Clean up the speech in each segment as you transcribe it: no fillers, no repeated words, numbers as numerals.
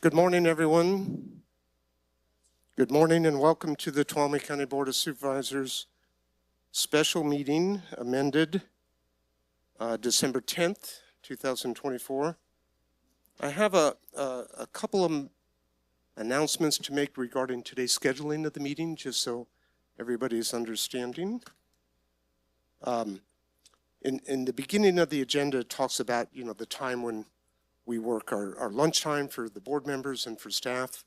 Good morning, everyone. Good morning and welcome to the Tuolumne County Board of Supervisors special meeting amended December 10th, 2024. I have a couple of announcements to make regarding today's scheduling of the meeting, just so everybody's understanding. In the beginning of the agenda, it talks about, the time when we work our lunchtime for the board members and for staff.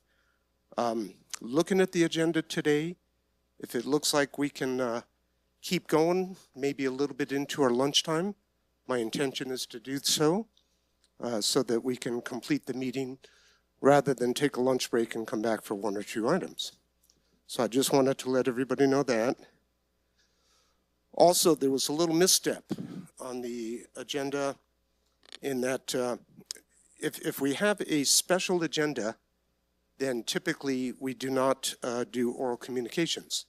Looking at the agenda today, if it looks like we can keep going, maybe a little bit into our lunchtime, my intention is to do so, so that we can complete the meeting rather than take a lunch break and come back for one or two items. So I just wanted to let everybody know that. Also, there was a little misstep on the agenda in that if we have a special agenda, then typically we do not do oral communications.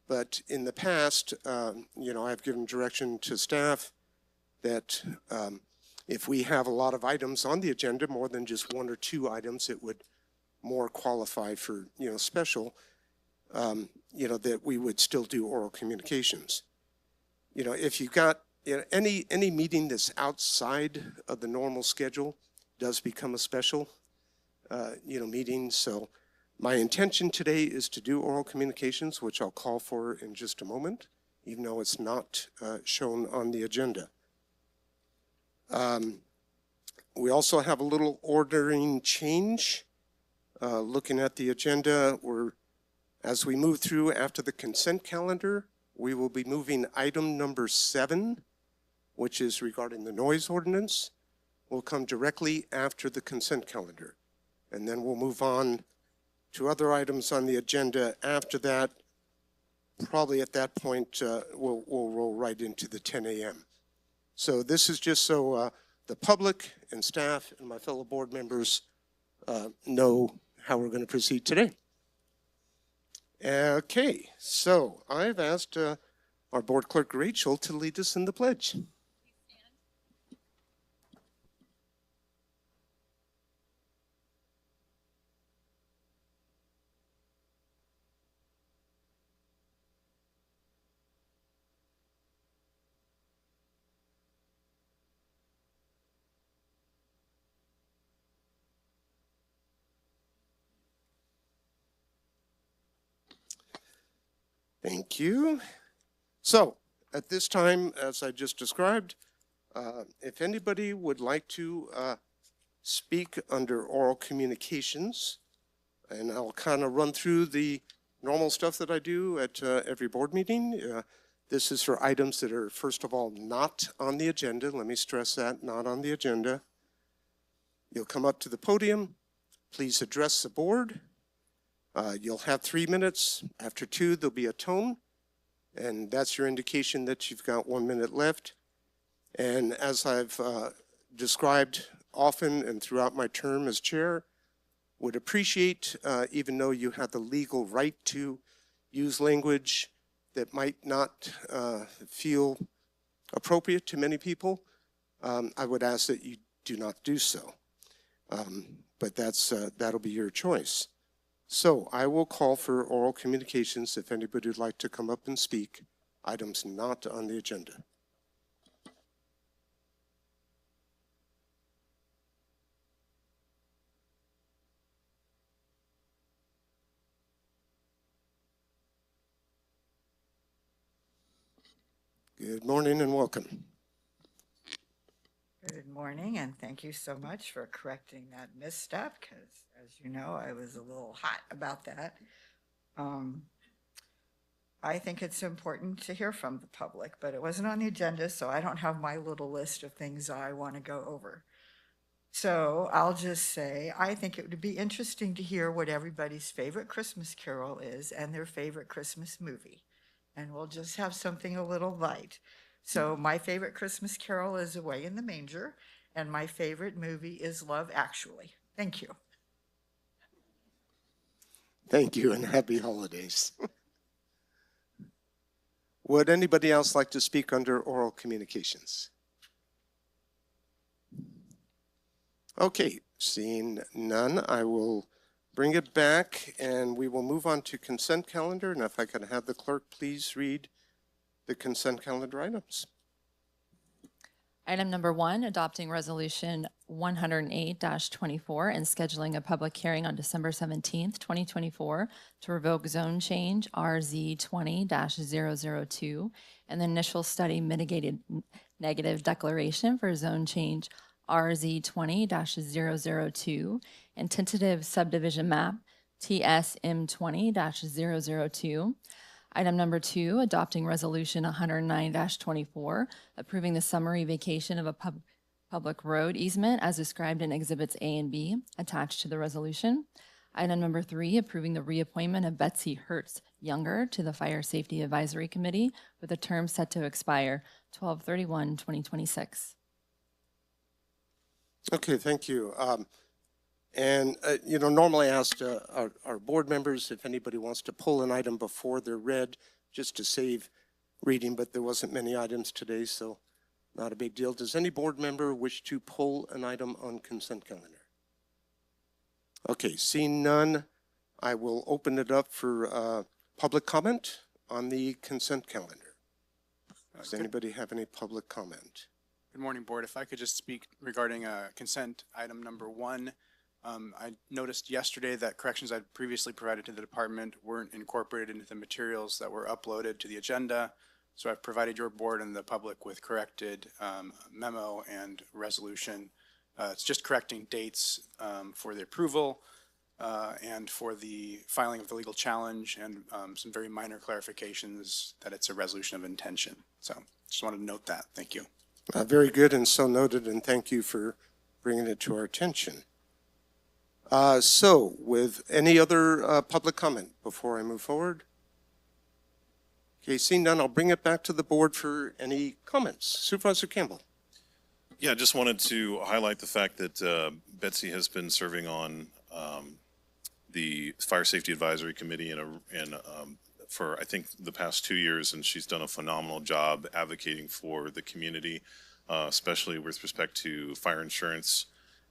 But in the past, I've given direction to staff that if we have a lot of items on the agenda, more than just one or two items, it would more qualify for, special, that we would still do oral communications. If you've got any meeting that's outside of the normal schedule does become a special, meeting. So my intention today is to do oral communications, which I'll call for in just a moment, even though it's not shown on the agenda. We also have a little ordering change. Looking at the agenda, as we move through after the consent calendar, we will be moving item number 7, which is regarding the noise ordinance, will come directly after the consent calendar. And then we'll move on to other items on the agenda after that. Probably at that point, we'll roll right into the 10 a.m. So this is just so the public and staff and my fellow board members know how we're going to proceed today. Okay, so I've asked our board clerk, Rachel, to lead us in the pledge. Thank you. So at this time, as I just described, if anybody would like to speak under oral communications, and I'll kind of run through the normal stuff that I do at every board meeting. This is for items that are, first of all, not on the agenda. Let me stress that, not on the agenda. You'll come up to the podium. Please address the board. You'll have 3 minutes. After 2, there'll be a tone, and that's your indication that you've got 1 minute left. And as I've described often and throughout my term as chair, would appreciate, even though you have the legal right to use language that might not feel appropriate to many people, I would ask that you do not do so. But that'll be your choice. So I will call for oral communications if anybody would like to come up and speak, items not on the agenda. Good morning and welcome. Good morning, and thank you so much for correcting that misstep, because as you know, I was a little hot about that. I think it's important to hear from the public, but it wasn't on the agenda, so I don't have my little list of things I want to go over. So I'll just say, I think it would be interesting to hear what everybody's favorite Christmas carol is and their favorite Christmas movie. And we'll just have something a little light. So my favorite Christmas carol is Away in the Manger, and my favorite movie is Love Actually. Thank you. Thank you and happy holidays. Would anybody else like to speak under oral communications? Okay, Seeing none, I will bring it back and we will move on to consent calendar. And if I could have the clerk please read the consent calendar items. Item number 1, adopting resolution 108-24 and scheduling a public hearing on December 17th, 2024 to revoke zone change RZ 20-002 and the initial study mitigated negative declaration for zone change RZ 20-002 and tentative subdivision map TSM 20-002. Item number 2, adopting resolution 109-24, approving the summary vacation of a public road easement as described in exhibits A and B attached to the resolution. Item number 3, approving the reappointment of Betsy Hertz Younger to the Fire Safety Advisory Committee with a term set to expire 12/31/2026. Okay, thank you. Normally I ask our board members if anybody wants to pull an item before they're read, just to save reading, but there wasn't many items today, so not a big deal. Does any board member wish to pull an item on consent calendar? Okay, seeing none, I will open it up for public comment on the consent calendar. Does anybody have any public comment? Good morning, Board. If I could just speak regarding consent item number 1. I noticed yesterday that corrections I'd previously provided to the department weren't incorporated into the materials that were uploaded to the agenda. So I've provided your board and the public with corrected memo and resolution. It's just correcting dates for the approval and for the filing of the legal challenge and some very minor clarifications that it's a resolution of intention. So just wanted to note that. Thank you. Very good and so noted, and thank you for bringing it to our attention. So with any other public comment before I move forward? Okay, seeing none, I'll bring it back to the board for any comments. Supervisor Campbell. Yeah, I just wanted to highlight the fact that Betsy has been serving on the Fire Safety Advisory Committee for I think the past 2 years, and she's done a phenomenal job advocating for the community, especially with respect to fire insurance.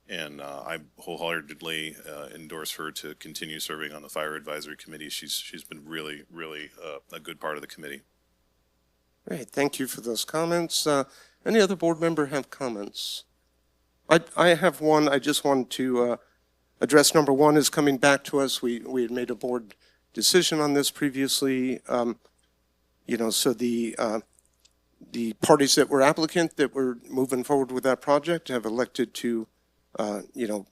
And I wholeheartedly endorse her to continue serving on the Fire Advisory Committee. She's been really, really a good part of the committee. Great, thank you for those comments. Any other board member have comments? I have one. I just wanted to address number 1 is coming back to us. We had made a board decision on this previously. So the parties that were applicant that were moving forward with that project have elected to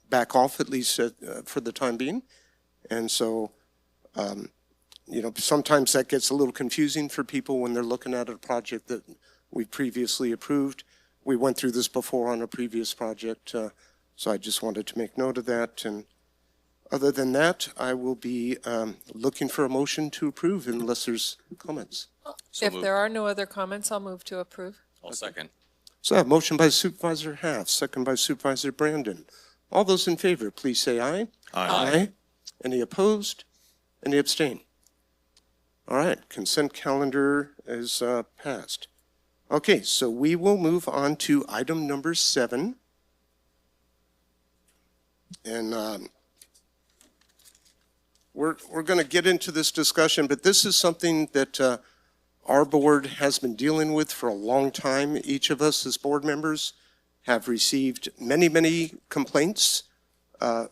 back off at least for the time being. And so, sometimes that gets a little confusing for people when they're looking at a project that we previously approved. We went through this before on a previous project, so I just wanted to make note of that. And other than that, I will be looking for a motion to approve unless there's comments. If there are no other comments, I'll move to approve. I'll second. So I have motion by Supervisor Half, second by Supervisor Brandon. All those in favor, please say aye. Aye. Any opposed? Any abstain? All right, consent calendar is passed. Okay, so we will move on to item number 7. And we're going to get into this discussion, but this is something that our board has been dealing with for a long time. Each of us as board members have received many, many complaints,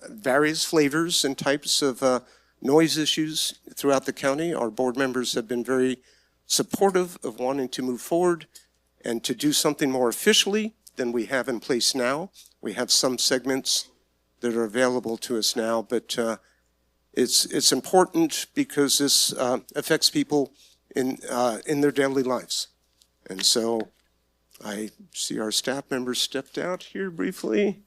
various flavors and types of noise issues throughout the county. Our board members have been very supportive of wanting to move forward and to do something more officially than we have in place now. We have some segments that are available to us now, but it's important because this affects people in their daily lives. And so I see our staff members stepped out here briefly.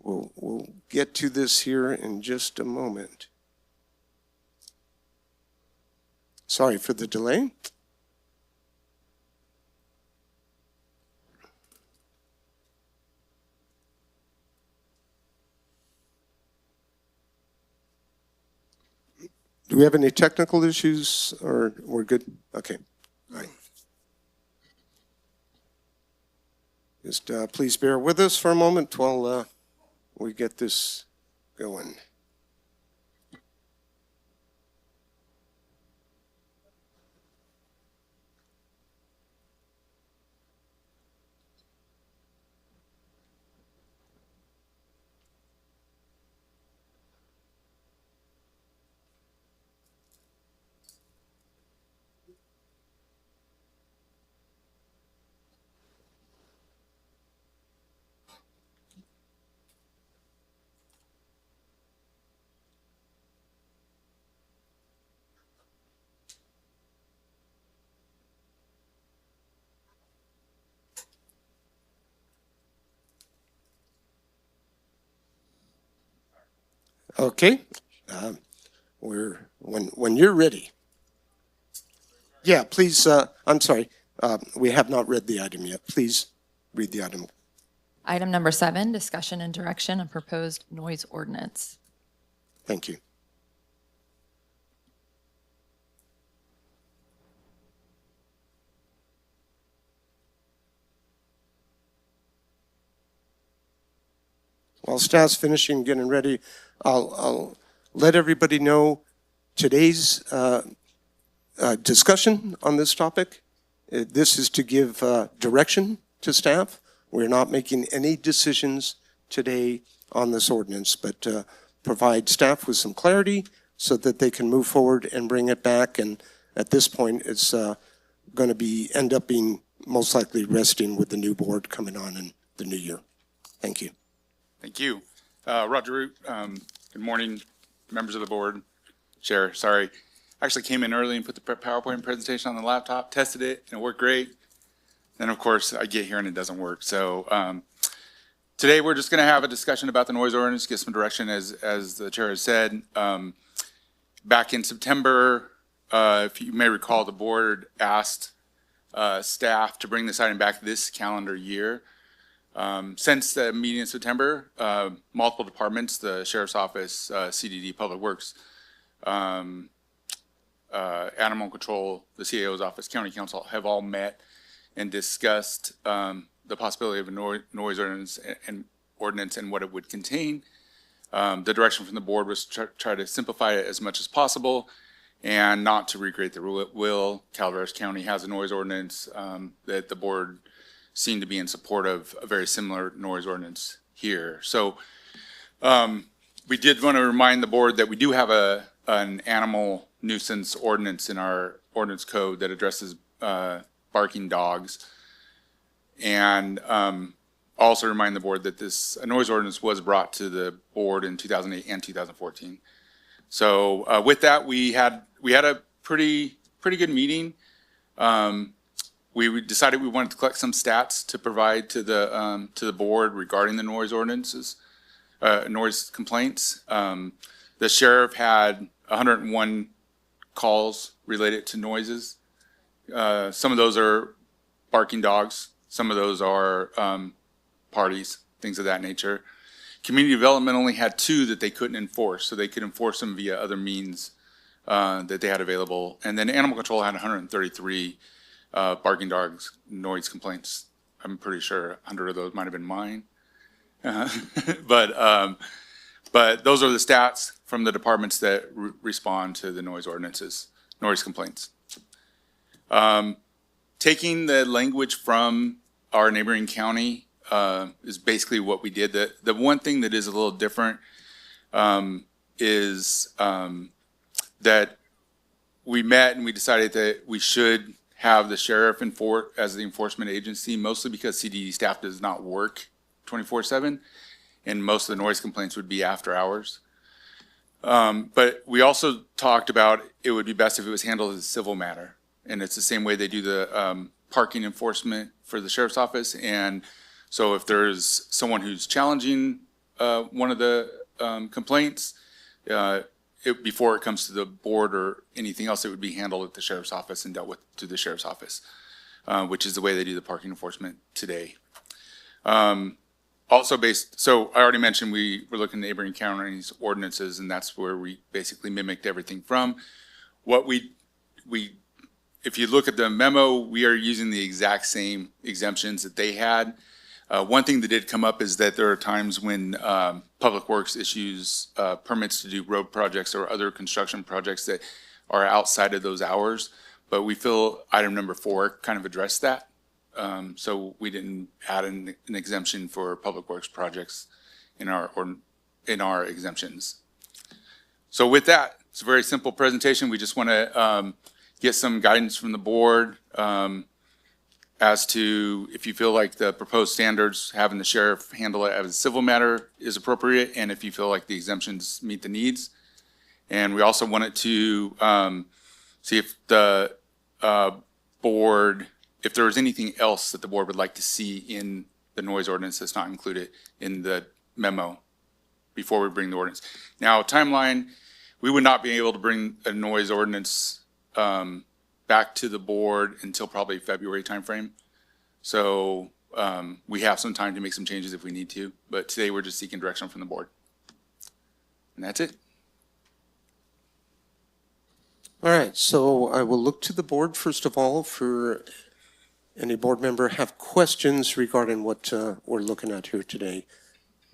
We'll get to this here in just a moment. Sorry for the delay. Do we have any technical issues or we're good? Okay. All right. Just please bear with us for a moment while we get this going. Okay, when you're ready. Yeah, please, I'm sorry, we have not read the item yet. Please read the item. Item number 7, discussion and direction on proposed noise ordinance. Thank you. While staff's finishing, getting ready, I'll let everybody know today's discussion on this topic. This is to give direction to staff. We're not making any decisions today on this ordinance, but provide staff with some clarity so that they can move forward and bring it back. And at this point, it's going to end up being most likely resting with the new board coming on in the new year. Thank you. Thank you. Roger Root, good morning, members of the board. Chair, sorry. I actually came in early and put the PowerPoint presentation on the laptop, tested it, and it worked great. Then, of course, I get here and it doesn't work. So today we're just going to have a discussion about the noise ordinance, get some direction, as the chair has said. Back in September, if you may recall, the board asked staff to bring this item back this calendar year. Since the meeting in September, multiple departments, the Sheriff's Office, CDD, Public Works, Animal Control, the CAO's Office, County Council have all met and discussed the possibility of a noise ordinance and what it would contain. The direction from the board was to try to simplify it as much as possible and not to recreate the will. Calaveras County has a noise ordinance that the board seem to be in support of a very similar noise ordinance here. So we did want to remind the board that we do have an animal nuisance ordinance in our ordinance code that addresses barking dogs. And also remind the board that this noise ordinance was brought to the board in 2008 and 2014. So with that, we had a pretty good meeting. We decided we wanted to collect some stats to provide to the board regarding the noise ordinances, noise complaints. The sheriff had 101 calls related to noises. Some of those are barking dogs. Some of those are parties, things of that nature. Community development only had 2 that they couldn't enforce, so they could enforce them via other means that they had available. And then animal control had 133 barking dogs noise complaints. I'm pretty sure 100 of those might have been mine. But those are the stats from the departments that respond to the noise ordinances, noise complaints. Taking the language from our neighboring county is basically what we did. The one thing that is a little different is that we met and we decided that we should have the sheriff as the enforcement agency, mostly because CDD staff does not work 24/7, and most of the noise complaints would be after hours. But we also talked about it would be best if it was handled as a civil matter, and it's the same way they do the parking enforcement for the sheriff's office. And so if there's someone who's challenging one of the complaints, before it comes to the board or anything else, it would be handled at the sheriff's office and dealt with to the sheriff's office, which is the way they do the parking enforcement today. So I already mentioned we were looking at neighboring counties' ordinances, and that's where we basically mimicked everything from. If you look at the memo, we are using the exact same exemptions that they had. One thing that did come up is that there are times when Public Works issues permits to do road projects or other construction projects that are outside of those hours. But we feel item number 4 kind of addressed that. So we didn't add an exemption for Public Works projects in our exemptions. So with that, it's a very simple presentation. We just want to get some guidance from the board as to if you feel like the proposed standards, having the sheriff handle it as a civil matter is appropriate, and if you feel like the exemptions meet the needs. And we also wanted to see if the board, if there was anything else that the board would like to see in the noise ordinance that's not included in the memo before we bring the ordinance. Now, timeline, we would not be able to bring a noise ordinance back to the board until probably February timeframe. So we have some time to make some changes if we need to, but today we're just seeking direction from the board. And that's it. All right, so I will look to the board first of all for any board member have questions regarding what we're looking at here today.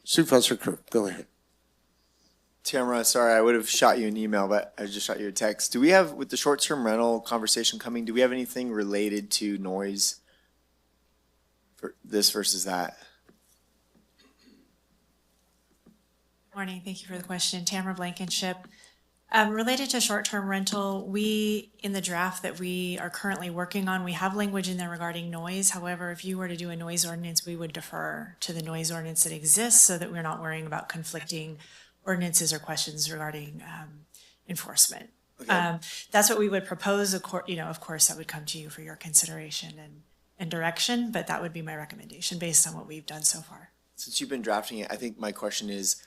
Supervisor Kirk, go ahead. Tamara, sorry, I would have shot you an email, but I just shot you a text. Do we have, with the short-term rental conversation coming, do we have anything related to noise for this versus that? Morning. Thank you for the question. Tamara Blankenship. Related to short-term rental, we, in the draft that we are currently working on, we have language in there regarding noise. However, if you were to do a noise ordinance, we would defer to the noise ordinance that exists so that we're not worrying about conflicting ordinances or questions regarding enforcement. Okay. That's what we would propose. Of course, that would come to you for your consideration and direction, but that would be my recommendation based on what we've done so far. Since you've been drafting it, I think my question is,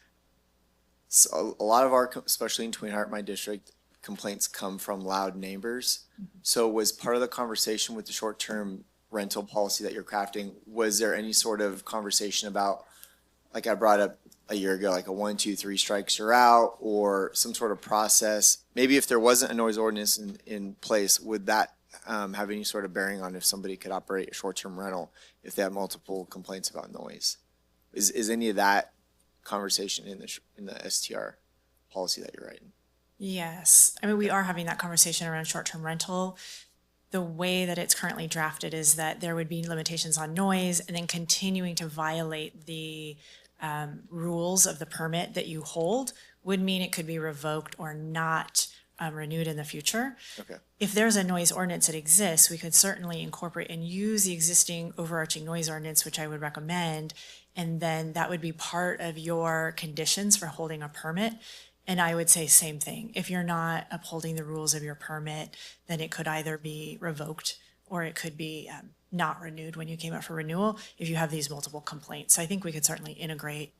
so a lot of our, especially in Twin Heart, my district, complaints come from loud neighbors. So was part of the conversation with the short-term rental policy that you're crafting, was there any sort of conversation about, like I brought up a year ago, like a 1, 2, 3 strikes you're out, or some sort of process? Maybe if there wasn't a noise ordinance in place, would that have any sort of bearing on if somebody could operate a short-term rental if they have multiple complaints about noise? Is any of that conversation in the STR policy that you're writing? Yes. I mean, we are having that conversation around short-term rental. The way that it's currently drafted is that there would be limitations on noise, and then continuing to violate the rules of the permit that you hold would mean it could be revoked or not renewed in the future. Okay. If there's a noise ordinance that exists, we could certainly incorporate and use the existing overarching noise ordinance, which I would recommend, and then that would be part of your conditions for holding a permit. And I would say same thing. If you're not upholding the rules of your permit, then it could either be revoked or it could be not renewed when you came up for renewal if you have these multiple complaints. So I think we could certainly integrate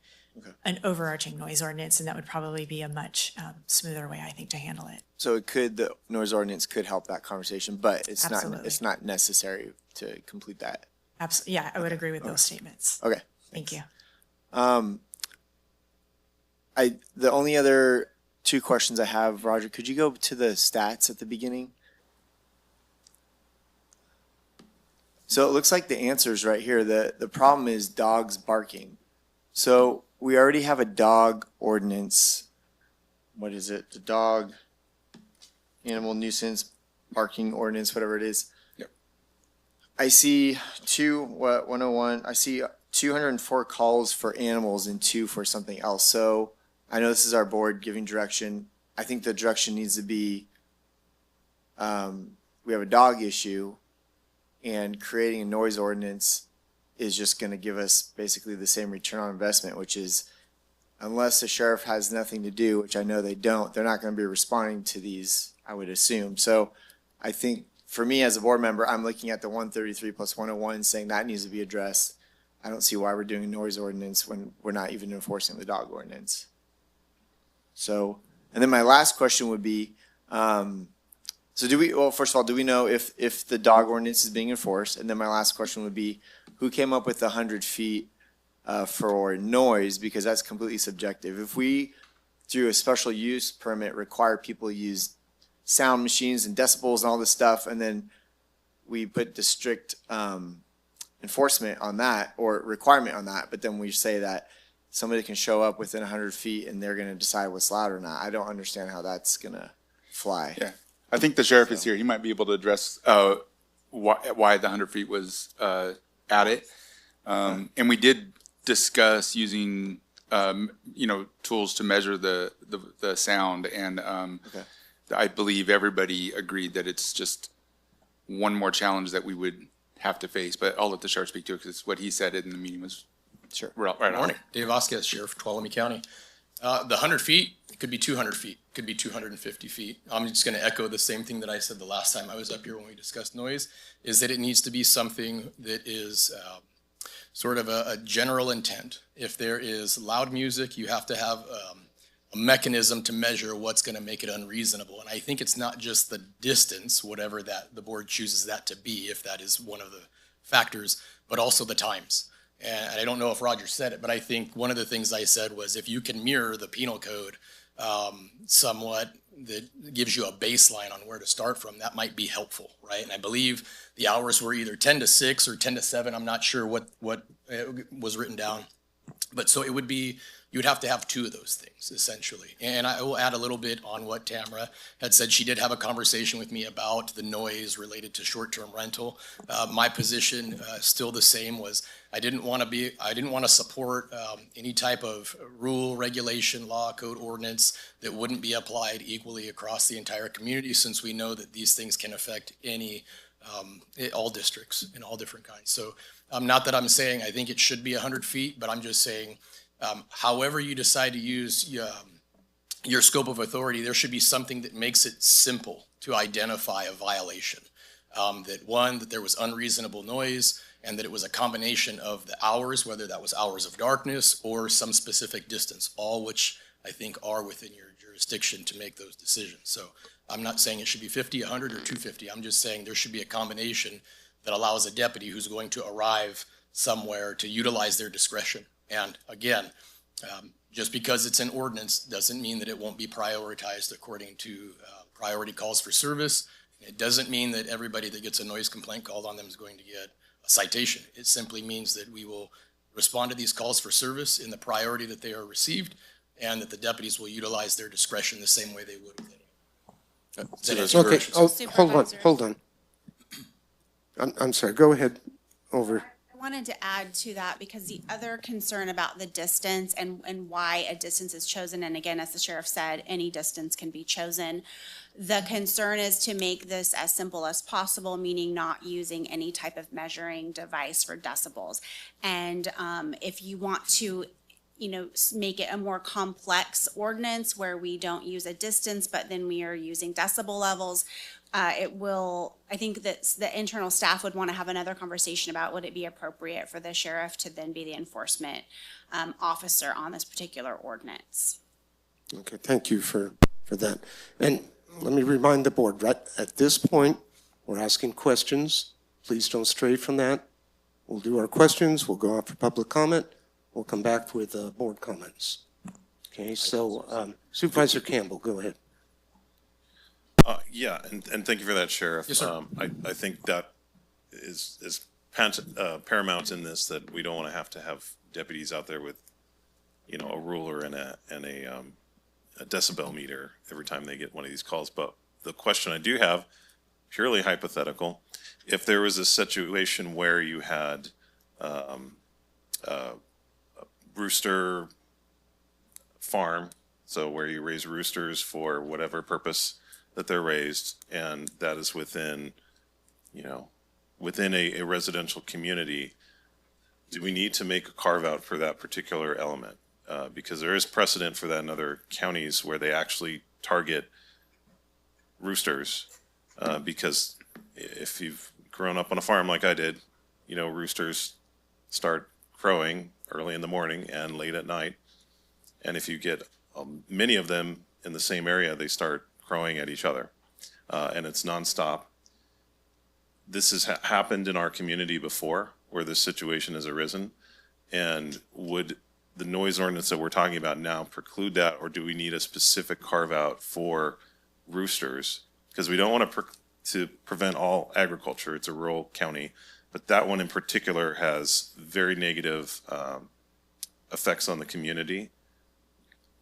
an overarching noise ordinance, and that would probably be a much smoother way, I think, to handle it. So the noise ordinance could help that conversation, but it's Absolutely. it's not necessary to complete that. Absolutely. Yeah, I would agree with those statements. Okay. Thank you. The only other 2 questions I have, Roger, could you go to the stats at the beginning? So it looks like the answer is right here. The problem is dogs barking. So we already have a dog ordinance. What is it? The dog animal nuisance barking ordinance, whatever it is. Yep. I see 101. I see 204 calls for animals and 2 for something else. So I know this is our board giving direction. I think the direction needs to be, we have a dog issue, and creating a noise ordinance is just going to give us basically the same return on investment, which is, unless the sheriff has nothing to do, which I know they don't, they're not going to be responding to these, I would assume. So I think for me as a board member, I'm looking at the 133 plus 101 saying that needs to be addressed. I don't see why we're doing a noise ordinance when we're not even enforcing the dog ordinance. So, and then my last question would be, first of all, do we know if the dog ordinance is being enforced? And then my last question would be, who came up with the 100 feet for noise? Because that's completely subjective. If we, through a special use permit, require people to use sound machines and decibels and all this stuff, and then we put the strict enforcement on that or requirement on that, but then we say that somebody can show up within 100 feet and they're gonna decide what's loud or not. I don't understand how that's gonna fly. Yeah, I think the sheriff is here. He might be able to address why the 100 feet was added. And we did discuss using, tools to measure the sound. And I believe everybody agreed that it's just one more challenge that we would have to face. But I'll let the sheriff speak to it because what he said in the meeting was Sure. right on. Morning, Dave Vasquez, Sheriff, Tuolumne County. The 100 feet, it could be 200 feet, could be 250 feet. I'm just going to echo the same thing that I said the last time I was up here when we discussed noise, is that it needs to be something that is sort of a general intent. If there is loud music, you have to have a mechanism to measure what's going to make it unreasonable. And I think it's not just the distance, whatever that the board chooses that to be, if that is one of the factors, but also the times. And I don't know if Roger said it, but I think one of the things I said was if you can mirror the penal code somewhat, that gives you a baseline on where to start from, that might be helpful, right? And I believe the hours were either 10 to 6 or 10 to 7. I'm not sure what was written down. But so it would be, you would have to have two of those things, essentially. And I will add a little bit on what Tamara had said. She did have a conversation with me about the noise related to short-term rental. My position, still the same, was I didn't want to support any type of rule, regulation, law, code, ordinance that wouldn't be applied equally across the entire community, since we know that these things can affect all districts and all different kinds. So not that I'm saying I think it should be 100 feet, but I'm just saying however you decide to use your scope of authority, there should be something that makes it simple to identify a violation. That there was unreasonable noise, and that it was a combination of the hours, whether that was hours of darkness or some specific distance, all which I think are within your jurisdiction to make those decisions. So I'm not saying it should be 50, 100, or 250. I'm just saying there should be a combination that allows a deputy who's going to arrive somewhere to utilize their discretion. And again, just because it's an ordinance doesn't mean that it won't be prioritized according to priority calls for service. It doesn't mean that everybody that gets a noise complaint called on them is going to get a citation. It simply means that we will respond to these calls for service in the priority that they are received, and that the deputies will utilize their discretion the same way they would with anyone. Okay, hold on. I'm sorry, go ahead, over. I wanted to add to that because the other concern about the distance and why a distance is chosen, and again, as the sheriff said, any distance can be chosen. The concern is to make this as simple as possible, meaning not using any type of measuring device for decibels. And if you want to, make it a more complex ordinance where we don't use a distance, but then we are using decibel levels, I think that the internal staff would want to have another conversation about would it be appropriate for the sheriff to then be the enforcement officer on this particular ordinance. Okay, thank you for that. And let me remind the board, right at this point, we're asking questions. Please don't stray from that. We'll do our questions, we'll go out for public comment, we'll come back with board comments. Okay, so Supervisor Campbell, go ahead. Yeah, and thank you for that, Sheriff. Yes, sir. I think that is paramount in this, that we don't want to have deputies out there with, a ruler and a decibel meter every time they get one of these calls. But the question I do have, purely hypothetical, if there was a situation where you had a rooster farm, so where you raise roosters for whatever purpose that they're raised, and that is within a residential community, do we need to make a carve out for that particular element? Because there is precedent for that in other counties where they actually target roosters. Because if you've grown up on a farm like I did, roosters start crowing early in the morning and late at night. And if you get many of them in the same area, they start crowing at each other. And it's nonstop. This has happened in our community before, where this situation has arisen. And would the noise ordinance that we're talking about now preclude that, or do we need a specific carve out for roosters? Because we don't want to prevent all agriculture. It's a rural county. but that one in particular has very negative effects on the community.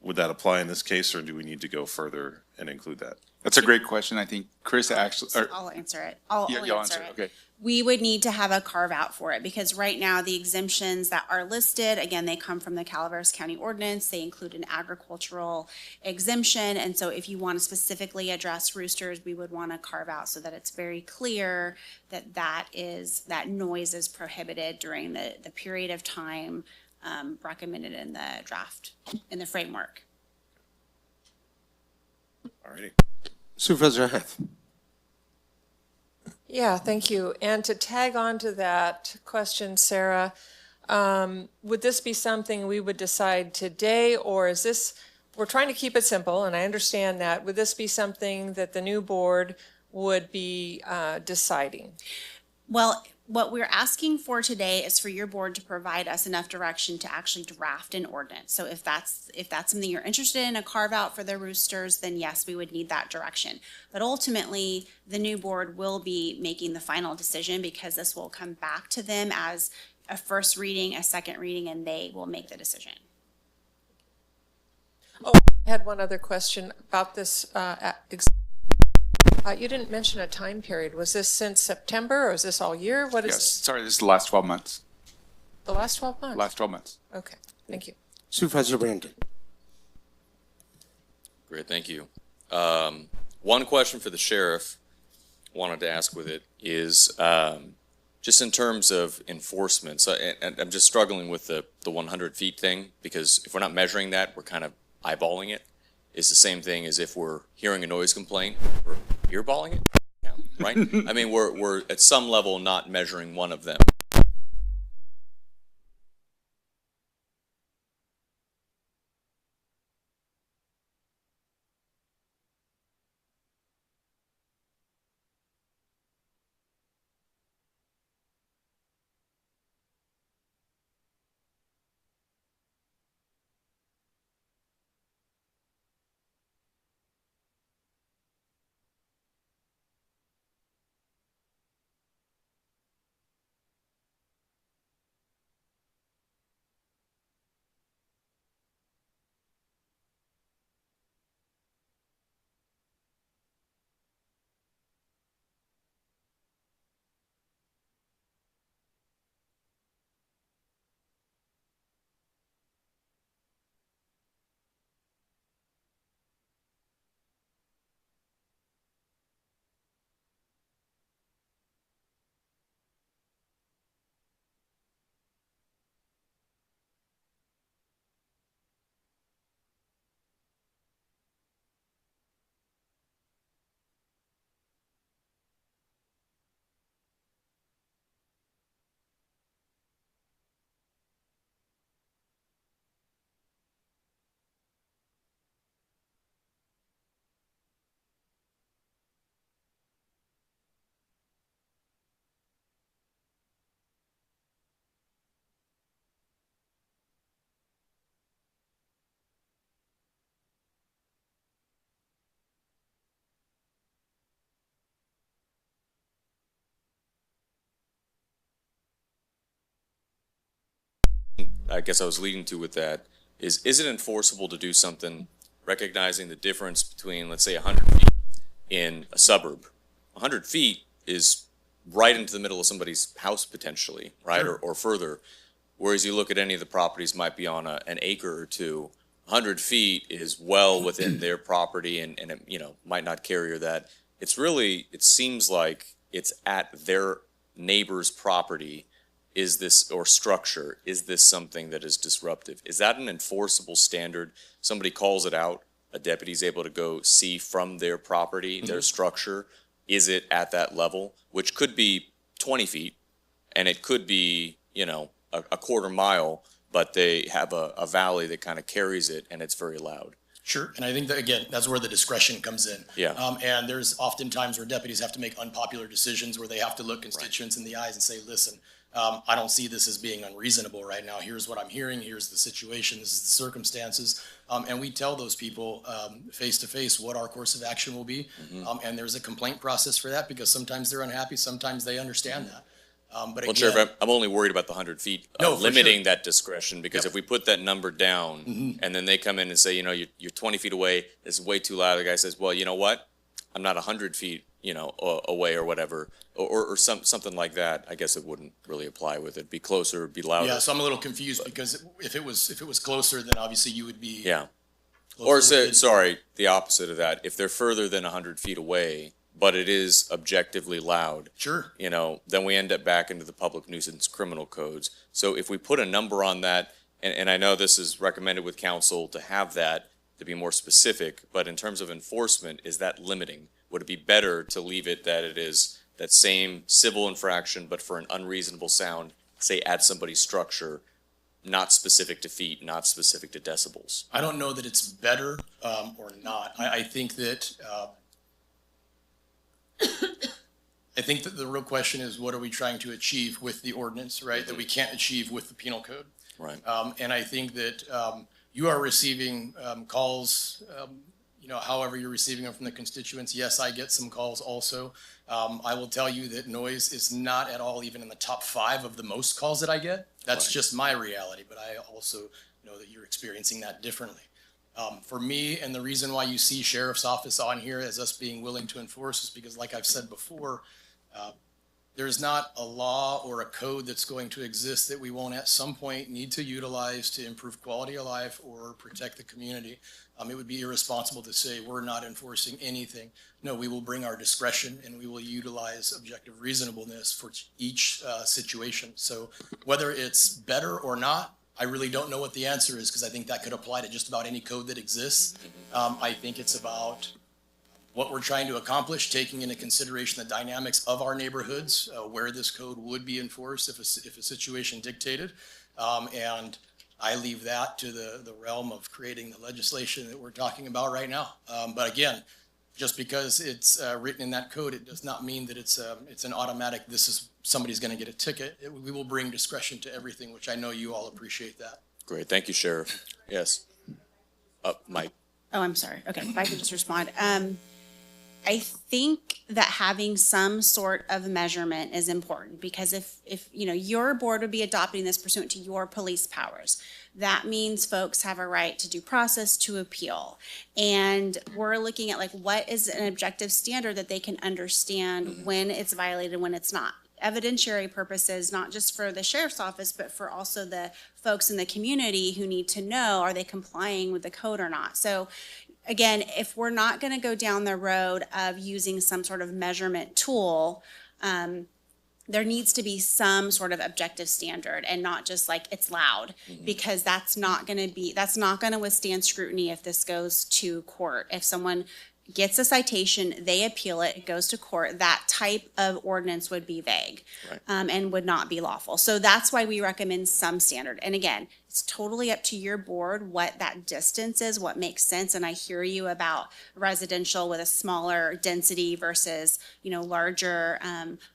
Would that apply in this case, or do we need to go further and include that? That's a great question. I think Chris actually, or, I'll answer it. I'll you'll answer it. Okay. We would need to have a carve out for it because right now the exemptions that are listed, again, they come from the Calaveras County ordinance. They include an agricultural exemption. And so if you want to specifically address roosters, we would want to carve out so that it's very clear that that noise is prohibited during the period of time recommended in the draft, in the framework. All righty. Supervisor Heth. Yeah, thank you. And to tag on to that question, Sarah, would this be something we would decide today, or is this, we're trying to keep it simple, and I understand that. Would this be something that the new board would be deciding? Well, what we're asking for today is for your board to provide us enough direction to actually draft an ordinance. So if that's something you're interested in, a carve out for the roosters, then yes, we would need that direction. But ultimately, the new board will be making the final decision because this will come back to them as a first reading, a second reading, and they will make the decision. Oh, I had one other question about this. You didn't mention a time period. Was this since September, or is this all year? What is Yes, this? sorry, this is the last 12 months. The last 12 months? Last 12 months. Okay, thank you. Supervisor Brandon. Great, thank you. One question for the sheriff, wanted to ask with it, is just in terms of enforcement. So, and I'm just struggling with the 100 feet thing, because if we're not measuring that, we're kind of eyeballing it. It's the same thing as if we're hearing a noise complaint, we're earballing it, yeah, right? I mean, we're at some level not measuring one of them. I guess I was leading to with that is it enforceable to do something recognizing the difference between, let's say, 100 feet in a suburb? 100 feet is right into the middle of somebody's house potentially, right? Sure. Or further. Whereas you look at any of the properties might be on an acre or two. 100 feet is well within their property and it, you know, might not carry that. It's really, it seems like it's at their neighbor's property. Is this, or structure, is this something that is disruptive? Is that an enforceable standard? Somebody calls it out, a deputy's able to go see from their property, their structure, is it at that level? Which could be 20 feet, and it could be, you know, a quarter mile, but they have a valley that kind of carries it, and it's very loud. Sure, and I think that, again, that's where the discretion comes in. Yeah. And there's often times where deputies have to make unpopular decisions where they have to look constituents in the eyes and say, listen, I don't see this as being unreasonable right now. Here's what I'm hearing. Here's the situation. This is the circumstances. And we tell those people face to face what our course of action will be. And there's a complaint process for that because sometimes they're unhappy. Sometimes they understand that. But Well, Sheriff, again, I'm only worried about the 100 feet, No, for limiting that discretion, because Yep. if we put that number down and then they come in and say, you know, you're 20 feet away, it's way too loud, the guy says, well, you know what? I'm not 100 feet, you know, away or whatever, or something like that, I guess it wouldn't really apply with it. Be closer, be louder. yeah, so I'm a little confused because if it was closer, then obviously you would be. Yeah. closer Or with say, it. sorry, the opposite of that. If they're further than 100 feet away, but it is objectively loud, Sure. you know, then we end up back into the public nuisance criminal codes. So if we put a number on that, and I know this is recommended with council to have that, to be more specific, but in terms of enforcement, is that limiting? Would it be better to leave it that it is that same civil infraction, but for an unreasonable sound, say at somebody's structure, not specific to feet, not specific to decibels? I don't know that it's better or not. I think that the real question is, what are we trying to achieve with the ordinance, right? That we can't achieve with the penal code. Right. And I think that you are receiving calls, you know, however you're receiving them from the constituents. Yes, I get some calls also. I will tell you that noise is not at all even in the top 5 of the most calls that I get. That's Right. just my reality, but I also know that you're experiencing that differently. For me, and the reason why you see sheriff's office on here as us being willing to enforce is because, like I've said before, there's not a law or a code that's going to exist that we won't at some point need to utilize to improve quality of life or protect the community. It would be irresponsible to say we're not enforcing anything. No, we will bring our discretion and we will utilize objective reasonableness for each situation. So whether it's better or not, I really don't know what the answer is, because I think that could apply to just about any code that exists. I think it's about what we're trying to accomplish, taking into consideration the dynamics of our neighborhoods, where this code would be enforced if a situation dictated. And I leave that to the realm of creating the legislation that we're talking about right now. But again, just because it's written in that code, it does not mean that it's an automatic, somebody's gonna get a ticket. We will bring discretion to everything, which I know you all appreciate that. Great. Thank you, Sheriff. Yes. Mike. Oh, I'm sorry. Okay, if I could just respond. I think that having some sort of measurement is important, because if you know, your board would be adopting this pursuant to your police powers, that means folks have a right to due process, to appeal. And we're looking at, like, what is an objective standard that they can understand when it's violated, when it's not. Evidentiary purposes, not just for the sheriff's office, but for also the folks in the community who need to know, are they complying with the code or not? So again, if we're not going to go down the road of using some sort of measurement tool, there needs to be some sort of objective standard, and not just like it's loud, because that's not going to withstand scrutiny if this goes to court. If someone gets a citation, they appeal it, it goes to court, that type of ordinance would be vague, Right. And would not be lawful. So that's why we recommend some standard. And again, it's totally up to your board what that distance is, what makes sense. And I hear you about residential with a smaller density versus, you know, larger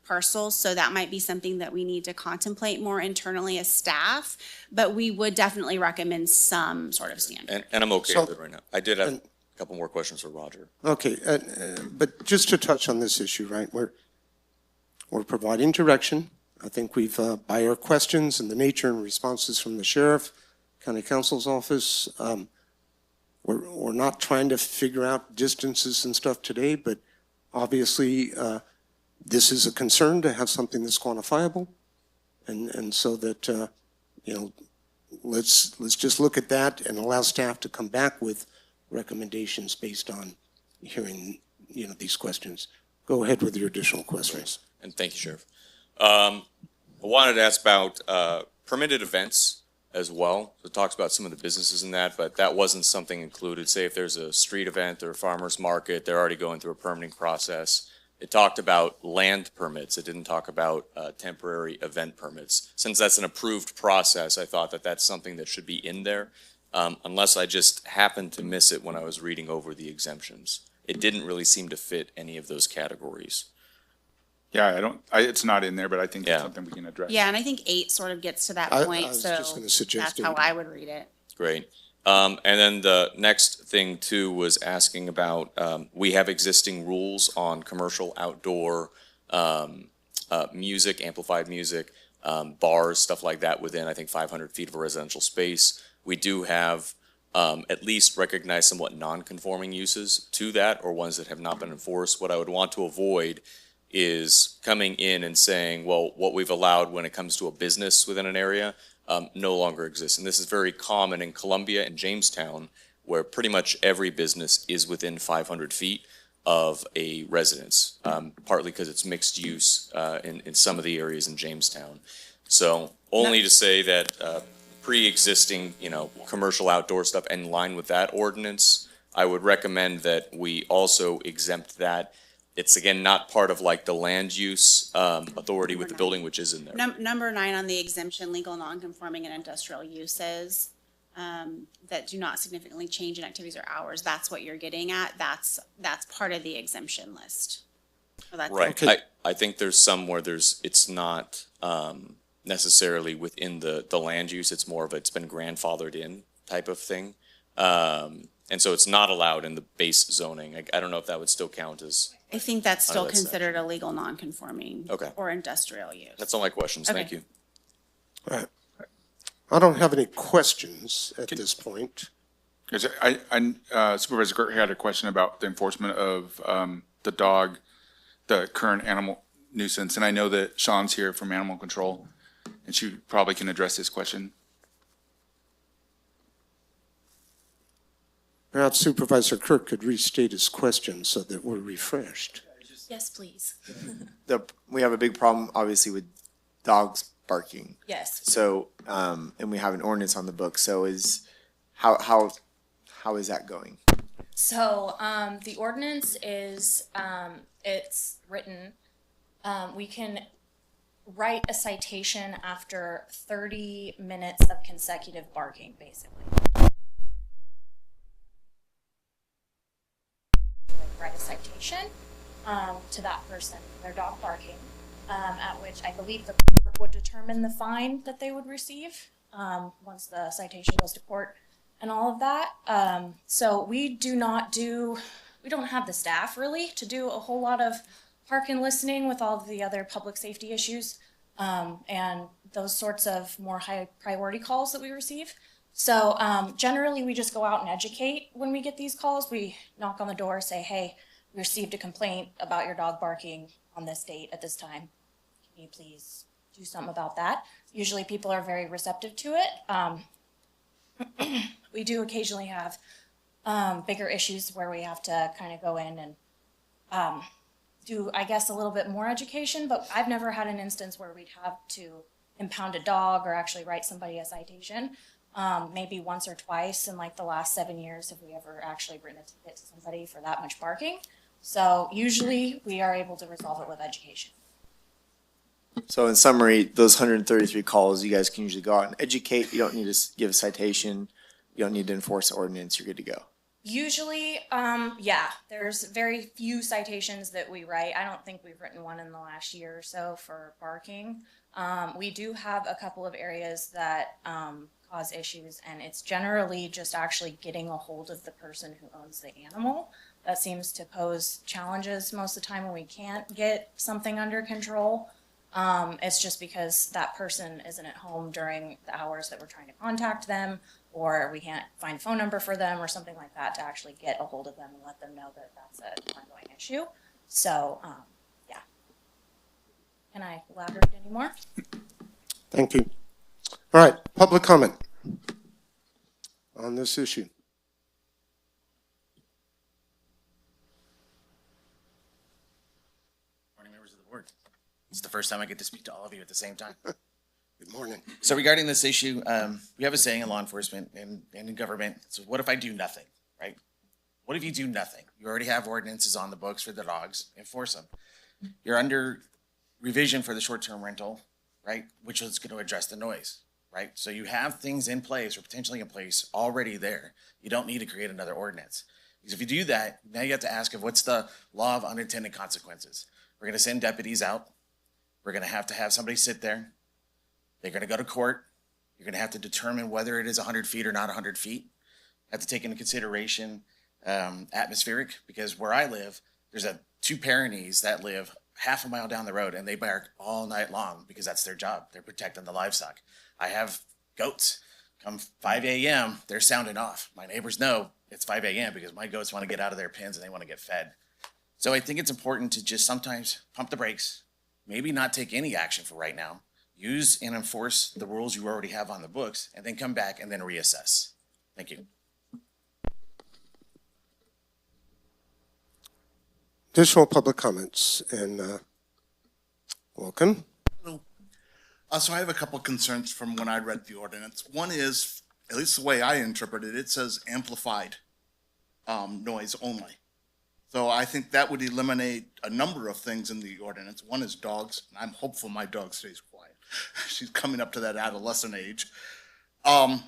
parcels. So that might be something that we need to contemplate more internally as staff, but we would definitely recommend some sort of standard. And I'm okay So- with it right now. I did have a couple more questions for Roger. Okay, but just to touch on this issue, right, we're providing direction. I think we've, by our questions and the nature and responses from the sheriff, county counsel's office, we're not trying to figure out distances and stuff today, but obviously, this is a concern to have something that's quantifiable. And so that, you know, let's just look at that and allow staff to come back with recommendations based on hearing, you know, these questions. Go ahead with your additional questions. And thank you, Sheriff. I wanted to ask about permitted events as well. It talks about some of the businesses in that, but that wasn't something included. Say if there's a street event or a farmer's market, they're already going through a permitting process. It talked about land permits. It didn't talk about temporary event permits. Since that's an approved process, I thought that that's something that should be in there, unless I just happened to miss it when I was reading over the exemptions. It didn't really seem to fit any of those categories. Yeah, it's not in there, but I think Yeah. it's something we can address. Yeah, and I think 8 sort of gets to that I point, was so just gonna suggest that's how 8. I would read it. Great. And then the next thing too was asking about, we have existing rules on commercial outdoor music, amplified music, bars, stuff like that within, I think, 500 feet of a residential space. We do have at least recognized somewhat non-conforming uses to that, or ones that have not been enforced. What I would want to avoid is coming in and saying, well, what we've allowed when it comes to a business within an area no longer exists. And this is very common in Columbia and Jamestown, where pretty much every business is within 500 feet of a residence, partly because it's mixed use in some of the areas in Jamestown. So only to say that pre-existing, commercial outdoor stuff in line with that ordinance, I would recommend that we also exempt that. It's again, not part of like the land use authority with the building, which is in there. Number 9 on the exemption, legal non-conforming and industrial uses that do not significantly change in activities or hours. That's what you're getting at. That's part of the exemption list. So that's Right. Okay. I think there's some where it's not necessarily within the land use. It's more of it's been grandfathered in type of thing. And so it's not allowed in the base zoning. I don't know if that would still count as. I think that's still that considered a legal non-conforming Okay. or industrial use. That's all my questions. Thank Okay. you. All right. I don't have any questions at this point. Supervisor Gert had a question about the enforcement of the dog, the current animal nuisance, and I know that Sean's here from Animal Control, and she probably can address this question. Perhaps Supervisor Kirk could restate his question so that we're refreshed. Yes, please. We have a big problem, obviously, with dogs barking. Yes. So, and we have an ordinance on the book, so how is that going? So, the ordinance is, it's written, we can write a citation after 30 minutes of consecutive barking, basically. Write a citation, to that person, for their dog barking, at which I believe the court would determine the fine that they would receive, once the citation goes to court and all of that. So we don't have the staff really to do a whole lot of park and listening with all of the other public safety issues, and those sorts of more high priority calls that we receive. So generally we just go out and educate when we get these calls. We knock on the door, say, hey, we received a complaint about your dog barking on this date at this time. Can you please do something about that? Usually people are very receptive to it. We do occasionally have bigger issues where we have to kind of go in and do, I guess, a little bit more education, but I've never had an instance where we'd have to impound a dog or actually write somebody a citation. Maybe once or twice in like the last 7 years have we ever actually written a ticket to somebody for that much barking. So usually we are able to resolve it with education. So in summary, those 133 calls, you guys can usually go out and educate. You don't need to give a citation. You don't need to enforce the ordinance. You're good to go. Usually, yeah, there's very few citations that we write. I don't think we've written one in the last year or so for barking. We do have a couple of areas that cause issues, and it's generally just actually getting a hold of the person who owns the animal. That seems to pose challenges most of the time when we can't get something under control. It's just because that person isn't at home during the hours that we're trying to contact them, or we can't find a phone number for them or something like that to actually get a hold of them and let them know that that's an ongoing issue. So, yeah. Can I elaborate anymore? Thank you. All right, public comment on this issue. Morning, members of the board. It's the first time I get to speak to all of you at the same time. Good morning. So regarding this issue, we have a saying in law enforcement and in government. So what if I do nothing, right? What if you do nothing? You already have ordinances on the books for the dogs, enforce them. You're under revision for the short-term rental, right? Which is going to address the noise, right? So you have things in place or potentially in place already there. You don't need to create another ordinance. Because if you do that, now you have to ask of what's the law of unintended consequences. We're going to send deputies out. We're going to have somebody sit there. They're going to go to court. You're going to have to determine whether it is 100 feet or not 100 feet. Have to take into consideration atmospheric, because where I live, there's two Pyrenees that live half a mile down the road and they bark all night long because that's their job. They're protecting the livestock. I have goats. Come 5 a.m., they're sounding off. My neighbors know it's 5 a.m. because my goats want to get out of their pens and they want to get fed. So I think it's important to just sometimes pump the brakes, maybe not take any action for right now, use and enforce the rules you already have on the books, and then come back and then reassess. Thank you. Additional public comments, and welcome. So I have a couple concerns from when I read the ordinance. One is, at least the way I interpret it, it says amplified noise only. So I think that would eliminate a number of things in the ordinance. One is dogs, and I'm hopeful my dog stays quiet. She's coming up to that adolescent age. I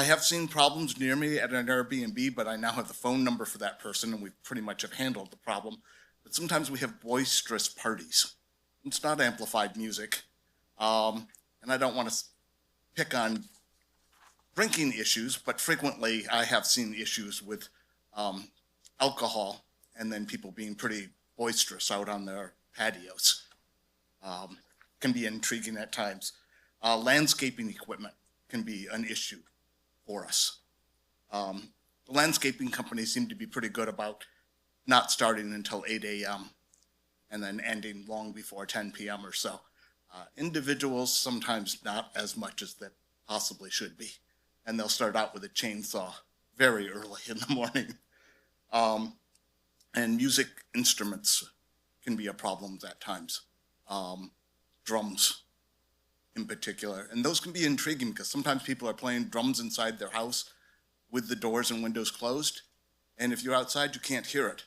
have seen problems near me at an Airbnb, but I now have the phone number for that person, and we pretty much have handled the problem. But sometimes we have boisterous parties. It's not amplified music. And I don't want to pick on drinking issues, but frequently I have seen issues with alcohol and then people being pretty boisterous out on their patios. Can be intriguing at times. Landscaping equipment can be an issue for us. The landscaping companies seem to be pretty good about not starting until 8 a.m. and then ending long before 10 p.m. or so. Individuals, sometimes not as much as that possibly should be. And they'll start out with a chainsaw very early in the morning. And music instruments can be a problem at times. Drums in particular. And those can be intriguing because sometimes people are playing drums inside their house with the doors and windows closed. And if you're outside, you can't hear it.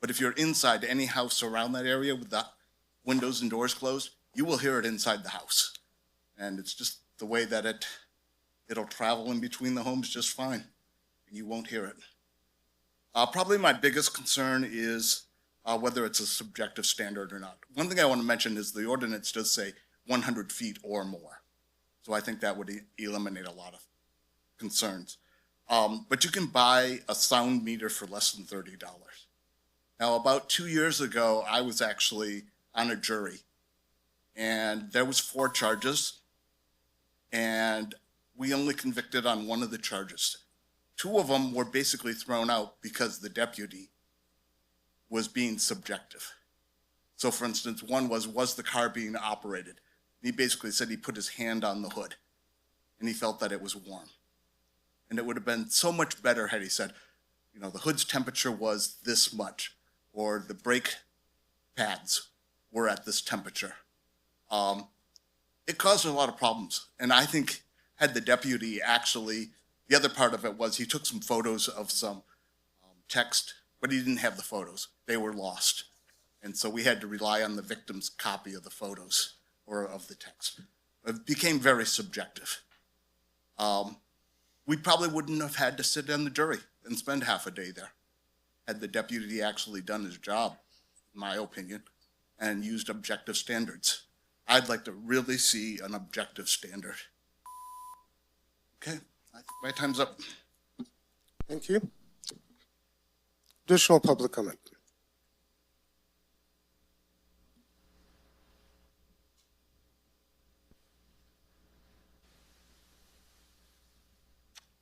But if you're inside any house around that area with the windows and doors closed, you will hear it inside the house. And it's just the way that it'll travel in between the homes just fine. You won't hear it. Probably my biggest concern is whether it's a subjective standard or not. One thing I want to mention is the ordinance does say 100 feet or more. So I think that would eliminate a lot of concerns. But you can buy a sound meter for less than $30. Now, about 2 years ago, I was actually on a jury. And there was 4 charges. And we only convicted on one of the charges. 2 of them were basically thrown out because the deputy was being subjective. So for instance, one was the car being operated? He basically said he put his hand on the hood and he felt that it was warm. And it would have been so much better had he said, you know, the hood's temperature was this much, or the brake pads were at this temperature. It caused a lot of problems. And I think had the deputy actually, the other part of it was he took some photos of some text, but he didn't have the photos. They were lost. And so we had to rely on the victim's copy of the photos or of the text. It became very subjective. We probably wouldn't have had to sit on the jury and spend half a day there had the deputy actually done his job, in my opinion, and used objective standards. I'd like to really see an objective standard. Okay, I think my time's up. Thank you. Additional public comment.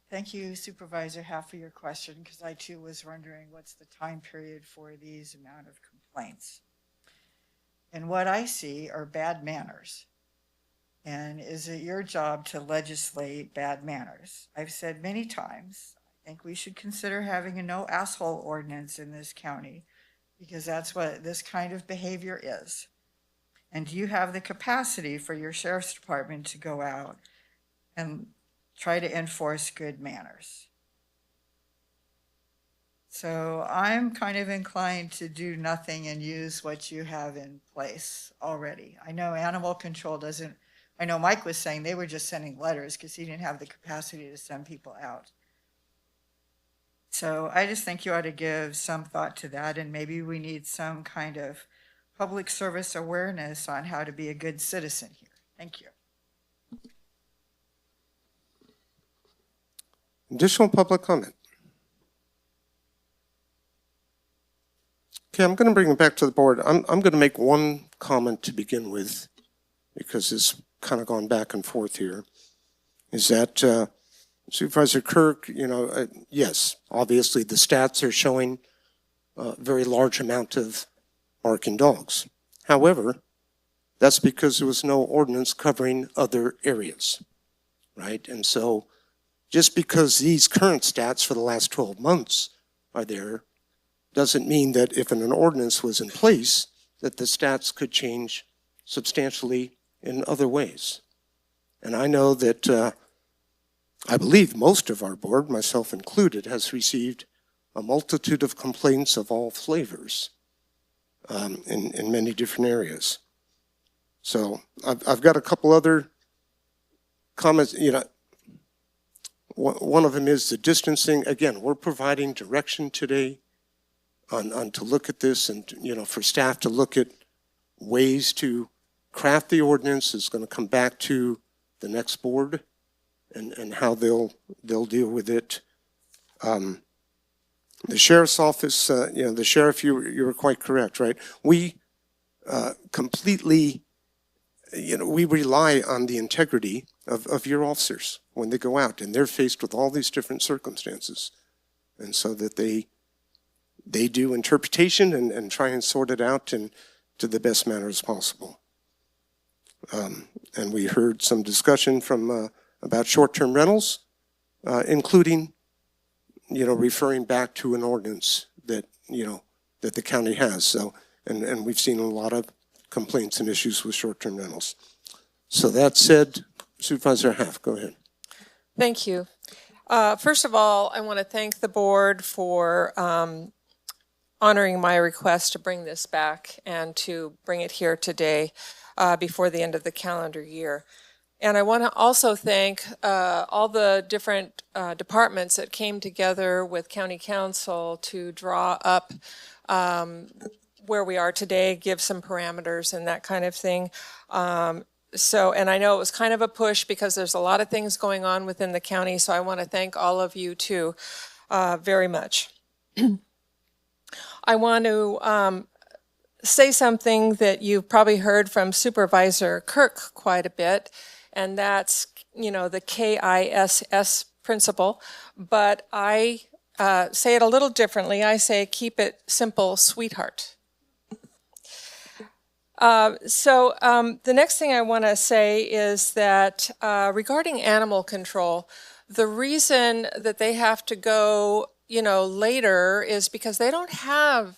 Thank you, Supervisor Half, for your question, because I too was wondering what's the time period for these amount of complaints. And what I see are bad manners. And is it your job to legislate bad manners? I've said many times, I think we should consider having a no asshole ordinance in this county, because that's what this kind of behavior is. And do you have the capacity for your sheriff's department to go out and try to enforce good manners? So I'm kind of inclined to do nothing and use what you have in place already. I know animal control doesn't, I know Mike was saying they were just sending letters because he didn't have the capacity to send people out. So I just think you ought to give some thought to that, and maybe we need some kind of public service awareness on how to be a good citizen here. Thank you. Additional public comment. Okay, I'm going to bring it back to the board. I'm going to make one comment to begin with, because it's kind of gone back and forth here, is that Supervisor Kirk, yes, obviously the stats are showing a very large amount of barking dogs. However, that's because there was no ordinance covering other areas, right? And so just because these current stats for the last 12 months are there, doesn't mean that if an ordinance was in place, that the stats could change substantially in other ways. And I know that I believe most of our board, myself included, has received a multitude of complaints of all flavors in many different areas. So I've got a couple other comments. One of them is the distancing. Again, we're providing direction today on to look at this, and for staff to look at ways to craft the ordinance. Is going to come back to the next board and how they'll deal with it. The sheriff's office, the sheriff, you were quite correct, right? We completely, we rely on the integrity of your officers when they go out and they're faced with all these different circumstances. And so that they do interpretation and try and sort it out and to the best manner as possible. And we heard some discussion from about short-term rentals, including, referring back to an ordinance that, that the county has. So, and we've seen a lot of complaints and issues with short-term rentals. So that said, Supervisor Haff, go ahead. Thank you. First of all, I want to thank the board for honoring my request to bring this back and to bring it here today before the end of the calendar year. And I want to also thank all the different departments that came together with County Council to draw up where we are today, give some parameters and that kind of thing. And I know it was kind of a push because there's a lot of things going on within the county, so I want to thank all of you too very much. I want to say something that you've probably heard from Supervisor Kirk quite a bit, and that's, the KISS principle, but I say it a little differently. I say, keep it simple, sweetheart. The next thing I want to say is that regarding animal control, the reason that they have to go, later is because they don't have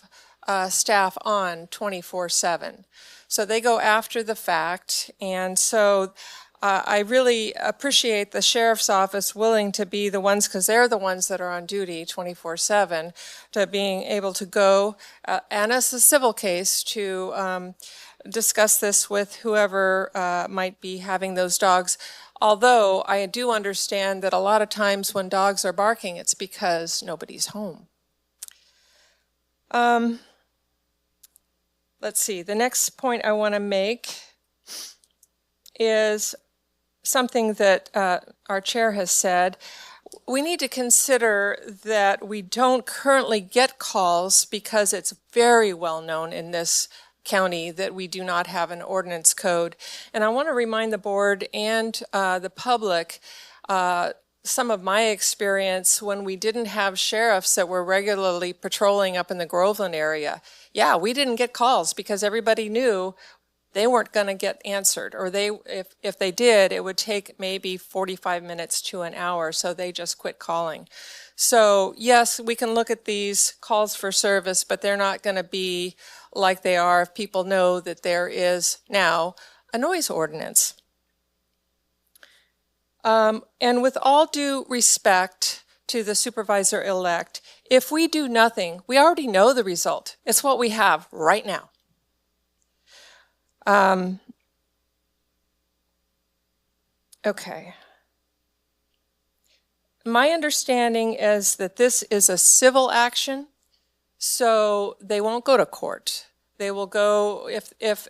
staff on 24/7. So they go after the fact. And so I really appreciate the sheriff's office willing to be the ones, because they're the ones that are on duty 24/7, to being able to go, and as a civil case, to discuss this with whoever might be having those dogs. Although I do understand that a lot of times when dogs are barking, it's because nobody's home. Let's see, the next point I want to make is something that our chair has said. We need to consider that we don't currently get calls because it's very well known in this county that we do not have an ordinance code. And I want to remind the board and the public some of my experience when we didn't have sheriffs that were regularly patrolling up in the Groveland area. Yeah, we didn't get calls because everybody knew they weren't going to get answered, or if they did, it would take maybe 45 minutes to an hour, so they just quit calling. So yes, we can look at these calls for service, but they're not going to be like they are if people know that there is now a noise ordinance. And with all due respect to the supervisor-elect, if we do nothing, we already know the result. It's what we have right now. Okay. My understanding is that this is a civil action, so they won't go to court. They will go, if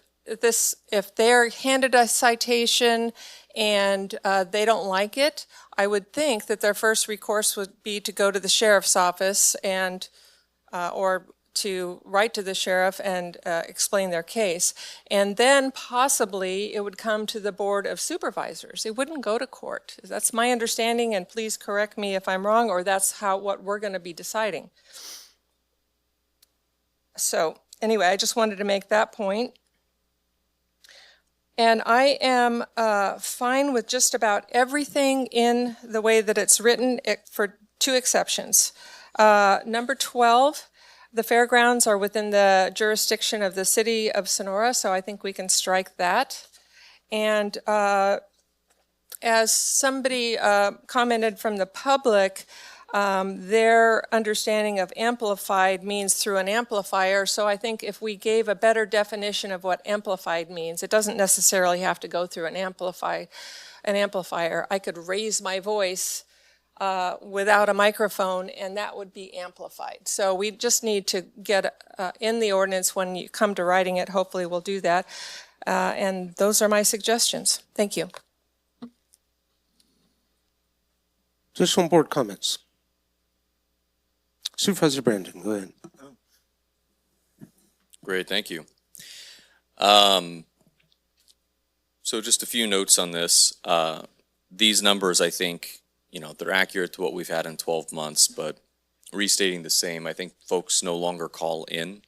they're handed a citation and they don't like it, I would think that their first recourse would be to go to the sheriff's office and or to write to the sheriff and explain their case. And then possibly it would come to the Board of Supervisors. It wouldn't go to court. That's my understanding, and please correct me if I'm wrong, or that's what we're going to be deciding. So anyway, I just wanted to make that point. And I am fine with just about everything in the way that it's written, for two exceptions. Number 12, the fairgrounds are within the jurisdiction of the city of Sonora, so I think we can strike that. And as somebody commented from the public, their understanding of amplified means through an amplifier. So I think if we gave a better definition of what amplified means, it doesn't necessarily have to go through an amplifier. I could raise my voice without a microphone, and that would be amplified. So we just need to get in the ordinance when you come to writing it. Hopefully we'll do that. And those are my suggestions. Thank you. Additional board comments? Supervisor Brandon, go ahead. Great, thank you. So just a few notes on this. These numbers, I think, they're accurate to what we've had in 12 months, but restating the same, I think folks no longer call in.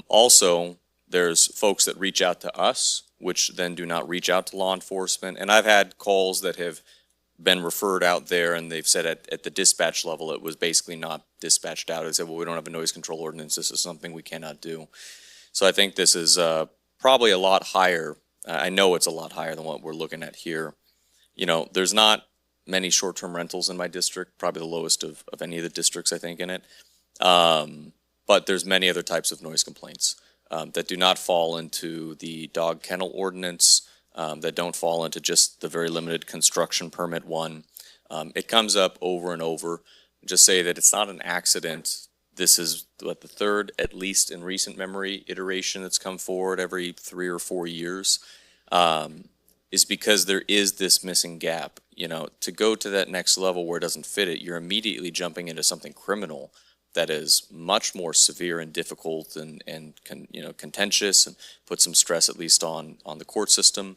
Also, there's folks that reach out to us, which then do not reach out to law enforcement. And I've had calls that have been referred out there, and they've said at the dispatch level, it was basically not dispatched out. They said, well, we don't have a noise control ordinance. This is something we cannot do. So I think this is probably a lot higher. I know it's a lot higher than what we're looking at here. There's not many short-term rentals in my district, probably the lowest of any of the districts, I think, in it. But there's many other types of noise complaints that do not fall into the dog kennel ordinance, that don't fall into just the very limited construction permit one. It comes up over and over. Just say that it's not an accident. This is the third, at least in recent memory, iteration that's come forward every 3 or 4 years, is because there is this missing gap. To go to that next level where it doesn't fit it, you're immediately jumping into something criminal that is much more severe and difficult and contentious, and put some stress at least on the court system.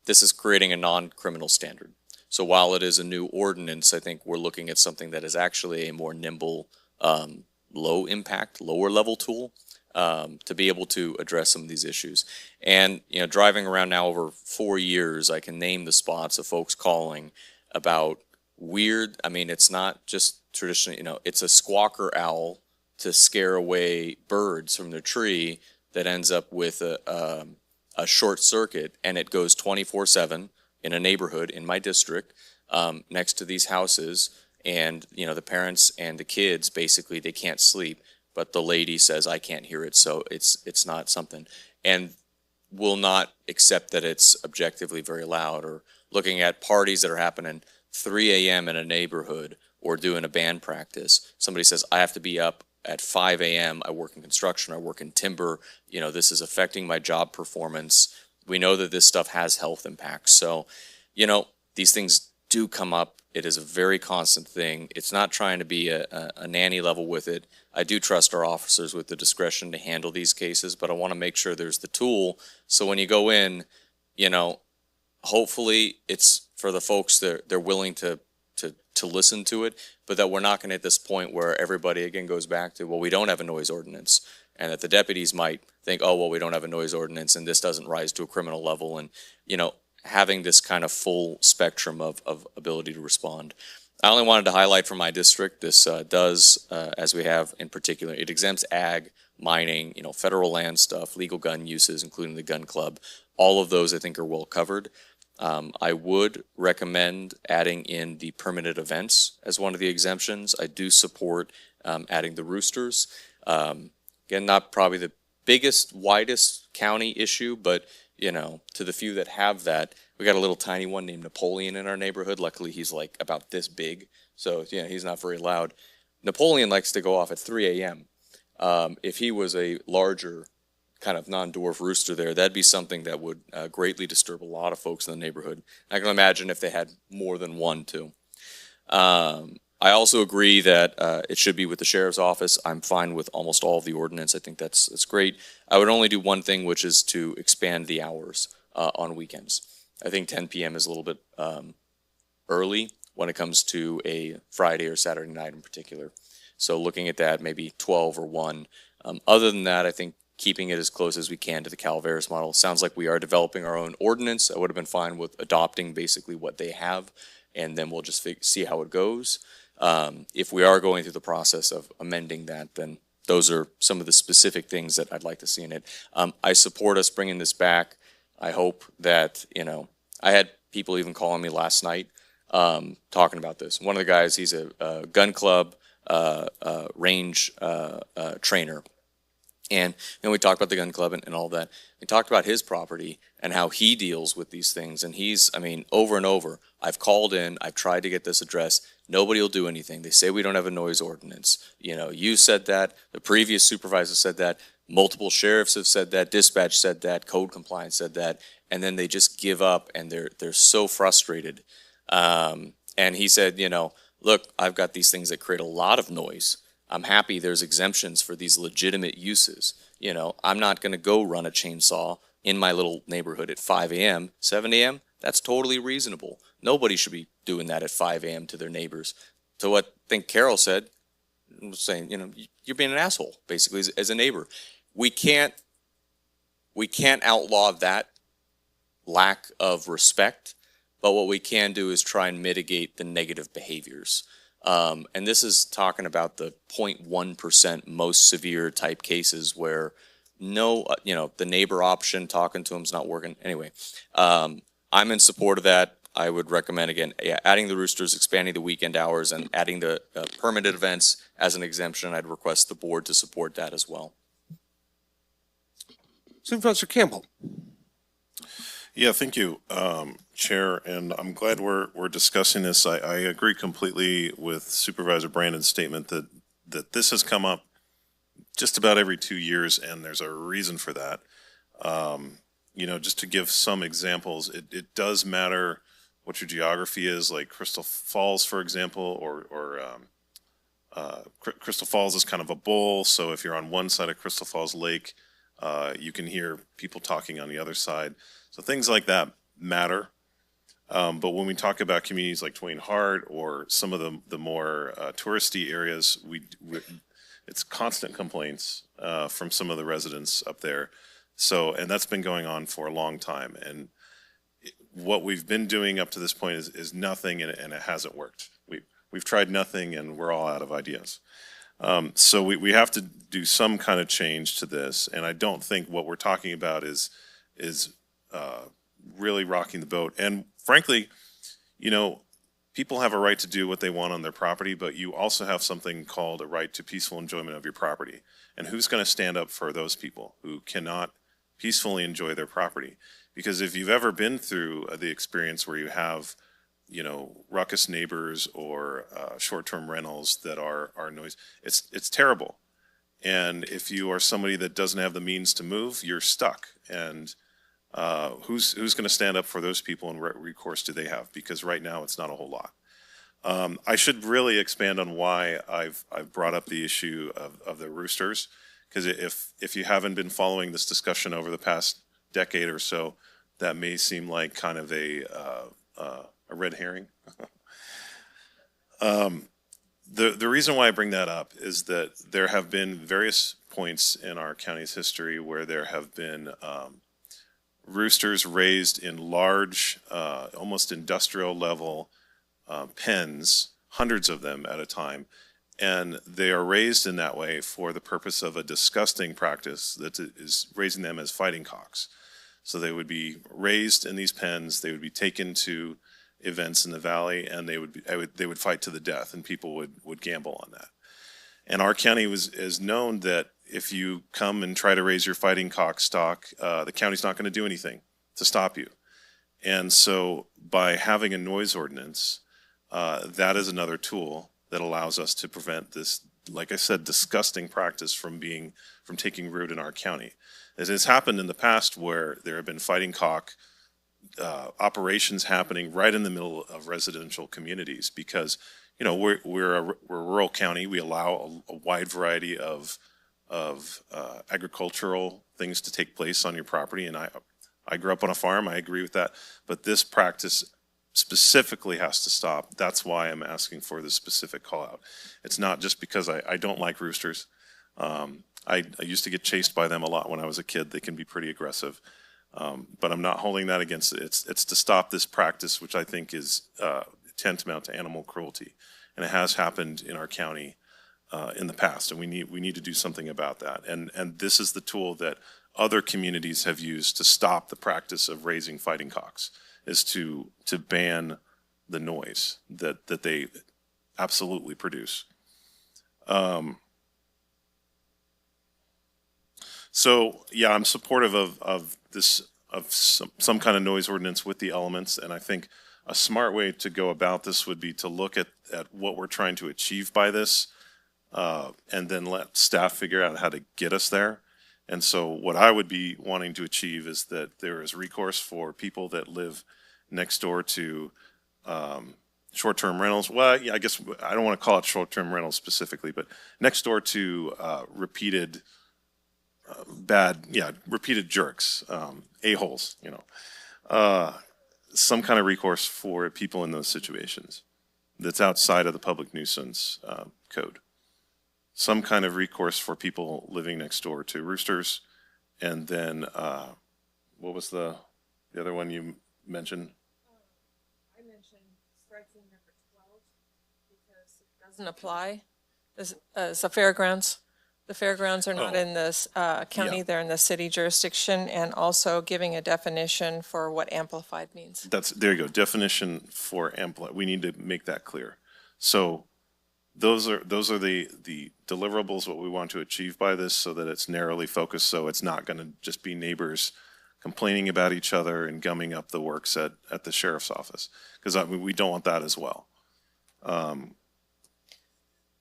This is creating a non-criminal standard. So while it is a new ordinance, I think we're looking at something that is actually a more nimble, low impact, lower level tool to be able to address some of these issues. And driving around now over 4 years, I can name the spots of folks calling about weird. I mean, it's not just traditionally, it's a squawker owl to scare away birds from their tree that ends up with a short circuit, and it goes 24/7 in a neighborhood in my district next to these houses. And, the parents and the kids, basically, they can't sleep. But the lady says, I can't hear it, so it's not something. And will not accept that it's objectively very loud. Or looking at parties that are happening 3 a.m. in a neighborhood, or doing a band practice. Somebody says, I have to be up at 5 a.m. I work in construction, I work in timber. This is affecting my job performance. We know that this stuff has health impacts. So, these things do come up. It is a very constant thing. It's not trying to be a nanny level with it. I do trust our officers with the discretion to handle these cases, but I want to make sure there's the tool. So when you go in, hopefully it's for the folks that they're willing to listen to it, but that we're not going to at this point where everybody again goes back to, well, we don't have a noise ordinance, and that the deputies might think, oh, well, we don't have a noise ordinance and this doesn't rise to a criminal level. And, having this kind of full spectrum of ability to respond. I only wanted to highlight for my district, this does, as we have in particular, it exempts ag, mining, federal land stuff, legal gun uses, including the gun club. All of those I think are well covered. I would recommend adding in the permitted events as one of the exemptions. I do support adding the roosters. Again, not probably the biggest, widest county issue, but to the few that have that, we got a little tiny one named Napoleon in our neighborhood. Luckily, he's like about this big, so he's not very loud. Napoleon likes to go off at 3 a.m. If he was a larger kind of non-dwarf rooster there, that'd be something that would greatly disturb a lot of folks in the neighborhood. I can imagine if they had more than one too. I I also agree that it should be with the sheriff's office. I'm fine with almost all of the ordinance. I think that's great. I would only do one thing, which is to expand the hours on weekends. I think 10 p.m. is a little bit early when it comes to a Friday or Saturday night in particular. So looking at that, maybe 12 or 1. Other than that, I think keeping it as close as we can to the Calaveras model. Sounds like we are developing our own ordinance. I would have been fine with adopting basically what they have, and then we'll just see how it goes. If we are going through the process of amending that, then those are some of the specific things that I'd like to see in it. I support us bringing this back. I hope that, I had people even calling me last night talking about this. One of the guys, he's a gun club range trainer. And then we talked about the gun club and all that. We talked about his property and how he deals with these things. And over and over, I've called in, I've tried to get this addressed. Nobody will do anything. They say we don't have a noise ordinance. You said that, the previous supervisor said that, multiple sheriffs have said that, dispatch said that, code compliance said that, and then they just give up and they're so frustrated. And he said, look, I've got these things that create a lot of noise. I'm happy there's exemptions for these legitimate uses. I'm not going to go run a chainsaw in my little neighborhood at 5 a.m., 7 a.m. That's totally reasonable. Nobody should be doing that at 5 a.m. to their neighbors. So what I think Carol said, saying, you're being an asshole, basically, as a neighbor. We can't outlaw that lack of respect, but what we can do is try and mitigate the negative behaviors. And this is talking about the 0.1% most severe type cases where the neighbor option, talking to him is not working. Anyway, I'm in support of that. I would recommend, again, adding the roosters, expanding the weekend hours, and adding the permitted events as an exemption. I'd request the board to support that as well. Supervisor Campbell. Yeah, thank you, Chair, and I'm glad we're discussing this. I agree completely with Supervisor Brandon's statement that this has come up just about every 2 years, and there's a reason for that. Just to give some examples, it does matter what your geography is, like Crystal Falls, for example, or Crystal Falls is kind of a bowl, so if you're on one side of Crystal Falls Lake, you can hear people talking on the other side. So things like that matter. But when we talk about communities like Twain Harte or some of the more touristy areas, it's constant complaints from some of the residents up there. And that's been going on for a long time. And what we've been doing up to this point is nothing, and it hasn't worked. We've tried nothing, and we're all out of ideas. So we have to do some kind of change to this, and I don't think what we're talking about is really rocking the boat. And frankly, people have a right to do what they want on their property, but you also have something called a right to peaceful enjoyment of your property. And who's going to stand up for those people who cannot peacefully enjoy their property? Because if you've ever been through the experience where you have, ruckus neighbors or short-term rentals that are noise, it's terrible. And if you are somebody that doesn't have the means to move, you're stuck. And who's going to stand up for those people, and what recourse do they have? Because right now it's not a whole lot. I should really expand on why I've brought up the issue of the roosters, because if you haven't been following this discussion over the past decade or so, that may seem like kind of a red herring. The reason why I bring that up is that there have been various points in our county's history where there have been roosters raised in large, almost industrial level pens, hundreds of them at a time. And they are raised in that way for the purpose of a disgusting practice that is raising them as fighting cocks. So they would be raised in these pens, they would be taken to events in the valley, and they would fight to the death, and people would gamble on that. And our county is known that if you come and try to raise your fighting cock stock, the county's not going to do anything to stop you. And so by having a noise ordinance, that is another tool that allows us to prevent this, like I said, disgusting practice from taking root in our county. As has happened in the past where there have been fighting cock operations happening right in the middle of residential communities, because you know, we're a rural county. We allow a wide variety of agricultural things to take place on your property. And I grew up on a farm. I agree with that. But this practice specifically has to stop. That's why I'm asking for this specific call out. It's not just because I don't like roosters. I used to get chased by them a lot when I was a kid. They can be pretty aggressive. But I'm not holding that against it. It's to stop this practice, which I think is tantamount to animal cruelty. And it has happened in our county in the past, and we need to do something about that. And this is the tool that other communities have used to stop the practice of raising fighting cocks, is to ban the noise that they absolutely produce. So yeah, I'm supportive of some kind of noise ordinance with the elements, and I think a smart way to go about this would be to look at what we're trying to achieve by this, and then let staff figure out how to get us there. And so what I would be wanting to achieve is that there is recourse for people that live next door to short-term rentals. Well, yeah, I guess I don't want to call it short-term rentals specifically, but next door to repeated repeated jerks, a-holes, you know. Some kind of recourse for people in those situations that's outside of the public nuisance code. Some kind of recourse for people living next door to roosters. And then, what was the other one you mentioned? I mentioned striking number 12 because it doesn't apply. It's the fairgrounds. The fairgrounds are not in this county, they're in the city jurisdiction, and also giving a definition for what amplified means. There you go, definition for amplified. We need to make that clear. So those are the deliverables, what we want to achieve by this, so that it's narrowly focused, so it's not going to just be neighbors complaining about each other and gumming up the works at the sheriff's office, because we don't want that as well.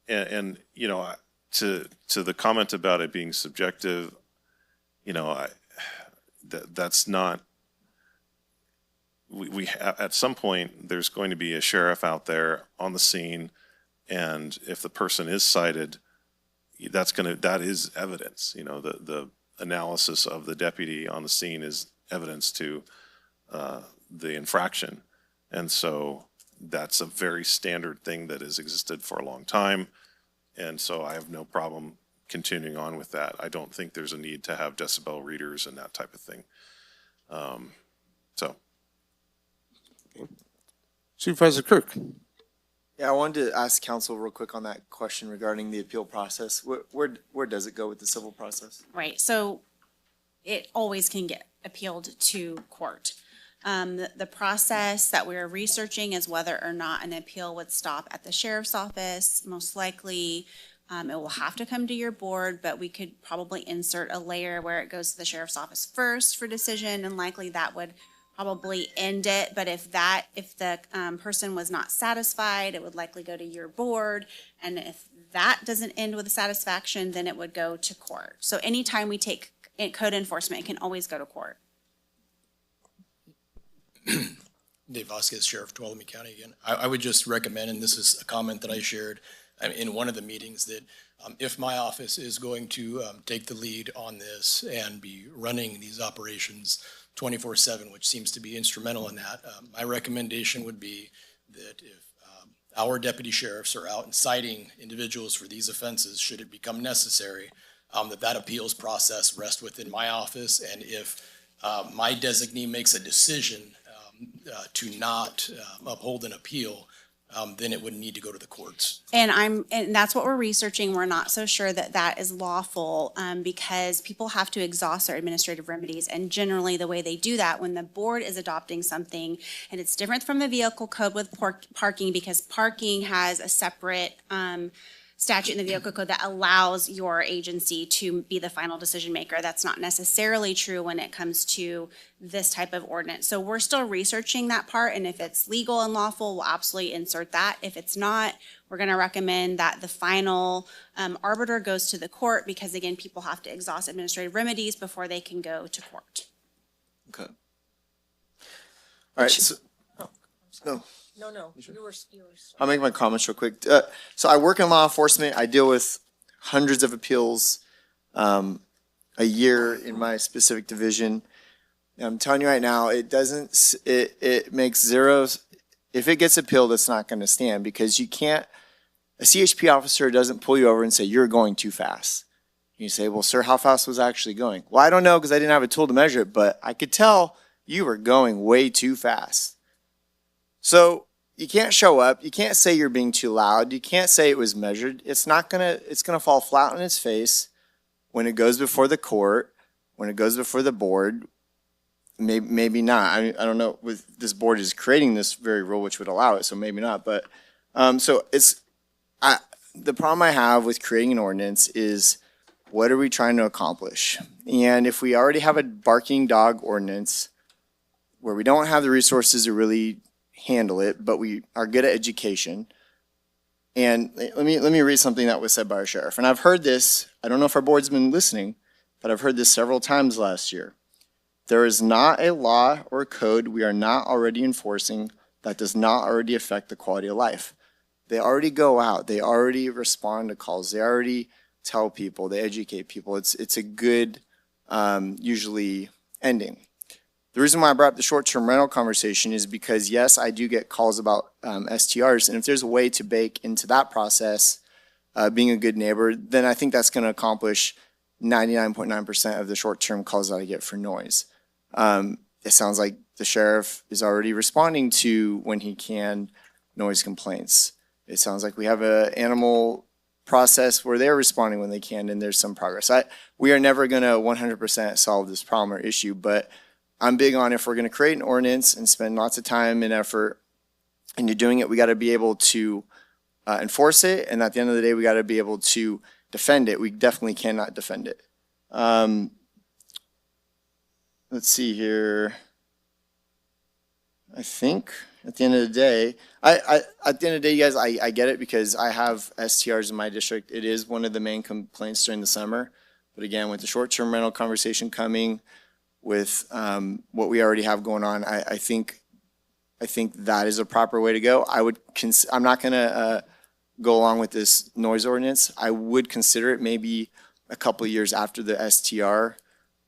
And you know, to the comment about it being subjective, you know, that's not. We at some point there's going to be a sheriff out there on the scene, and if the person is cited, that is evidence. You know, the analysis of the deputy on the scene is evidence to the infraction, and so that's a very standard thing that has existed for a long time. And so I have no problem continuing on with that. I don't think there's a need to have decibel readers and that type of thing. So. Supervisor Kirk. Yeah, I wanted to ask council real quick on that question regarding the appeal process. Where does it go with the civil process? Right, so it always can get appealed to court. The process that we're researching is whether or not an appeal would stop at the sheriff's office. Most likely, it will have to come to your board, but we could probably insert a layer where it goes to the sheriff's office first for decision, and likely that would probably end it. But if the person was not satisfied, it would likely go to your board. And if that doesn't end with a satisfaction, then it would go to court. So anytime we take code enforcement, it can always go to court. Dave Vasquez, Sheriff, Tuolumne County again. I would just recommend, and this is a comment that I shared in one of the meetings, that if my office is going to take the lead on this and be running these operations 24/7, which seems to be instrumental in that, my recommendation would be that if our deputy sheriffs are out inciting individuals for these offenses, should it become necessary, that appeals process rest within my office. And if my designee makes a decision to not uphold an appeal, then it would need to go to the courts. And that's what we're researching. We're not so sure that that is lawful, because people have to exhaust their administrative remedies. And generally the way they do that, when the board is adopting something, and it's different from the vehicle code with parking, because parking has a separate statute in the vehicle code that allows your agency to be the final decision maker. That's not necessarily true when it comes to this type of ordinance. So we're still researching that part, and if it's legal and lawful, we'll absolutely insert that. If it's not, we're going to recommend that the final arbiter goes to the court, because again, people have to exhaust administrative remedies before they can go to court. Okay. All right. So, no. No, you were. I'll make my comments real quick. So I work in law enforcement. I deal with hundreds of appeals a year in my specific division. I'm telling you right now, it makes zeros. If it gets appealed, it's not going to stand because you can't, a CHP officer doesn't pull you over and say, you're going too fast. You say, well, sir, how fast was I actually going? Well, I don't know because I didn't have a tool to measure it, but I could tell you were going way too fast. So you can't show up. You can't say you're being too loud. You can't say it was measured. It's gonna fall flat on its face when it goes before the court, when it goes before the board. Maybe not. I don't know. With this board is creating this very rule which would allow it, so maybe not. But the problem I have with creating an ordinance is what are we trying to accomplish? And if we already have a barking dog ordinance where we don't have the resources to really handle it, but we are good at education. And let me read something that was said by our sheriff. And I've heard this, I don't know if our board's been listening, but I've heard this several times last year. There is not a law or code we are not already enforcing that does not already affect the quality of life. They already go out, they already respond to calls, they already tell people, they educate people. It's a good, usually, ending. The reason why I brought up the short-term rental conversation is because, yes, I do get calls about STRs, and if there's a way to bake into that process, being a good neighbor, then I think that's going to accomplish 99.9% of the short-term calls that I get for noise. It sounds like the sheriff is already responding to, when he can, noise complaints. It sounds like we have an animal process where they're responding when they can, and there's some progress. We are never going to 100% solve this problem or issue, but I'm big on, if we're going to create an ordinance and spend lots of time and effort, and you're doing it, we got to be able to enforce it, and at the end of the day, we got to be able to defend it. We definitely cannot defend it. Let's see here. I think at the end of the day, at the end of the day, you guys, I get it because I have STRs in my district. It is one of the main complaints during the summer. But again, with the short-term rental conversation coming, with what we already have going on, I think that is a proper way to go. I'm not going to go along with this noise ordinance. I would consider it maybe a couple of years after the STR,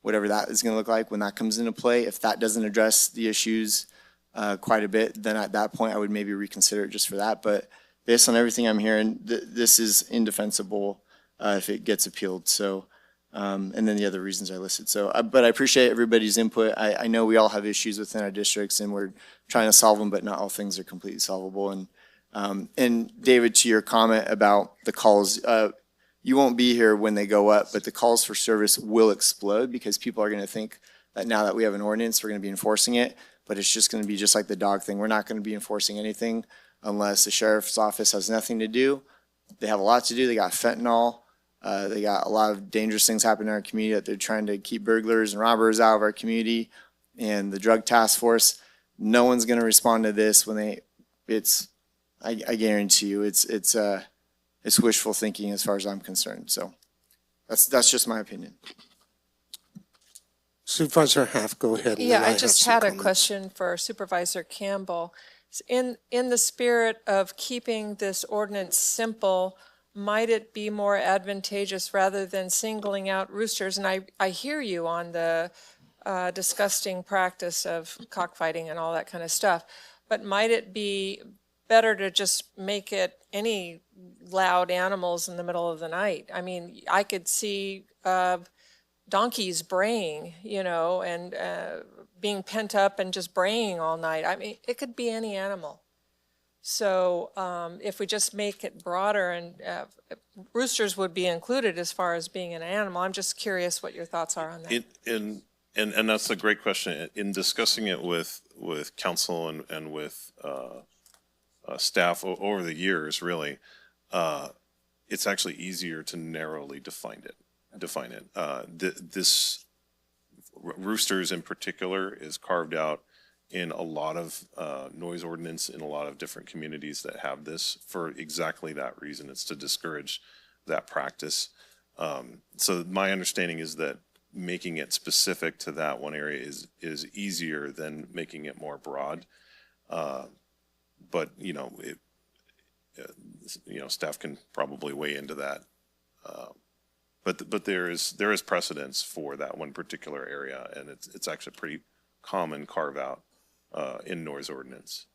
whatever that is going to look like when that comes into play. If that doesn't address the issues quite a bit, then at that point I would maybe reconsider it just for that. But based on everything I'm hearing, this is indefensible if it gets appealed. So. And then the other reasons I listed. So, but I appreciate everybody's input. I know we all have issues within our districts and we're trying to solve them, but not all things are completely solvable. And David, to your comment about the calls, you won't be here when they go up, but the calls for service will explode because people are going to think that now that we have an ordinance, we're going to be enforcing it, but it's just going to be just like the dog thing. We're not going to be enforcing anything unless the sheriff's office has nothing to do. They have a lot to do. They got fentanyl. They got a lot of dangerous things happening in our community that they're trying to keep burglars and robbers out of our community. And the drug task force, no one's going to respond to this when I guarantee you, it's wishful thinking as far as I'm concerned. So that's just my opinion. Supervisor Half, go ahead. Yeah, I just had a question for Supervisor Campbell. In the spirit of keeping this ordinance simple, might it be more advantageous rather than singling out roosters? And I hear you on the disgusting practice of cockfighting and all that kind of stuff, but might it be better to just make it any loud animals in the middle of the night? I mean, I could see donkeys braying, and being pent up and just braying all night. I mean, it could be any animal. So if we just make it broader, and roosters would be included as far as being an animal, I'm just curious what your thoughts are on that. And that's a great question. In discussing it with council and with staff over the years, really, it's actually easier to narrowly define it. This roosters in particular is carved out in a lot of noise ordinance in a lot of different communities that have this for exactly that reason. It's to discourage that practice. So my understanding is that making it specific to that one area is easier than making it more broad. But, you know, staff can probably weigh into that. But there is precedence for that one particular area, and it's actually a pretty common carve out in noise ordinances.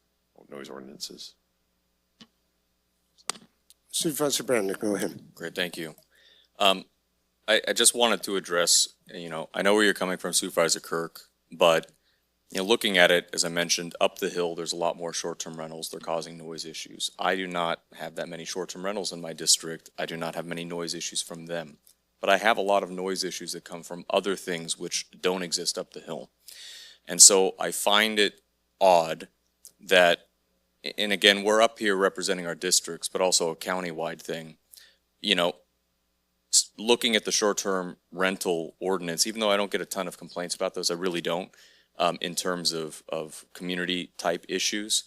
Supervisor Brandner, go ahead. Great, thank you. I just wanted to address, I know where you're coming from, Supervisor Kirk, but, looking at it, as I mentioned, up the hill, there's a lot more short-term rentals. They're causing noise issues. I do not have that many short-term rentals in my district. I do not have many noise issues from them. But I have a lot of noise issues that come from other things which don't exist up the hill. And so I find it odd that, and again, we're up here representing our districts, but also a county-wide thing. Looking at the short-term rental ordinance, even though I don't get a ton of complaints about those, I really don't, in terms of community-type issues,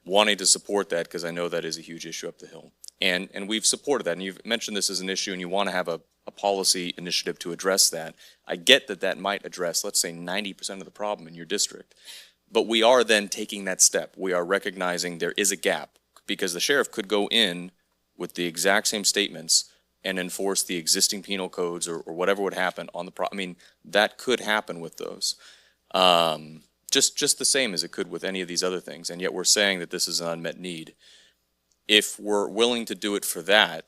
wanting to support that because I know that is a huge issue up the hill. And we've supported that, and you've mentioned this as an issue, and you want to have a policy initiative to address that. I get that might address, let's say, 90% of the problem in your district. But we are then taking that step. We are recognizing there is a gap, because the sheriff could go in with the exact same statements and enforce the existing penal codes or whatever would happen on the that could happen with those. Just the same as it could with any of these other things. And yet we're saying that this is an unmet need. If we're willing to do it for that,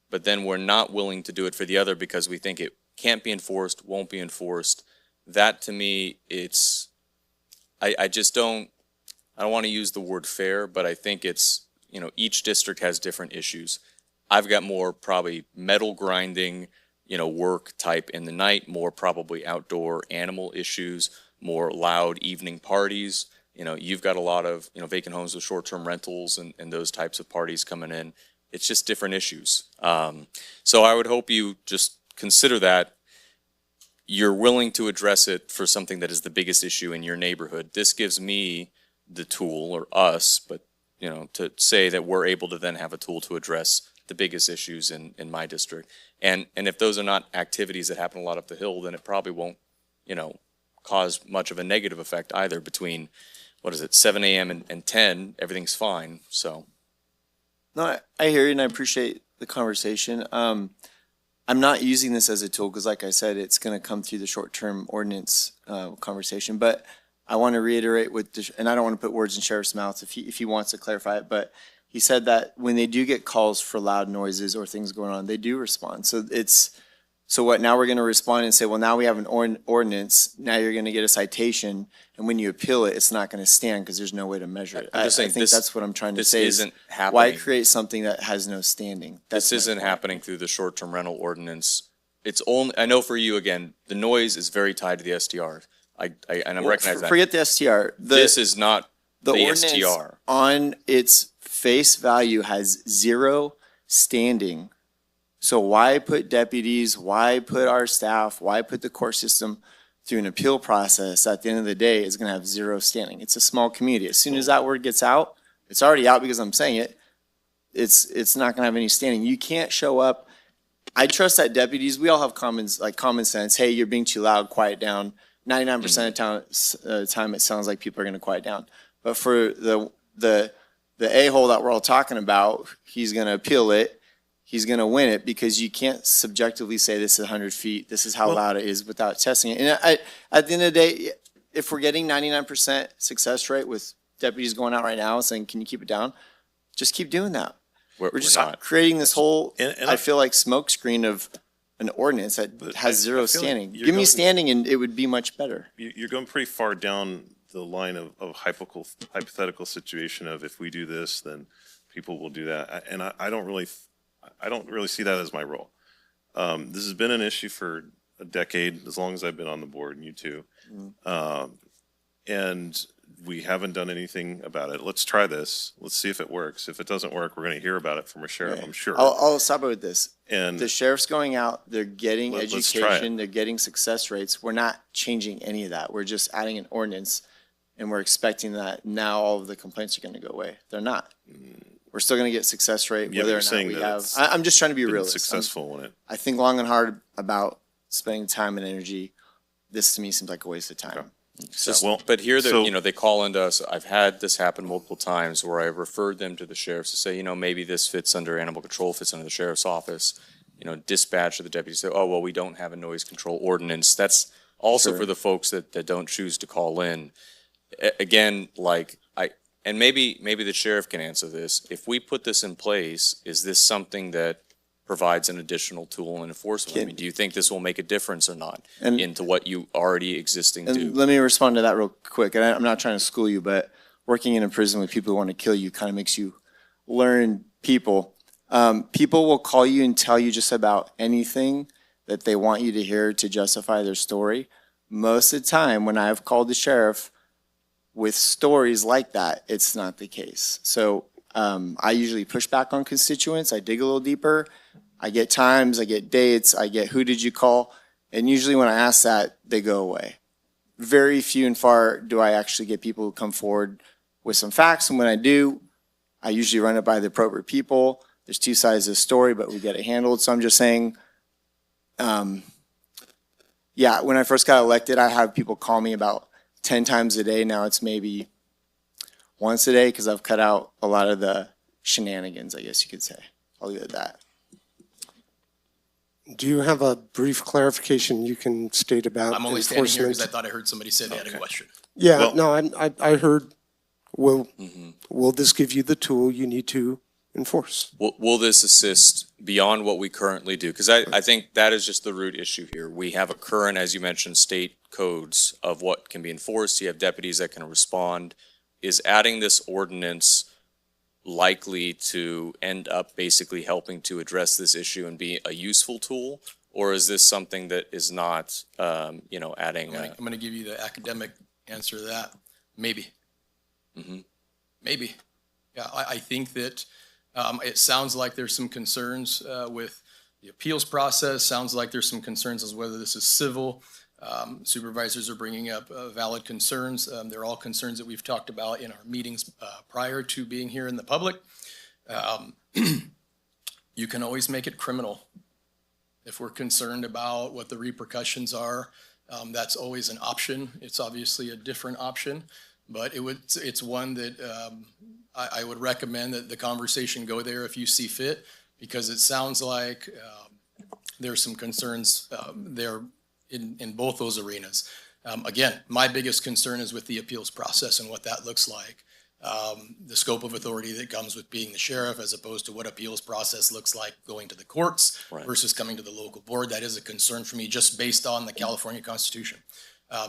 but then we're not willing to do it for the other because we think it can't be enforced, won't be enforced, that to me, I don't want to use the word fair, but I think it's, each district has different issues. I've got more probably metal grinding, work type in the night, more probably outdoor animal issues, more loud evening parties. You've got a lot of, vacant homes with short-term rentals and those types of parties coming in. It's just different issues. So I would hope you just consider that you're willing to address it for something that is the biggest issue in your neighborhood. This gives me the tool, or us, but, to say that we're able to then have a tool to address the biggest issues in my district. And if those are not activities that happen a lot up the hill, then it probably won't, cause much of a negative effect either. Between, 7 a.m. and 10, everything's fine, so. No, I hear you, and I appreciate the conversation. I'm not using this as a tool because, like I said, it's going to come through the short-term ordinance conversation. But I want to reiterate and I don't want to put words in Sheriff's mouth if he wants to clarify it, but he said that when they do get calls for loud noises or things going on, they do respond. So what, now we're going to respond and say, well, now we have an ordinance, now you're going to get a citation, and when you appeal it, it's not going to stand because there's no way to measure it. I'm just saying I think that's what I'm trying to this say. isn't happening. Why create something that has no standing? This isn't happening through the short-term rental ordinance. It's only, I know for you, again, the noise is very tied to the STR. And I recognize that. Forget the STR. This is not the ordinance STR. On its face value has zero standing. So why put deputies, why put our staff, why put the court system through an appeal process at the end of the day is going to have zero standing? It's a small community. As soon as that word gets out, it's already out because I'm saying it, it's not going to have any standing. You can't show up. I trust that deputies, we all have common sense. Hey, you're being too loud, quiet down. 99% of the time, it sounds like people are going to quiet down. But for the a-hole that we're all talking about, he's going to appeal it. He's going to win it because you can't subjectively say this is 100 feet. This is how loud it is without testing it. And at the end of the day, if we're getting 99% success rate with deputies going out right now and saying, can you keep it down? Just keep doing that. We're just not creating this whole, I feel like, smoke screen of an ordinance that has zero standing. Give me standing and it would be much better. You're going pretty far down the line of hypothetical situation of if we do this, then people will do that. And I don't really see that as my role. This has been an issue for a decade, as long as I've been on the board, and you too. And we haven't done anything about it. Let's try this. Let's see if it works. If it doesn't work, we're going to hear about it from a sheriff, I'm sure. I'll stop it with this. And the sheriff's going out, they're getting let's try education, it. they're getting success rates. We're not changing any of that. We're just adding an ordinance and we're expecting that now all of the complaints are going to go away. They're not. We're still going to get success rate, Yeah, but whether you're or not saying we that have. it's I'm just trying to be been realist. successful when it. I think long and hard about spending time and energy. This to me seems like a waste of time. Well, But here, so- they call into us. I've had this happen multiple times where I've referred them to the sheriffs to say, maybe this fits under animal control, fits under the sheriff's office. Dispatch of the deputies say, oh, well, we don't have a noise control ordinance. That's also Sure. for the folks that don't choose to call in. Again, and maybe the sheriff can answer this. If we put this in place, is this something that provides an additional tool in enforcement? I mean, do you think this will make a difference or not And- into what you already existing do? And let me respond to that real quick. And I'm not trying to school you, but working in a prison with people who want to kill you kind of makes you learn people. People will call you and tell you just about anything that they want you to hear to justify their story. Most of the time, when I've called the sheriff with stories like that, it's not the case. So I usually push back on constituents. I dig a little deeper. I get times, I get dates, I get who did you call? And usually when I ask that, they go away. Very few and far do I actually get people who come forward with some facts. And when I do, I usually run it by the appropriate people. There's two sides of the story, but we get it handled. So I'm just saying, yeah, when I first got elected, I have people call me about 10 times a day. Now it's maybe once a day because I've cut out a lot of the shenanigans, I guess you could say. I'll leave it at that. Do you have a brief clarification you can state about I'm only standing here because I enforcement? thought I heard somebody say they had a question. Yeah, Well- no, I heard, will this give you the tool you need to enforce? Will this assist beyond what we currently do? Because I think that is just the root issue here. We have a current, as you mentioned, state codes of what can be enforced. You have deputies that can respond. Is adding this ordinance likely to end up basically helping to address this issue and be a useful tool? Or is this something that is not, adding? I'm going to give you the academic answer to that. Maybe. Maybe. Yeah, I think that it sounds like there's some concerns with the appeals process. Sounds like there's some concerns as whether this is civil. Supervisors are bringing up valid concerns. They're all concerns that we've talked about in our meetings prior to being here in the public. You can always make it criminal. If we're concerned about what the repercussions are, that's always an option. It's obviously a different option, but it's one that I would recommend that the conversation go there if you see fit, because it sounds like there's some concerns there in both those arenas. Again, my biggest concern is with the appeals process and what that looks like. The scope of authority that comes with being the sheriff as opposed to what appeals process looks like going to the courts Right. versus coming to the local board. That is a concern for me just based on the California Constitution.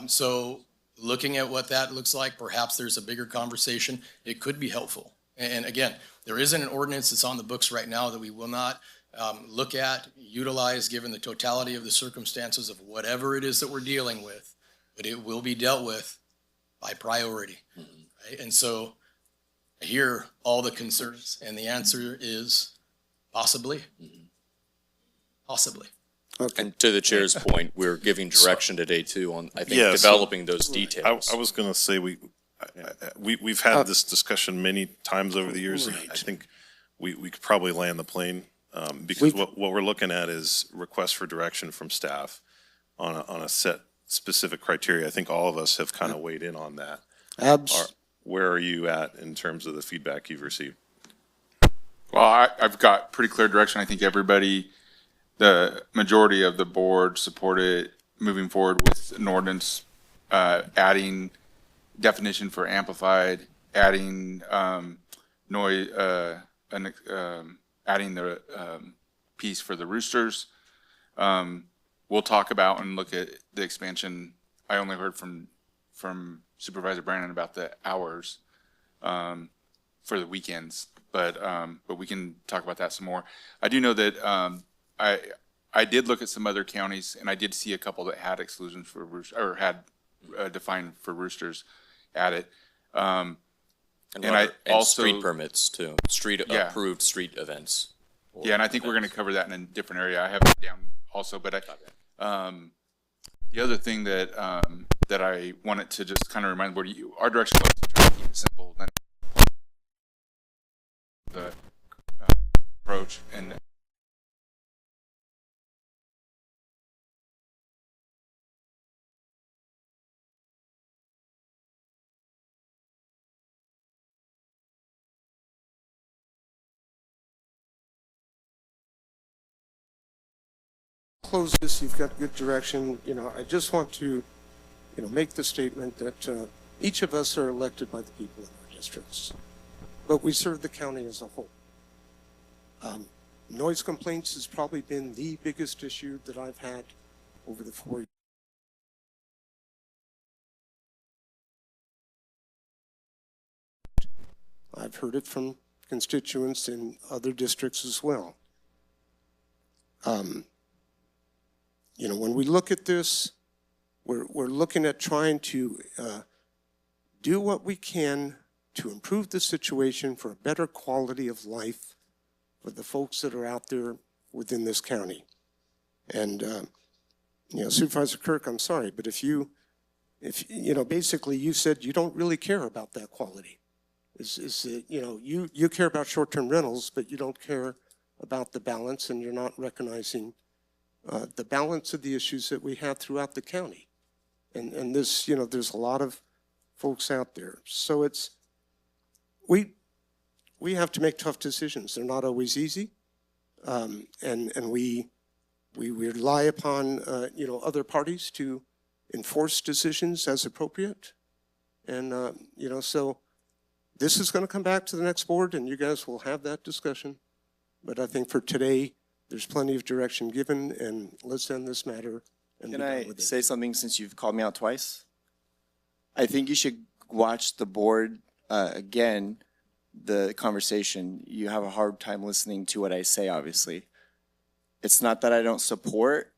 So looking at what that looks like, perhaps there's a bigger conversation. It could be helpful. And again, there isn't an ordinance that's on the books right now that we will not look at, utilize, given the totality of the circumstances of whatever it is that we're dealing with, but it will be dealt with by priority. Right? And so I hear all the concerns, and the answer is possibly. Possibly. And to the chair's point, we're giving direction today too on, I think, Yeah, so- developing those details. I was going to say, we've had this discussion many times over the years, and I think we could probably land the plane. Because what we're looking at is requests for direction from staff on a set specific criteria. I think all of us have kind of weighed in on that. Where are you at in terms of the feedback you've received? Well, I've got pretty clear direction. I think everybody, the majority of the board supported moving forward with an ordinance, adding definition for amplified, adding noise, adding the piece for the roosters. We'll talk about and look at the expansion. I only heard from Supervisor Brandon about the hours for the weekends, but we can talk about that some more. I do know that I did look at some other counties, and I did see a couple that had exclusions for roosters, or had defined for roosters added. And I also street permits too, Yeah. approved street events. or Yeah, and I think we're going to events. cover that in a different area. I have it down also, but the other thing that that I wanted to just kind of remind the board, our direction was to try to keep it simple. The approach and close this, you've got good direction. I just want to, make the statement that each of us are elected by the people in our districts, but we serve the county as a whole. Noise complaints has probably been the biggest issue that I've had over the 4 years. I've heard it from constituents in other districts as well. When we look at this, we're looking at trying to do what we can to improve the situation for a better quality of life for the folks that are out there within this county. And, Supervisor Kirk, I'm sorry, but if basically you said you don't really care about that quality. You care about short-term rentals, but you don't care about the balance, and you're not recognizing the balance of the issues that we have throughout the county. And this, there's a lot of folks out there. So we have to make tough decisions. They're not always easy. And we rely upon, other parties to enforce decisions as appropriate. And, so this is going to come back to the next board, and you guys will have that discussion. But I think for today, there's plenty of direction given, and let's end this matter and be Can done I with it. say something since you've called me out twice? I think you should watch the board again, the conversation. You have a hard time listening to what I say, obviously. It's not that I don't support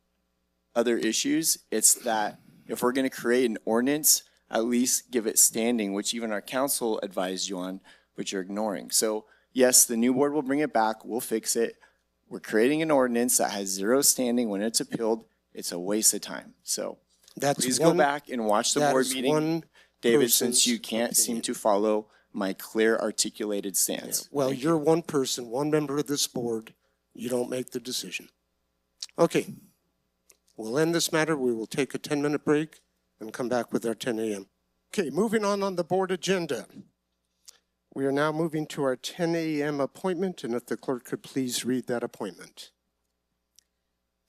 other issues. It's that if we're going to create an ordinance, at least give it standing, which even our council advised you on, which you're ignoring. So yes, the new board will bring it back. We'll fix it. We're creating an ordinance that has zero standing. When it's appealed, it's a waste of time. So please go back and watch the board meeting, David, since you can't seem to follow my clear articulated stance. Well, you're one person, one member of this board. You don't make the decision. Okay, we'll end this matter. We will take a 10-minute break and come back with our 10 a.m. Okay, moving on the board agenda. We are now moving to our 10 a.m. appointment, and if the clerk could please read that appointment.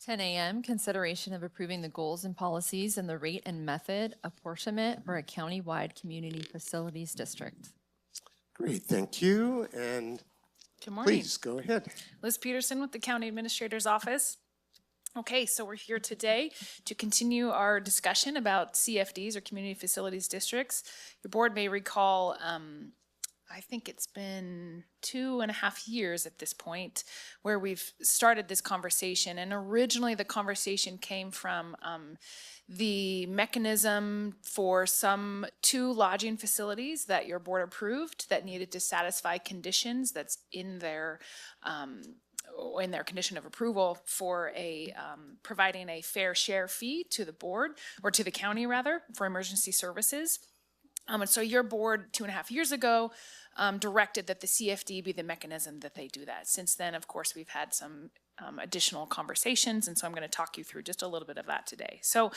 10 a.m., consideration of approving the goals and policies and the rate and method apportionment for a countywide community facilities district. Great, thank you, and Good morning. please go ahead. Liz Peterson with the County Administrator's Office. Okay, so we're here today to continue our discussion about CFDs or Community Facilities Districts. Your board may recall, I think it's been 2.5 years at this point where we've started this conversation. And originally the conversation came from the mechanism for two lodging facilities that your board approved that needed to satisfy conditions that's in their condition of approval for providing a fair share fee to the board, or to the county rather, for emergency services. And so your board 2.5 years ago directed that the CFD be the mechanism that they do that. Since then, of course, we've had some additional conversations, and so I'm going to talk you through just a little bit of that today. So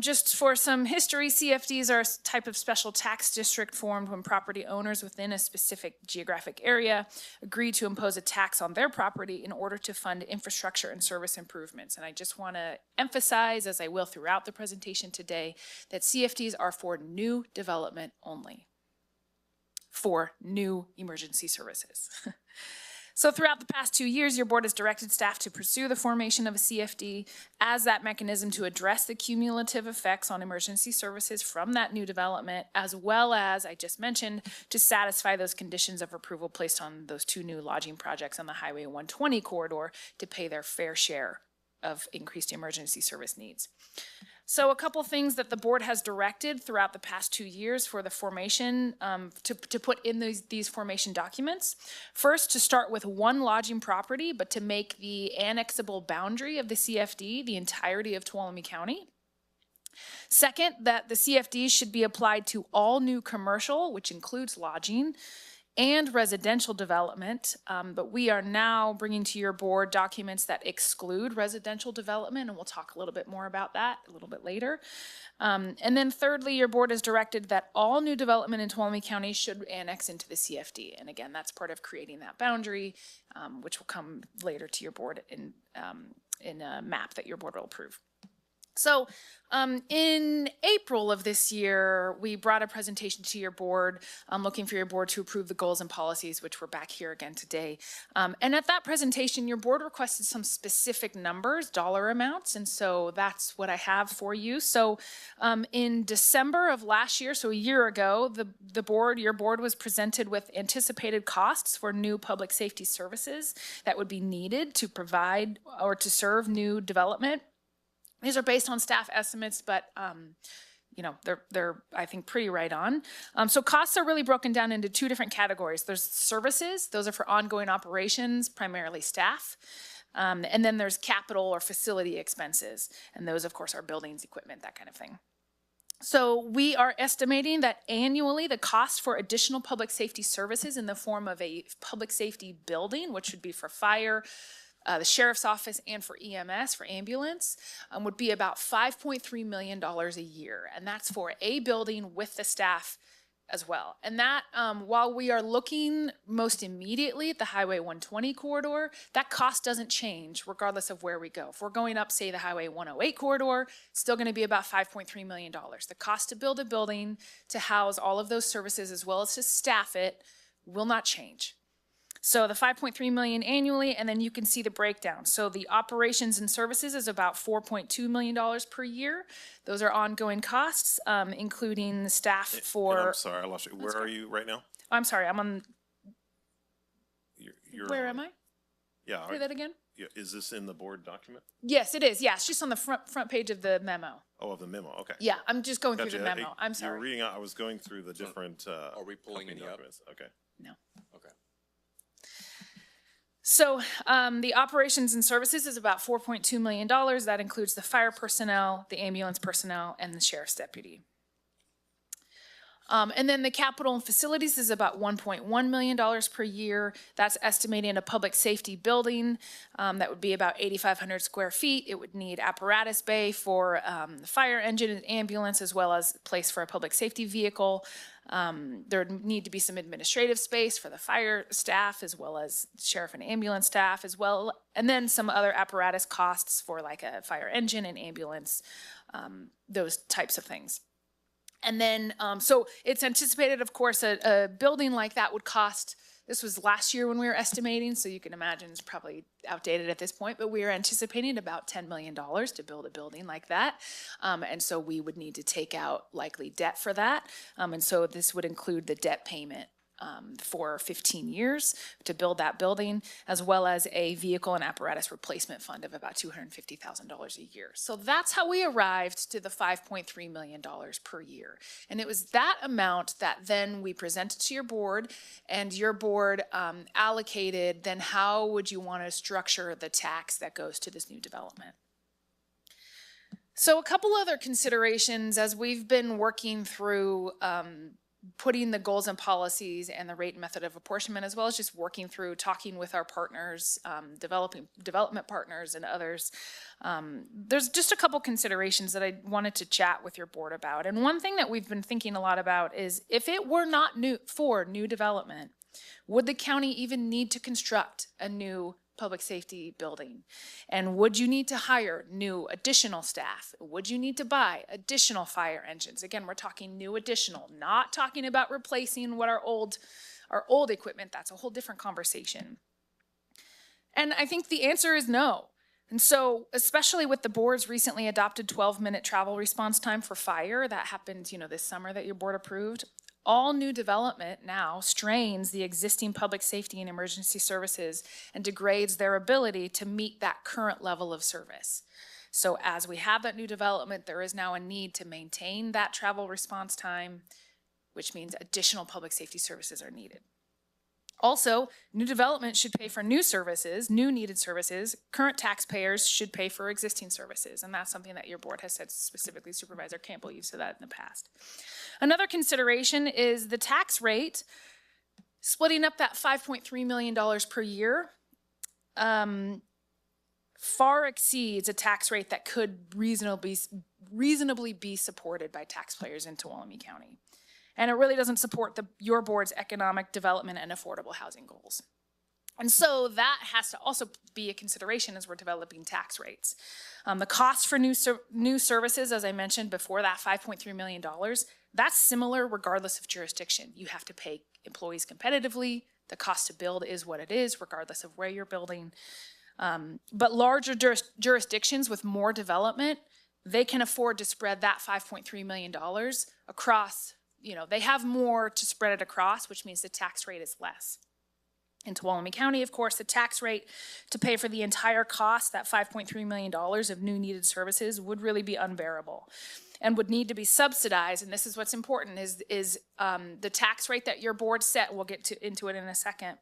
just for some history, CFDs are a type of special tax district formed when property owners within a specific geographic area agree to impose a tax on their property in order to fund infrastructure and service improvements. And I just want to emphasize, as I will throughout the presentation today, that CFDs are for new development only, for new emergency services. So throughout the past 2 years, your board has directed staff to pursue the formation of a CFD as that mechanism to address the cumulative effects on emergency services from that new development, as well as, I just mentioned, to satisfy those conditions of approval placed on those two new lodging projects on the Highway 120 corridor to pay their fair share of increased emergency service needs. So a couple things that the board has directed throughout the past 2 years for the formation, to put in these formation documents. First, to start with one lodging property, but to make the annexable boundary of the CFD the entirety of Tuolumne County. Second, that the CFD should be applied to all new commercial, which includes lodging, and residential development, but we are now bringing to your board documents that exclude residential development, and we'll talk a little bit more about that a little bit later. And then thirdly, your board has directed that all new development in Tuolumne County should annex into the CFD. And again, that's part of creating that boundary, which will come later to your board in a map that your board will approve. So in April of this year, we brought a presentation to your board, looking for your board to approve the goals and policies, which we're back here again today. And at that presentation, your board requested some specific numbers, dollar amounts, and so that's what I have for you. So in December of last year, so a year ago, your board was presented with anticipated costs for new public safety services that would be needed to provide or to serve new development. These are based on staff estimates, but you know, they're I think pretty right on. So costs are really broken down into two different categories. There's services; those are for ongoing operations, primarily staff, and then there's capital or facility expenses, and those, of course, are buildings, equipment, that kind of thing. So we are estimating that annually the cost for additional public safety services in the form of a public safety building, which would be for fire, the sheriff's office, and for EMS, for ambulance, would be about $5.3 million a year. And that's for a building with the staff as well. And that, while we are looking most immediately at the Highway 120 corridor, that cost doesn't change regardless of where we go. If we're going up, say, the Highway 108 corridor, it's still going to be about $5.3 million. The cost to build a building to house all of those services as well as to staff it will not change. So the 5.3 million annually, and then you can see the breakdown. So the operations and services is about $4.2 million per year. Those are ongoing costs, including the staff for. And I'm sorry, I lost you. Where are you right now? I'm sorry, I'm on. You're Where am I? Yeah. Say that again? Yeah, is this in the board document? Yes, it is. Yeah, it's just on the front page of the memo. Oh, of the memo, okay. Yeah, I'm just going Gotcha. through the memo. I'm You sorry. were reading out, I was going through the different, Are we pulling company any up? documents. Okay. No. Okay. So the operations and services is about $4.2 million. That includes the fire personnel, the ambulance personnel, and the sheriff's deputy. And then the capital and facilities is about $1.1 million per year. That's estimating a public safety building that would be about 8,500 square feet. It would need apparatus bay for the fire engine and ambulance, as well as place for a public safety vehicle. There would need to be some administrative space for the fire staff, as well as sheriff and ambulance staff as well. And then some other apparatus costs for like a fire engine and ambulance, those types of things. And then, so it's anticipated, of course, a building like that would cost, this was last year when we were estimating, so you can imagine it's probably outdated at this point, but we are anticipating about $10 million to build a building like that. And so we would need to take out likely debt for that. And so this would include the debt payment for 15 years to build that building, as well as a vehicle and apparatus replacement fund of about $250,000 a year. So that's how we arrived to the $5.3 million per year. And it was that amount that then we presented to your board, and your board allocated then how would you want to structure the tax that goes to this new development. So a couple other considerations as we've been working through putting the goals and policies and the rate and method of apportionment, as well as just working through talking with our partners, development partners and others. There's just a couple considerations that I wanted to chat with your board about. And one thing that we've been thinking a lot about is if it were not new development, would the county even need to construct a new public safety building? And would you need to hire new additional staff? Would you need to buy additional fire engines? Again, we're talking new additional, not talking about replacing what our old equipment. That's a whole different conversation. And I think the answer is no. And so, especially with the board's recently adopted 12-minute travel response time for fire, that happened, this summer that your board approved. All new development now strains the existing public safety and emergency services and degrades their ability to meet that current level of service. So as we have that new development, there is now a need to maintain that travel response time, which means additional public safety services are needed. Also, new development should pay for new services, new needed services. Current taxpayers should pay for existing services, and that's something that your board has said specifically. Supervisor Campbell, you've said that in the past. Another consideration is the tax rate. Splitting up that $5.3 million per year far exceeds a tax rate that could reasonably be supported by taxpayers in Tuolumne County. And it really doesn't support your board's economic development and affordable housing goals. And so that has to also be a consideration as we're developing tax rates. The cost for new services, as I mentioned before, that $5.3 million, that's similar regardless of jurisdiction. You have to pay employees competitively. The cost to build is what it is, regardless of where you're building. But larger jurisdictions with more development, they can afford to spread that $5.3 million across, they have more to spread it across, which means the tax rate is less. In Tuolumne County, of course, the tax rate to pay for the entire cost, that $5.3 million of new needed services, would really be unbearable and would need to be subsidized. And this is what's important, is the tax rate that your board set, we'll get into it in a second,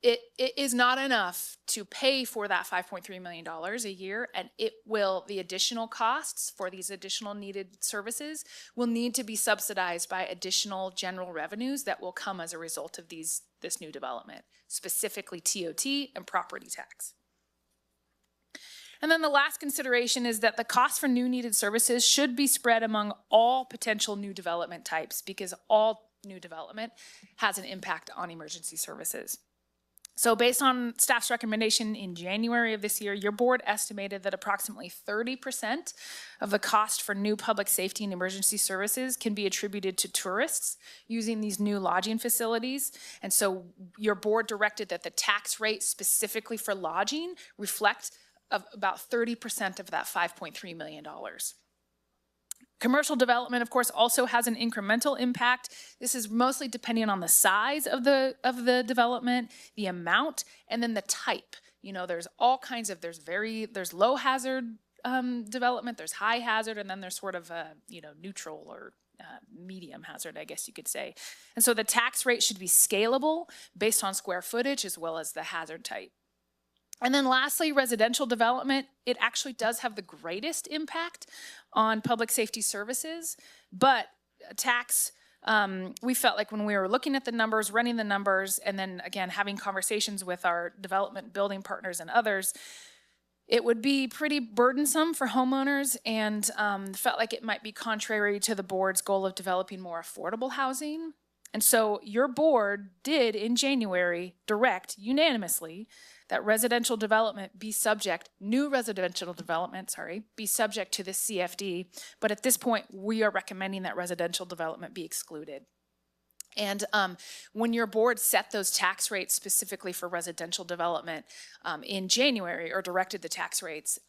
it is not enough to pay for that $5.3 million a year, and the additional costs for these additional needed services will need to be subsidized by additional general revenues that will come as a result of this new development, specifically TOT and property tax. And then the last consideration is that the cost for new needed services should be spread among all potential new development types, because all new development has an impact on emergency services. So based on staff's recommendation in January of this year, your board estimated that approximately 30% of the cost for new public safety and emergency services can be attributed to tourists using these new lodging facilities. And so your board directed that the tax rate specifically for lodging reflect of about 30% of that $5.3 million. Commercial development, of course, also has an incremental impact. This is mostly depending on the size of the development, the amount, and then the type. There's all kinds of, there's low hazard development, there's high hazard, and then there's sort of a, neutral or medium hazard, I guess you could say. And so the tax rate should be scalable based on square footage as well as the hazard type. And then lastly, residential development, it actually does have the greatest impact on public safety services, but tax, we felt like when we were looking at the numbers, running the numbers, and then again, having conversations with our development building partners and others, it would be pretty burdensome for homeowners, and felt like it might be contrary to the board's goal of developing more affordable housing. And so your board did in January direct unanimously that new residential development, be subject to the CFD. But at this point, we are recommending that residential development be excluded. And when your board set those tax rates specifically for residential development in January, or directed the tax rates,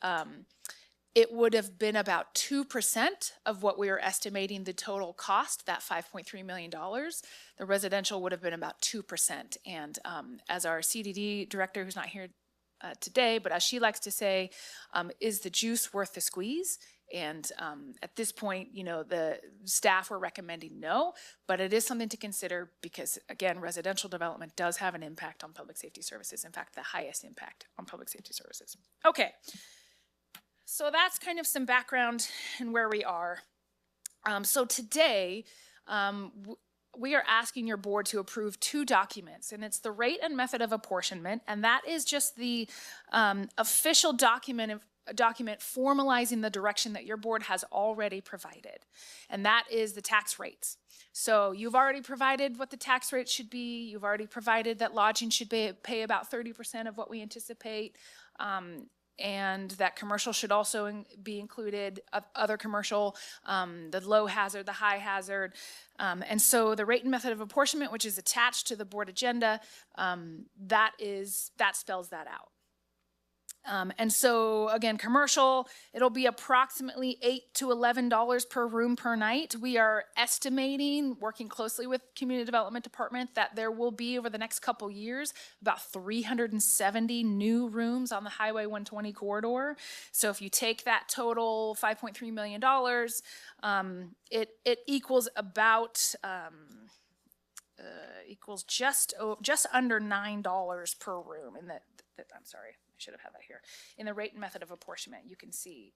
it would have been about 2% of what we were estimating the total cost, that $5.3 million. The residential would have been about 2%. And as our CDD director, who's not here today, but as she likes to say, is the juice worth the squeeze? And at this point, the staff were recommending no, but it is something to consider because, again, residential development does have an impact on public safety services. In fact, the highest impact on public safety services. Okay. So that's kind of some background and where we are. So today, we are asking your board to approve two documents, and it's the rate and method of apportionment, and that is just the official document formalizing the direction that your board has already provided, and that is the tax rates. So you've already provided what the tax rate should be. You've already provided that lodging should pay about 30% of what we anticipate. And that commercial should also be included, other commercial, the low hazard, the high hazard. And so the rate and method of apportionment, which is attached to the board agenda, that spells that out. And so again, commercial, it'll be approximately $8 to $11 per room per night. We are estimating, working closely with Community Development Department, that there will be over the next couple years about 370 new rooms on the Highway 120 corridor. So if you take that total $5.3 million, it equals about equals just under $9 per room. In I'm sorry. I should have had that here. In the rate and method of apportionment, you can see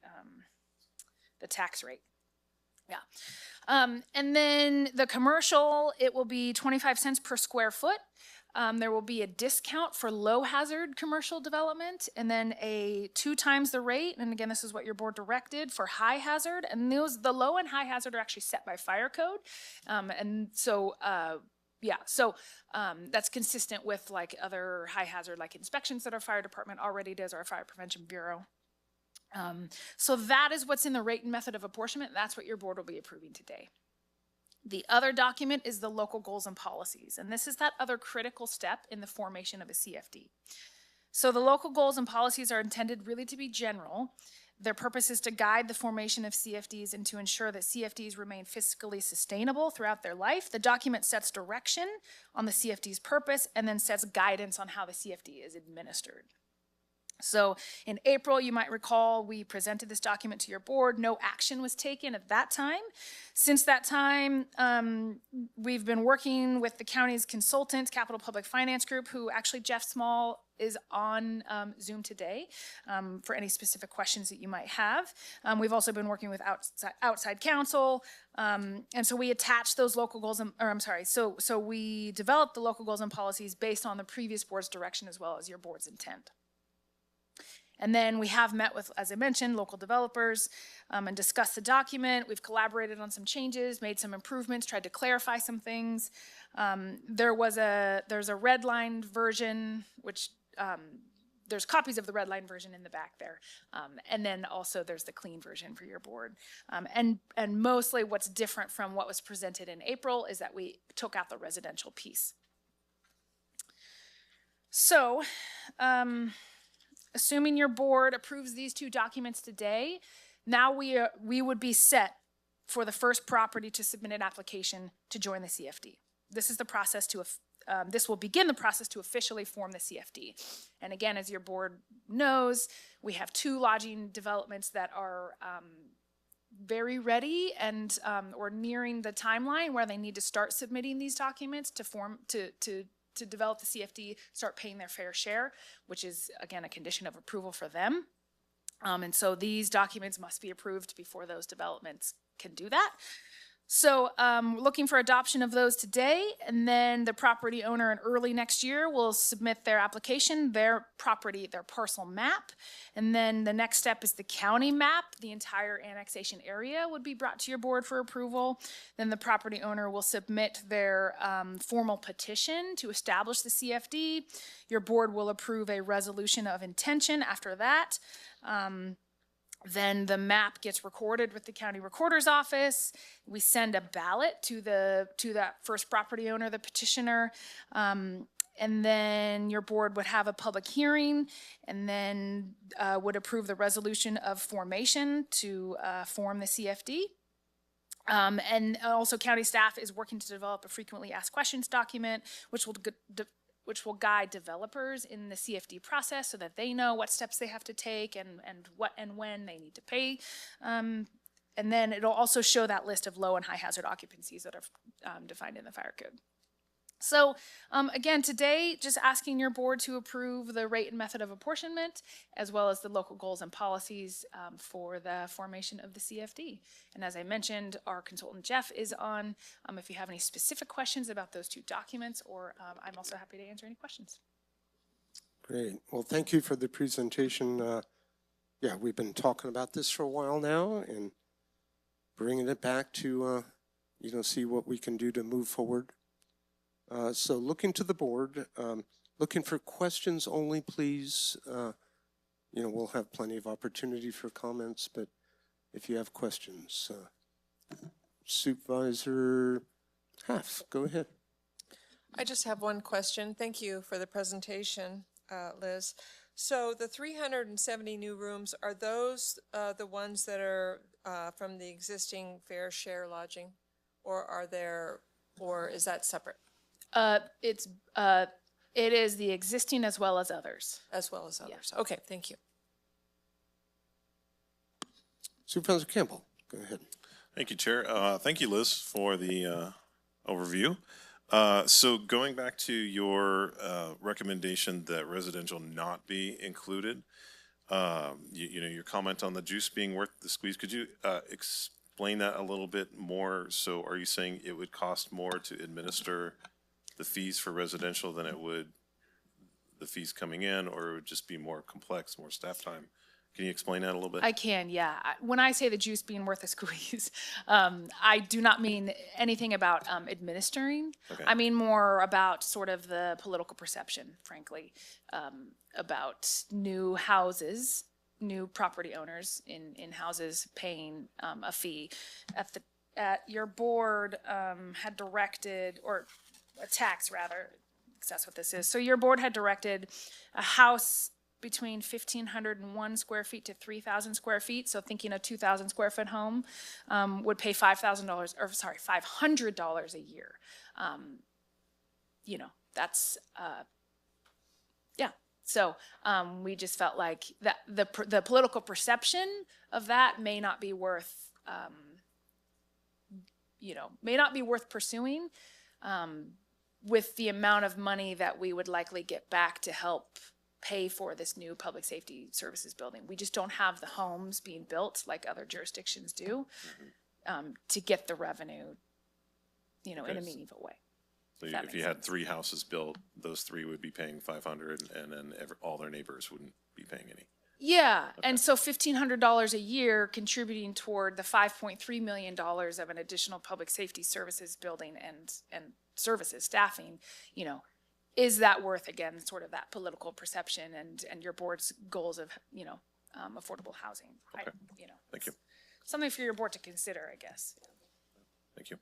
the tax rate. Yeah. And then the commercial, it will be 25 cents per square foot. There will be a discount for low hazard commercial development, and then a 2 times the rate. And again, this is what your board directed for high hazard. And the low and high hazard are actually set by fire code. And so Yeah, so that's consistent with like other high hazard like inspections that our fire department already does, our fire prevention bureau. So that is what's in the rate and method of apportionment. That's what your board will be approving today. The other document is the local goals and policies, and this is that other critical step in the formation of a CFD. So the local goals and policies are intended really to be general. Their purpose is to guide the formation of CFDs and to ensure that CFDs remain fiscally sustainable throughout their life. The document sets direction on the CFD's purpose and then sets guidance on how the CFD is administered. So in April, you might recall, we presented this document to your board. No action was taken at that time. Since that time, we've been working with the county's consultant, Capital Public Finance Group, who actually Jeff Small is on Zoom today for any specific questions that you might have. We've also been working with outside counsel. And so we attached those local goals, so we developed the local goals and policies based on the previous board's direction as well as your board's intent. And then we have met with, as I mentioned, local developers and discussed the document. We've collaborated on some changes, made some improvements, tried to clarify some things. There's a redlined version, which there's copies of the redline version in the back there. And then also there's the clean version for your board. And mostly what's different from what was presented in April is that we took out the residential piece. So, assuming your board approves these two documents today, now we would be set for the first property to submit an application to join the CFD. This is the process this will begin the process to officially form the CFD. And again, as your board knows, we have two lodging developments that are very ready and or nearing the timeline where they need to start submitting these documents to develop the CFD, start paying their fair share, which is, again, a condition of approval for them. And so these documents must be approved before those developments can do that. So looking for adoption of those today, and then the property owner in early next year will submit their application, their property, their parcel map, and then the next step is the county map. The entire annexation area would be brought to your board for approval. Then the property owner will submit their formal petition to establish the CFD. Your board will approve a resolution of intention after that. Then the map gets recorded with the county recorder's office. We send a ballot to that first property owner, the petitioner, and then your board would have a public hearing, and then would approve the resolution of formation to form the CFD. And also, county staff is working to develop a frequently asked questions document, which will guide developers in the CFD process so that they know what steps they have to take and what and when they need to pay. And then it'll also show that list of low and high hazard occupancies that are defined in the fire code. So again, today, just asking your board to approve the rate and method of apportionment, as well as the local goals and policies for the formation of the CFD. And as I mentioned, our consultant Jeff is on if you have any specific questions about those two documents, or I'm also happy to answer any questions. Great. Well, thank you for the presentation. Yeah, we've been talking about this for a while now and bringing it back to, see what we can do to move forward. So looking to the board, looking for questions only, please. We'll have plenty of opportunity for comments, but if you have questions, Supervisor Half, go ahead. I just have one question. Thank you for the presentation, Liz. So the 370 new rooms, are those the ones that are from the existing fair share lodging, or is that separate? It is the existing as well as others. As well as others. Yeah. Okay, thank you. Supervisor Campbell, go ahead. Thank you, Chair. Thank you, Liz, for the overview. So going back to your recommendation that residential not be included, your comment on the juice being worth the squeeze, could you explain that a little bit more? So are you saying it would cost more to administer the fees for residential than it would the fees coming in, or it would just be more complex, more staff time? Can you explain that a little bit? I can, yeah. When I say the juice being worth a squeeze, I do not mean anything about administering. Okay. I mean more about sort of the political perception, frankly, about new houses, new property owners in houses paying a fee. Your board had directed, or a tax rather, because that's what this is. So your board had directed a house between 1,501 square feet to 3,000 square feet. So thinking a 2,000 square foot home would pay $500 a year. That's yeah. So we just felt like that the political perception of that may not be worth pursuing with the amount of money that we would likely get back to help pay for this new public safety services building. We just don't have the homes being built like other jurisdictions do to get the revenue, in a meaningful way. So if you had 3 houses built, those 3 would be paying $500, and then all their neighbors wouldn't be paying any. Yeah, and so $1,500 a year contributing toward the $5.3 million of an additional public safety services building and services staffing, is that worth, again, sort of that political perception and your board's goals of, affordable housing? Okay. Thank you. Something for your board to consider, I guess. Thank you.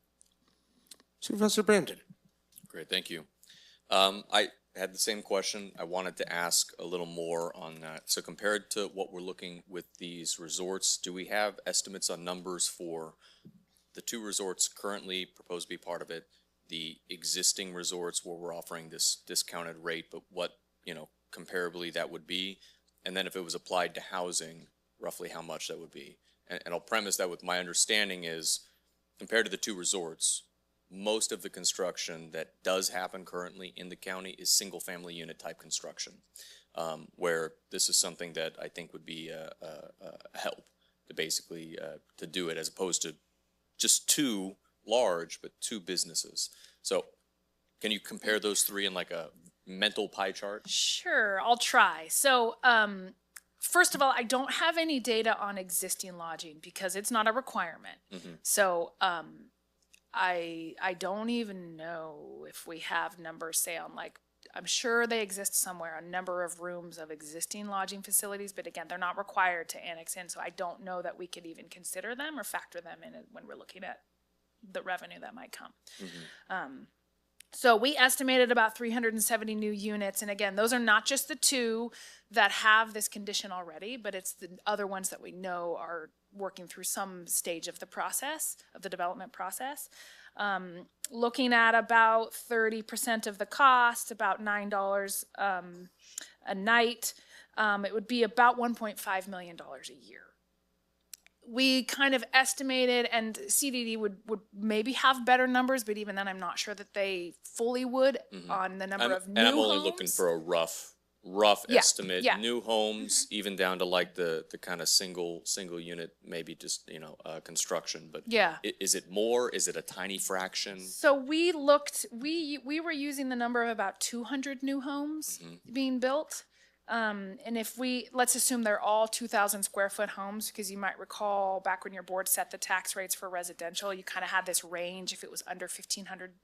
Supervisor Brandon. Great, thank you. I had the same question. I wanted to ask a little more on that. So compared to what we're looking with these resorts, do we have estimates on numbers for the 2 resorts currently proposed to be part of it, the existing resorts where we're offering this discounted rate, but what, comparably that would be? And then if it was applied to housing, roughly how much that would be? And I'll premise that with my understanding is, compared to the 2 resorts, most of the construction that does happen currently in the county is single-family unit type construction, where this is something that I think would be a help to basically to do it, as opposed to just 2 large, but 2 businesses. So can you compare those 3 in like a mental pie chart? Sure, I'll try. So first of all, I don't have any data on existing lodging because it's not a requirement. So I don't even know if we have numbers, say, on I'm sure they exist somewhere, a number of rooms of existing lodging facilities, but again, they're not required to annex in, so I don't know that we could even consider them or factor them in when we're looking at the revenue that might come. So we estimated about 370 new units, and again, those are not just the 2 that have this condition already, but it's the other ones that we know are working through some stage of the process, of the development process. Looking at about 30% of the cost, about $9 a night, it would be about $1.5 million a year. We kind of estimated, and CDD would maybe have better numbers, but even then I'm not sure that they fully would on the number of new homes. And I'm only looking for a rough estimate. New homes, even down to like the kind of single unit, maybe just, construction. But is it more? Is it a tiny fraction? So we we were using the number of about 200 new homes being built. And if let's assume they're all 2,000 square foot homes, because you might recall back when your board set the tax rates for residential, you kind of had this range. If it was under 1,500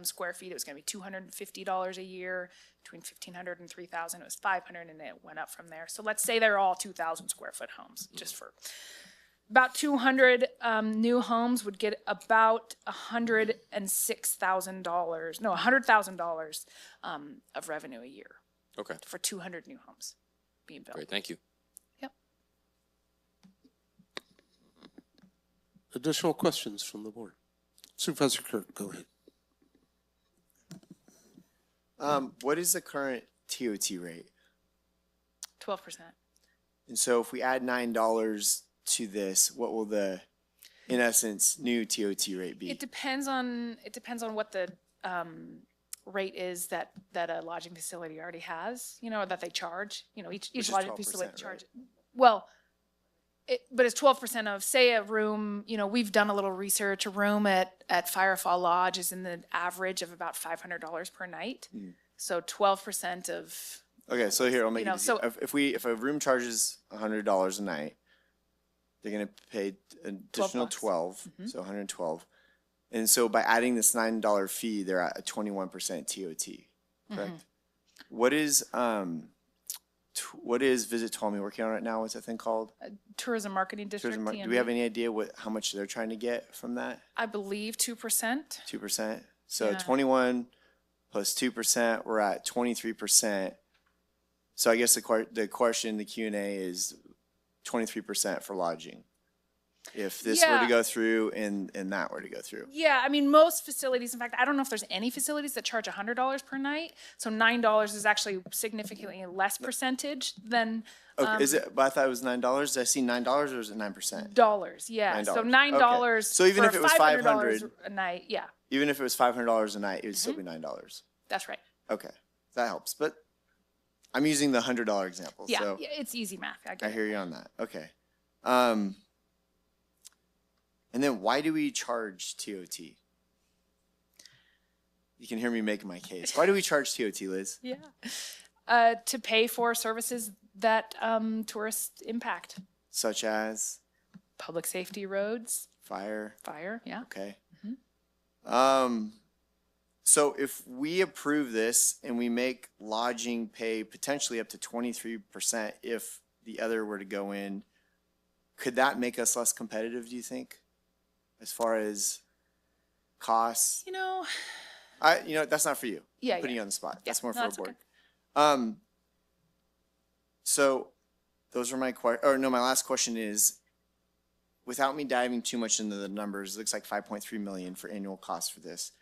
square feet, it was going to be $250 a year. Between 1,500 and 3,000, it was 500, and it went up from there. So let's say they're all 2,000 square foot homes, just for about 200 new homes would get about $100,000 of revenue a year. Okay. For 200 new homes being built. Great, thank you. Yep. Additional questions from the board? Supervisor Kirk, go ahead. What is the current TOT rate? 12%. And so if we add $9 to this, what will the, in essence, new TOT rate be? It depends on what the rate is that a lodging facility already has, or that they charge. Each lodging facility charges. Right? Well, but it's 12% of, say, a room. We've done a little research. A room at Firefall Lodge is in the average of about $500 per night. So 12% of Okay, so here, I'll make You it know, easy. so- If a room charges $100 a night, they're gonna pay an additional bucks. 12, so 112. And so by adding this $9 fee, they're at a 21% TOT, correct? What is Visit Tuolumne working on right now? What's that thing called? Tourism Marketing District, Tourism Do we TMD. have any idea how much they're trying to get from that? I believe 2%. 2%? So Yeah. 21 plus 2%, we're at 23%. So I guess the question, the Q&A is 23% for lodging. If this were to Yeah. go through and that were to go through. Yeah, I mean, most facilities, in fact, I don't know if there's any facilities that charge $100 per night. So $9 is actually significantly less percentage than Okay, is it, but I thought it was $9. Did I see $9 or is it 9%? dollars. Yeah, so $9. $9 So even for if it was $500 $500 a night, yeah, Even if it was $500 a night, it would still be $9. that's right. Okay, that helps. But I'm using the $100 example. Yeah, So yeah, it's easy math. I I get it. hear you on that. Okay. And then why do we charge TOT? You can hear me making my case. Why do we charge TOT, Liz? Yeah. To pay for services that tourists impact. Such as Public safety, roads, fire. fire, yeah. Okay. So if we approve this and we make lodging pay potentially up to 23% if the other were to go in, could that make us less competitive, do you think? As far as costs? You know, That's not for you. Yeah, I'm putting yeah. you on the spot. Yeah, That's more no, for a that's board. okay. So those are my my last question is, without me diving too much into the numbers, it looks like 5.3 million for annual cost for this.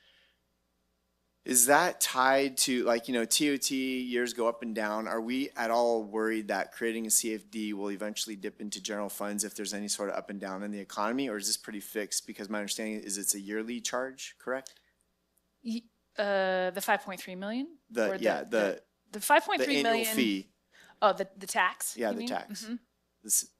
Is that tied to, TOT years go up and down? Are we at all worried that creating a CFD will eventually dip into general funds if there's any sort of up and down in the economy, or is this pretty fixed? Because my understanding is it's a yearly charge, correct? The 5.3 million? Or The 5.3 annual million. fee, Oh, the tax? yeah, you the mean? tax, Mhm.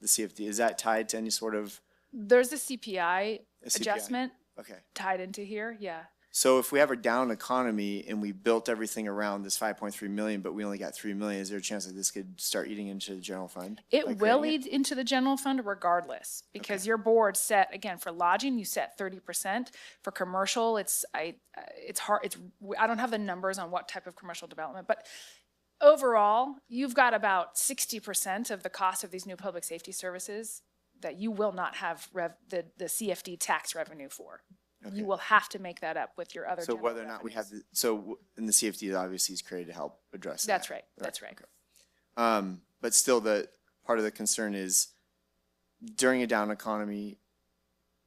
the CFD, is that tied to any sort of, There's a CPI A CPI. adjustment okay. tied into here, yeah. So if we have a down economy and we built everything around this 5.3 million, but we only got 3 million, is there a chance that this could start eating into the general fund? It by will creating eat into the general fund regardless, because your board set, again, for lodging, you set 30%. For commercial, it's hard, I don't have the numbers on what type of commercial development, but overall, you've got about 60% of the cost of these new public safety services that you will not have the CFD tax revenue for. Okay. You will have to make that up with your other So general whether or not we have, revenues. and the CFD obviously is created to help address that. That's right, that's right. But still, the part of the concern is during a down economy,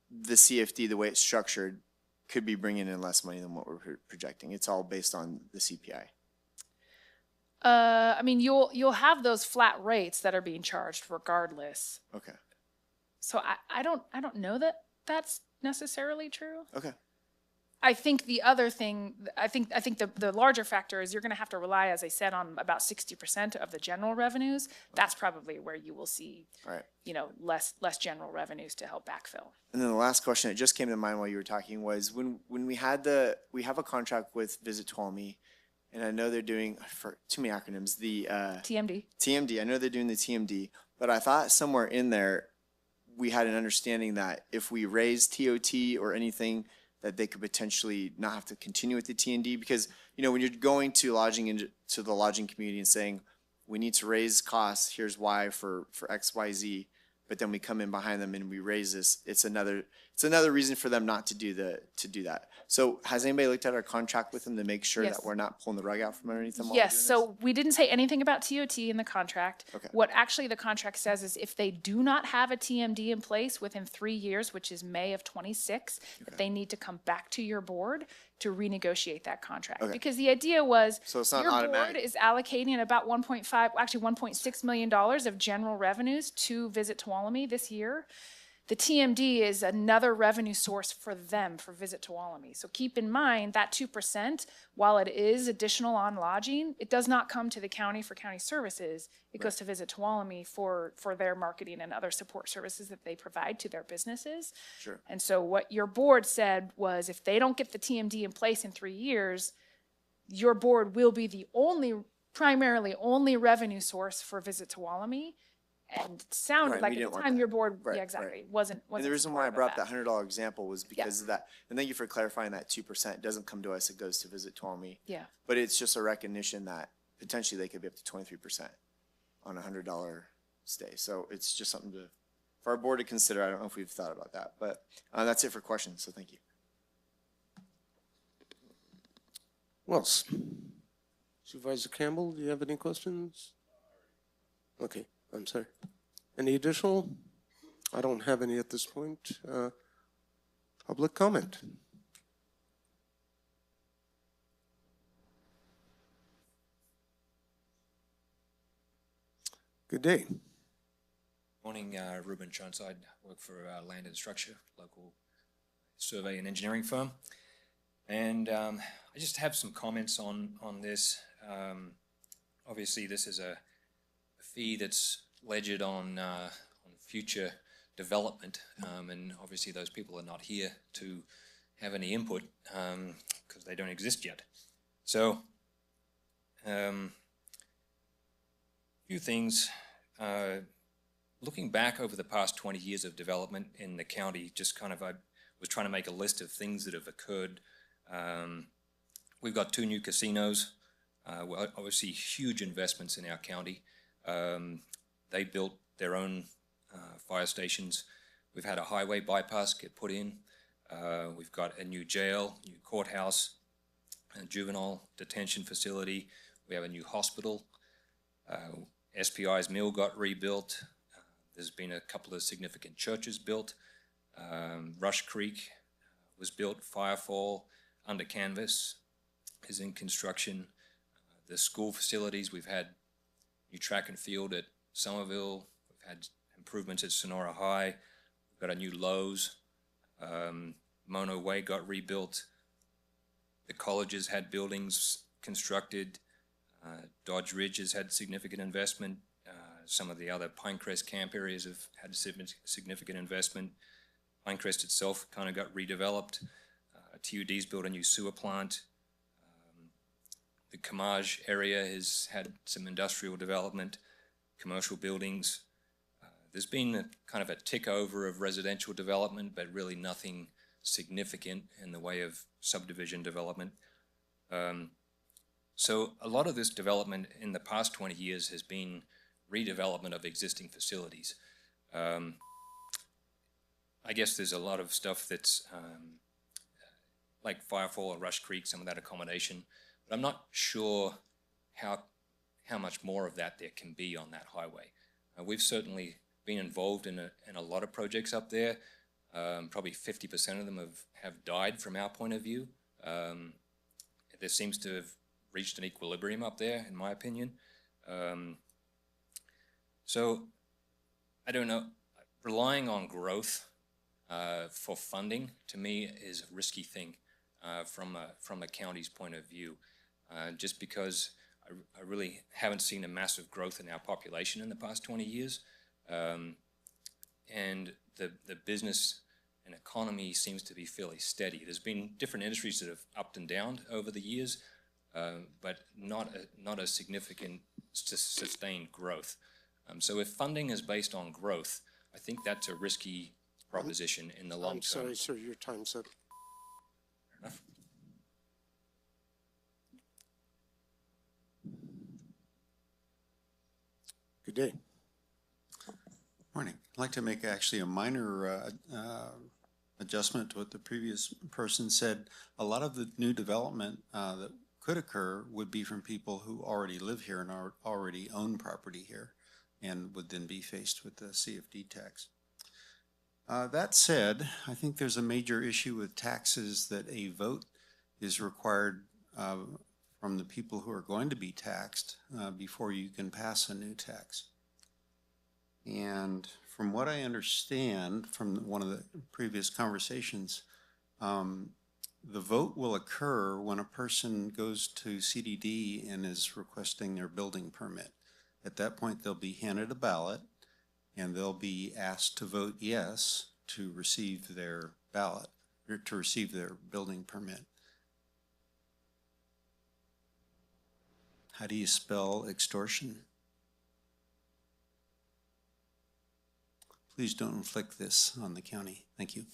the CFD, the way it's structured, could be bringing in less money than what we're projecting. It's all based on the CPI. I mean, you'll have those flat rates that are being charged regardless. Okay. So I don't know that that's necessarily true. Okay. I think the other thing, I think the larger factor is you're going to have to rely, as I said, on about 60% of the general revenues. That's probably where you will see, All right. less general revenues to help backfill. And then the last question that just came to mind while you were talking was when we have a contract with Visit Tuolumne, and I know they're doing, for too many acronyms, the TMD. I know they're doing the TMD, but I thought somewhere in there we had an understanding that if we raise TOT or anything, that they could potentially not have to continue with the TND, because when you're going to to the lodging community and saying we need to raise costs, here's why for XYZ, but then we come in behind them and we raise this, it's another reason for them not to do that. So has anybody looked at our contract with them to make sure Yes. that we're not pulling the rug out from underneath them? while Yes, we're doing so we didn't say anything about TOT in the contract. Okay. What actually the contract says is if they do not have a TMD in place within 3 years, which is May of 26, that they need to come back to your board to renegotiate that contract. Okay. Because the idea was So it's not your automatic. board is allocating about $1.6 million of general revenues to Visit Tuolumne this year. The TMD is another revenue source for them for Visit Tuolumne. So keep in mind that 2%, while it is additional on lodging, it does not come to the county for county services. It goes to Visit Tuolumne for their marketing and other support services that they provide to their businesses. Sure. And so what your board said was if they don't get the TMD in place in 3 years, your board will be the only primarily only revenue source for Visit Tuolumne. And it sounded Right, like we at didn't the want time that. your board, Right, yeah, right. exactly, wasn't And the reason why I supportive of brought up that $100 example was because of that. And thank you for clarifying that 2% doesn't come to us, it goes to Visit Tuolumne. Yeah. But it's just a recognition that potentially they could be up to 23% on a $100 stay. So it's just something for our board to consider. I don't know if we've thought about that, but that's it for questions. So thank you. Who else? Supervisor Campbell, do you have any questions? Okay, I'm sorry. Any additional? I don't have any at this point. Public comment? Good day. Morning, Ruben Chonside, work for Land and Structure, local survey and engineering firm. And I just have some comments on this. Obviously, this is a fee that's ledgered on future development, and obviously those people are not here to have any input because they don't exist yet. So, few things. Looking back over the past 20 years of development in the county, just kind of I was trying to make a list of things that have occurred. We've got 2 new casinos. Well, obviously huge investments in our county. They built their own fire stations. We've had a highway bypass get put in. We've got a new jail, new courthouse, a juvenile detention facility. We have a new hospital. SPI's mill got rebuilt. There's been a couple of significant churches built. Rush Creek was built. Firefall under canvas is in construction. The school facilities, we've had new track and field at Somerville. We've had improvements at Sonora High. We've got a new Lowe's. Mono Way got rebuilt. The colleges had buildings constructed. Dodge Ridge has had significant investment. Some of the other Pinecrest camp areas have had significant investment. Pinecrest itself kind of got redeveloped. TUD's built a new sewer plant. The Comage area has had some industrial development, commercial buildings. There's been a kind of a tick over of residential development, but really nothing significant in the way of subdivision development. So a lot of this development in the past 20 years has been redevelopment of existing facilities. I guess there's a lot of stuff that's like Firefall or Rush Creek, some of that accommodation, but I'm not sure how much more of that there can be on that highway. We've certainly been involved in a lot of projects up there. Probably 50% of them have died from our point of view. There seems to have reached an equilibrium up there, in my opinion. So, I don't know, relying on growth for funding, to me, is a risky thing from a county's point of view, just because I really haven't seen a massive growth in our population in the past 20 years. And the business and economy seems to be fairly steady. There's been different industries that have upped and down over the years, but not a significant sustained growth. So if funding is based on growth, I think that's a risky proposition in the long term. I'm sorry, sir, your time's up. Fair enough. Good day. Morning. I'd like to make actually a minor adjustment to what the previous person said. A lot of the new development that could occur would be from people who already live here and already own property here and would then be faced with the CFD tax. That said, I think there's a major issue with taxes that a vote is required from the people who are going to be taxed before you can pass a new tax. And from what I understand from one of the previous conversations, the vote will occur when a person goes to CDD and is requesting their building permit. At that point, they'll be handed a ballot and they'll be asked to vote yes to receive their ballot or to receive their building permit. how do you spell extortion? Please don't inflict this on the county. Thank you.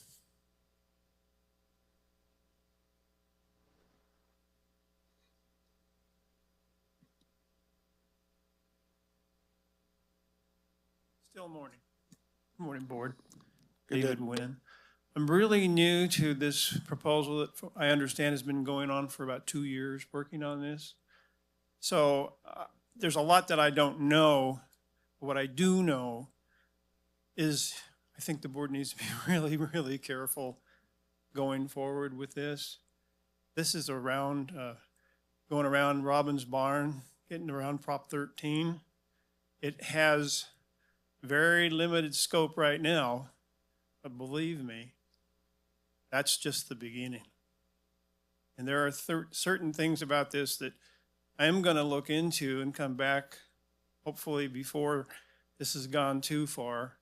Still morning. Morning, Board. Good David day. Nguyen. I'm really new to this proposal that I understand has been going on for about 2 years, working on this. So there's a lot that I don't know. What I do know is I think the board needs to be really, really careful going forward with this. This is around, going around Robbins Barn, getting around Prop 13. It has very limited scope right now, but believe me, that's just the beginning. And there are certain things about this that I am going to look into and come back, hopefully before this has gone too far.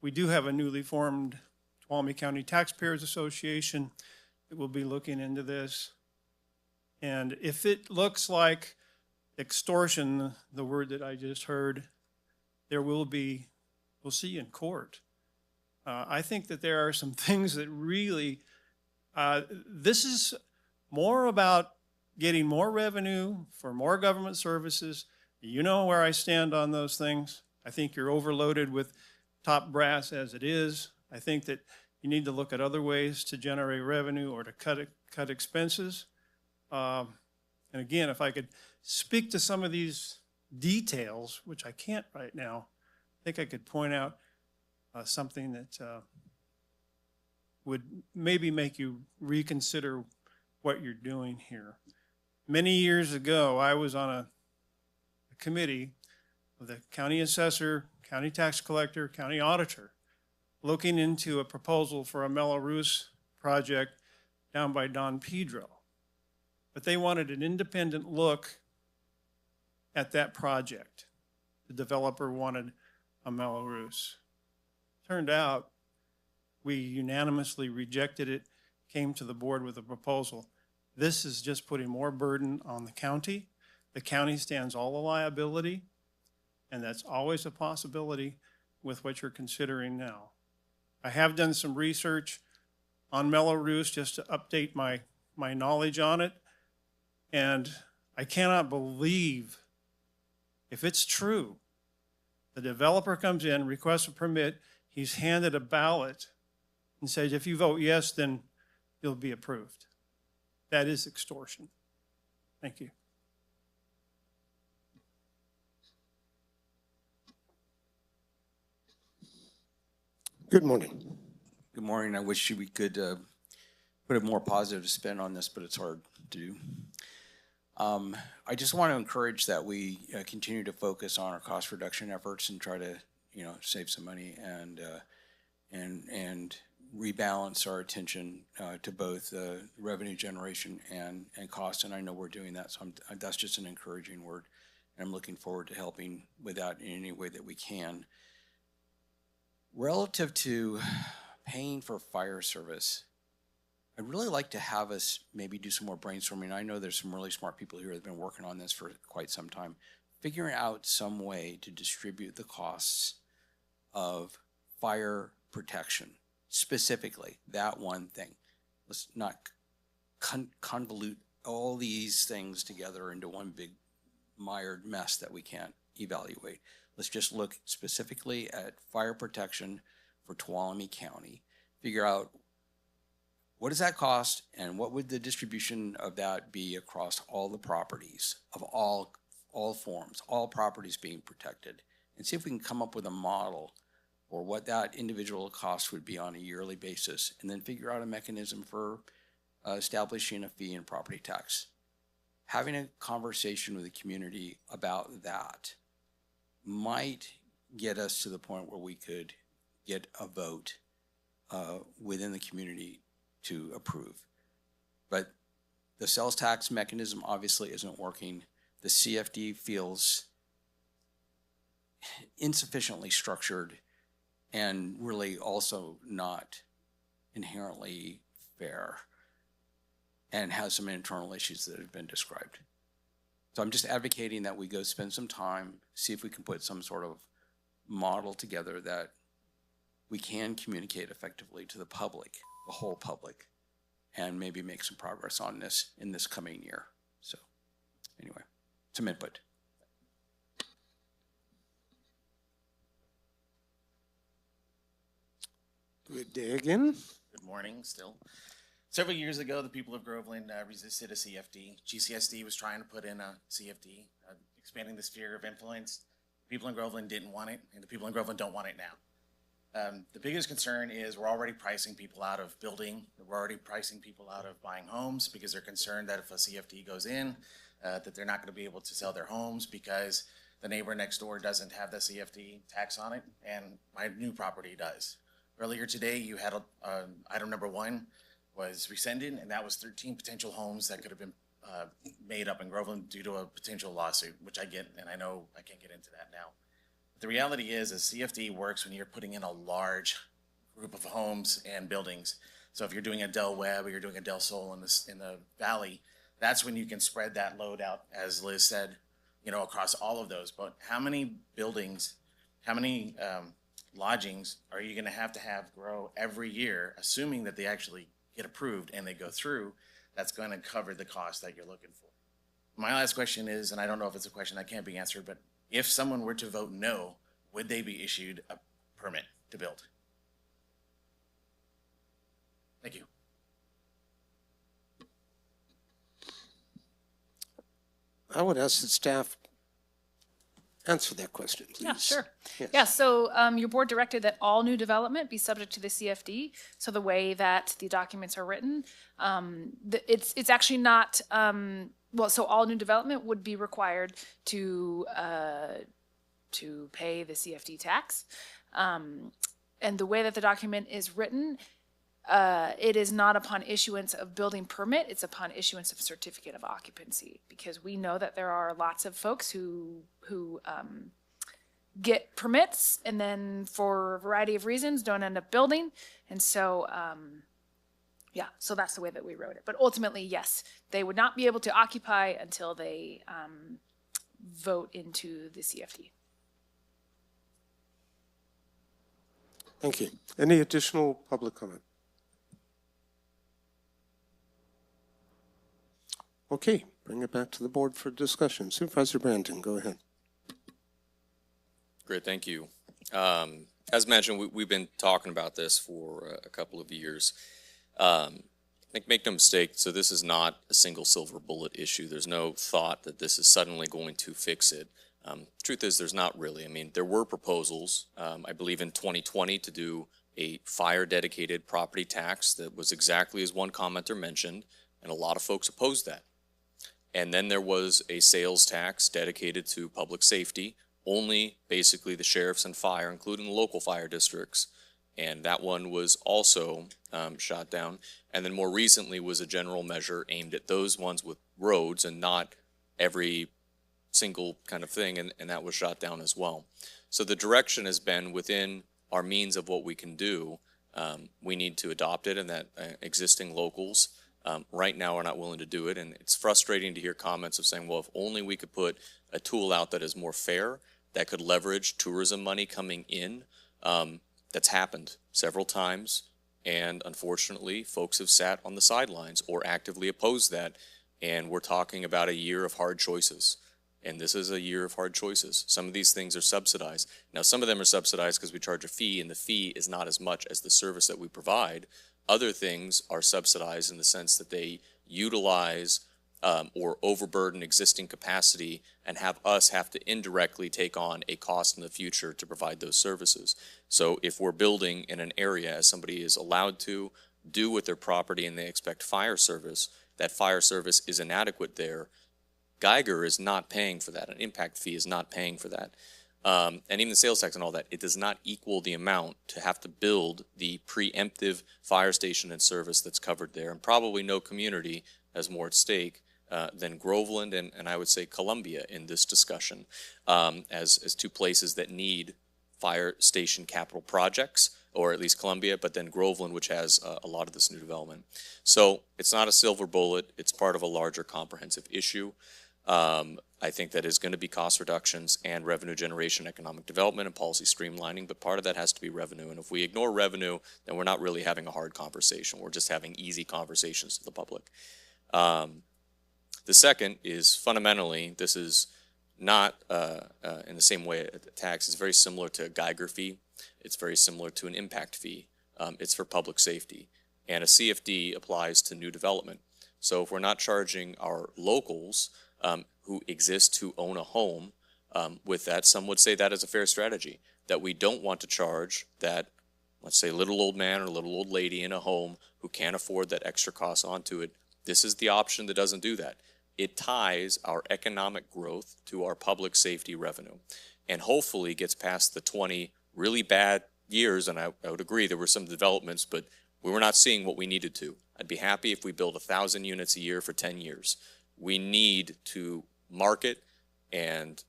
We do have a newly formed Tuolumne County Taxpayers Association that will be looking into this. And if it looks like extortion, the word that I just heard, there will be, we'll see you in court. I think that there are some things that really, this is more about getting more revenue for more government services. You know where I stand on those things. I think you're overloaded with top brass as it is. I think that you need to look at other ways to generate revenue or to cut expenses. And again, if I could speak to some of these details, which I can't right now, I think I could point out something that would maybe make you reconsider what you're doing here. Many years ago, I was on a committee of the county assessor, county tax collector, county auditor, looking into a proposal for a Mello-Roos project down by Don Pedro. But they wanted an independent look at that project. The developer wanted a Mello-Roos. Turned out, we unanimously rejected it, came to the board with a proposal. This is just putting more burden on the county. The county stands all the liability, and that's always a possibility with what you're considering now. I have done some research on Mello-Roos just to update my knowledge on it, and I cannot believe, if it's true, the developer comes in, requests a permit, he's handed a ballot and says, if you vote yes, then you'll be approved. That is extortion. Thank you. Good morning. Good morning. I wish we could put a more positive spin on this, but it's hard to do. I just want to encourage that we continue to focus on our cost reduction efforts and try to, save some money and rebalance our attention to both revenue generation and cost. And I know we're doing that, so that's just an encouraging word. And I'm looking forward to helping with that in any way that we can. Relative to paying for fire service, I'd really like to have us maybe do some more brainstorming. I know there's some really smart people here that have been working on this for quite some time, figuring out some way to distribute the costs of fire protection, specifically that one thing. Let's not convolute all these things together into one big mired mess that we can't evaluate. Let's just look specifically at fire protection for Tuolumne County, figure out what does that cost and what would the distribution of that be across all the properties of all forms, all properties being protected, and see if we can come up with a model or what that individual cost would be on a yearly basis, and then figure out a mechanism for establishing a fee and property tax. Having a conversation with the community about that might get us to the point where we could get a vote within the community to approve. But the sales tax mechanism obviously isn't working. The CFD feels insufficiently structured and really also not inherently fair and has some internal issues that have been described. So I'm just advocating that we go spend some time, see if we can put some sort of model together that we can communicate effectively to the public, the whole public, and maybe make some progress on this in this coming year. So anyway, some input. Good day again. Good morning, still. Several years ago, the people of Groveland resisted a CFD. GCSD was trying to put in a CFD, expanding the sphere of influence. People in Groveland didn't want it, and the people in Groveland don't want it now. The biggest concern is we're already pricing people out of building. We're already pricing people out of buying homes because they're concerned that if a CFD goes in, that they're not going to be able to sell their homes because the neighbor next door doesn't have the CFD tax on it, and my new property does. Earlier today, you had item number 1 was rescinded, and that was 13 potential homes that could have been made up in Groveland due to a potential lawsuit, which I get, and I know I can't get into that now. The reality is CFD works when you're putting in a large group of homes and buildings. So if you're doing a Del Webb or you're doing a Del Sol in the valley, that's when you can spread that load out, as Liz said, across all of those. But how many buildings, how many lodgings are you going to have grow every year, assuming that they actually get approved and they go through? That's going to cover the cost that you're looking for. My last question is, and I don't know if it's a question that can't be answered, but if someone were to vote no, would they be issued a permit to build? Thank you. I would ask the staff answer that question, please. Yeah, sure. Yes. Yeah, so your board directed that all new development be subject to the CFD. So the way that the documents are written, it's actually not, so all new development would be required to pay the CFD tax. And the way that the document is written, it is not upon issuance of building permit, it's upon issuance of certificate of occupancy, because we know that there are lots of folks who get permits and then for a variety of reasons don't end up building. And so, so that's the way that we wrote it. But ultimately, yes, they would not be able to occupy until they vote into the CFD. Thank you. Any additional public comment? Okay, bring it back to the board for discussion. Supervisor Brandon, go ahead. Great, thank you. As mentioned, we've been talking about this for a couple of years. Make no mistake, so this is not a single silver bullet issue. There's no thought that this is suddenly going to fix it. Truth is, there's not really. I mean, there were proposals, I believe in 2020, to do a fire-dedicated property tax that was exactly as one commenter mentioned, and a lot of folks opposed that. And then there was a sales tax dedicated to public safety, only basically the sheriffs and fire, including the local fire districts. And that one was also shot down. And then more recently was a general measure aimed at those ones with roads and not every single kind of thing, and that was shot down as well. So the direction has been within our means of what we can do. We need to adopt it, and that existing locals right now are not willing to do it. And it's frustrating to hear comments of saying, well, if only we could put a tool out that is more fair, that could leverage tourism money coming in. That's happened several times, and unfortunately, folks have sat on the sidelines or actively opposed that, and we're talking about a year of hard choices. And this is a year of hard choices. Some of these things are subsidized. Now, some of them are subsidized because we charge a fee, and the fee is not as much as the service that we provide. Other things are subsidized in the sense that they utilize or overburden existing capacity and have us have to indirectly take on a cost in the future to provide those services. So if we're building in an area, as somebody is allowed to do with their property and they expect fire service, that fire service is inadequate there, Geiger is not paying for that. An impact fee is not paying for that. And even the sales tax and all that, it does not equal the amount to have to build the preemptive fire station and service that's covered there. And probably no community has more at stake than Groveland and I would say Columbia in this discussion as two places that need fire station capital projects, or at least Columbia, but then Groveland, which has a lot of this new development. So it's not a silver bullet. It's part of a larger comprehensive issue. I think that is going to be cost reductions and revenue generation, economic development, and policy streamlining, but part of that has to be revenue. And if we ignore revenue, then we're not really having a hard conversation. We're just having easy conversations to the public. The second is fundamentally, this is not in the same way a tax. It's very similar to a Geiger fee. It's very similar to an impact fee. It's for public safety. And a CFD applies to new development. So if we're not charging our locals who exist, who own a home, with that, some would say that is a fair strategy, that we don't want to charge that, let's say, little old man or little old lady in a home who can't afford that extra cost onto it. This is the option that doesn't do that. It ties our economic growth to our public safety revenue, and hopefully gets past the 20 really bad years. And I would agree there were some developments, but we were not seeing what we needed to. I'd be happy if we build 1,000 units a year for 10 years. We need to market and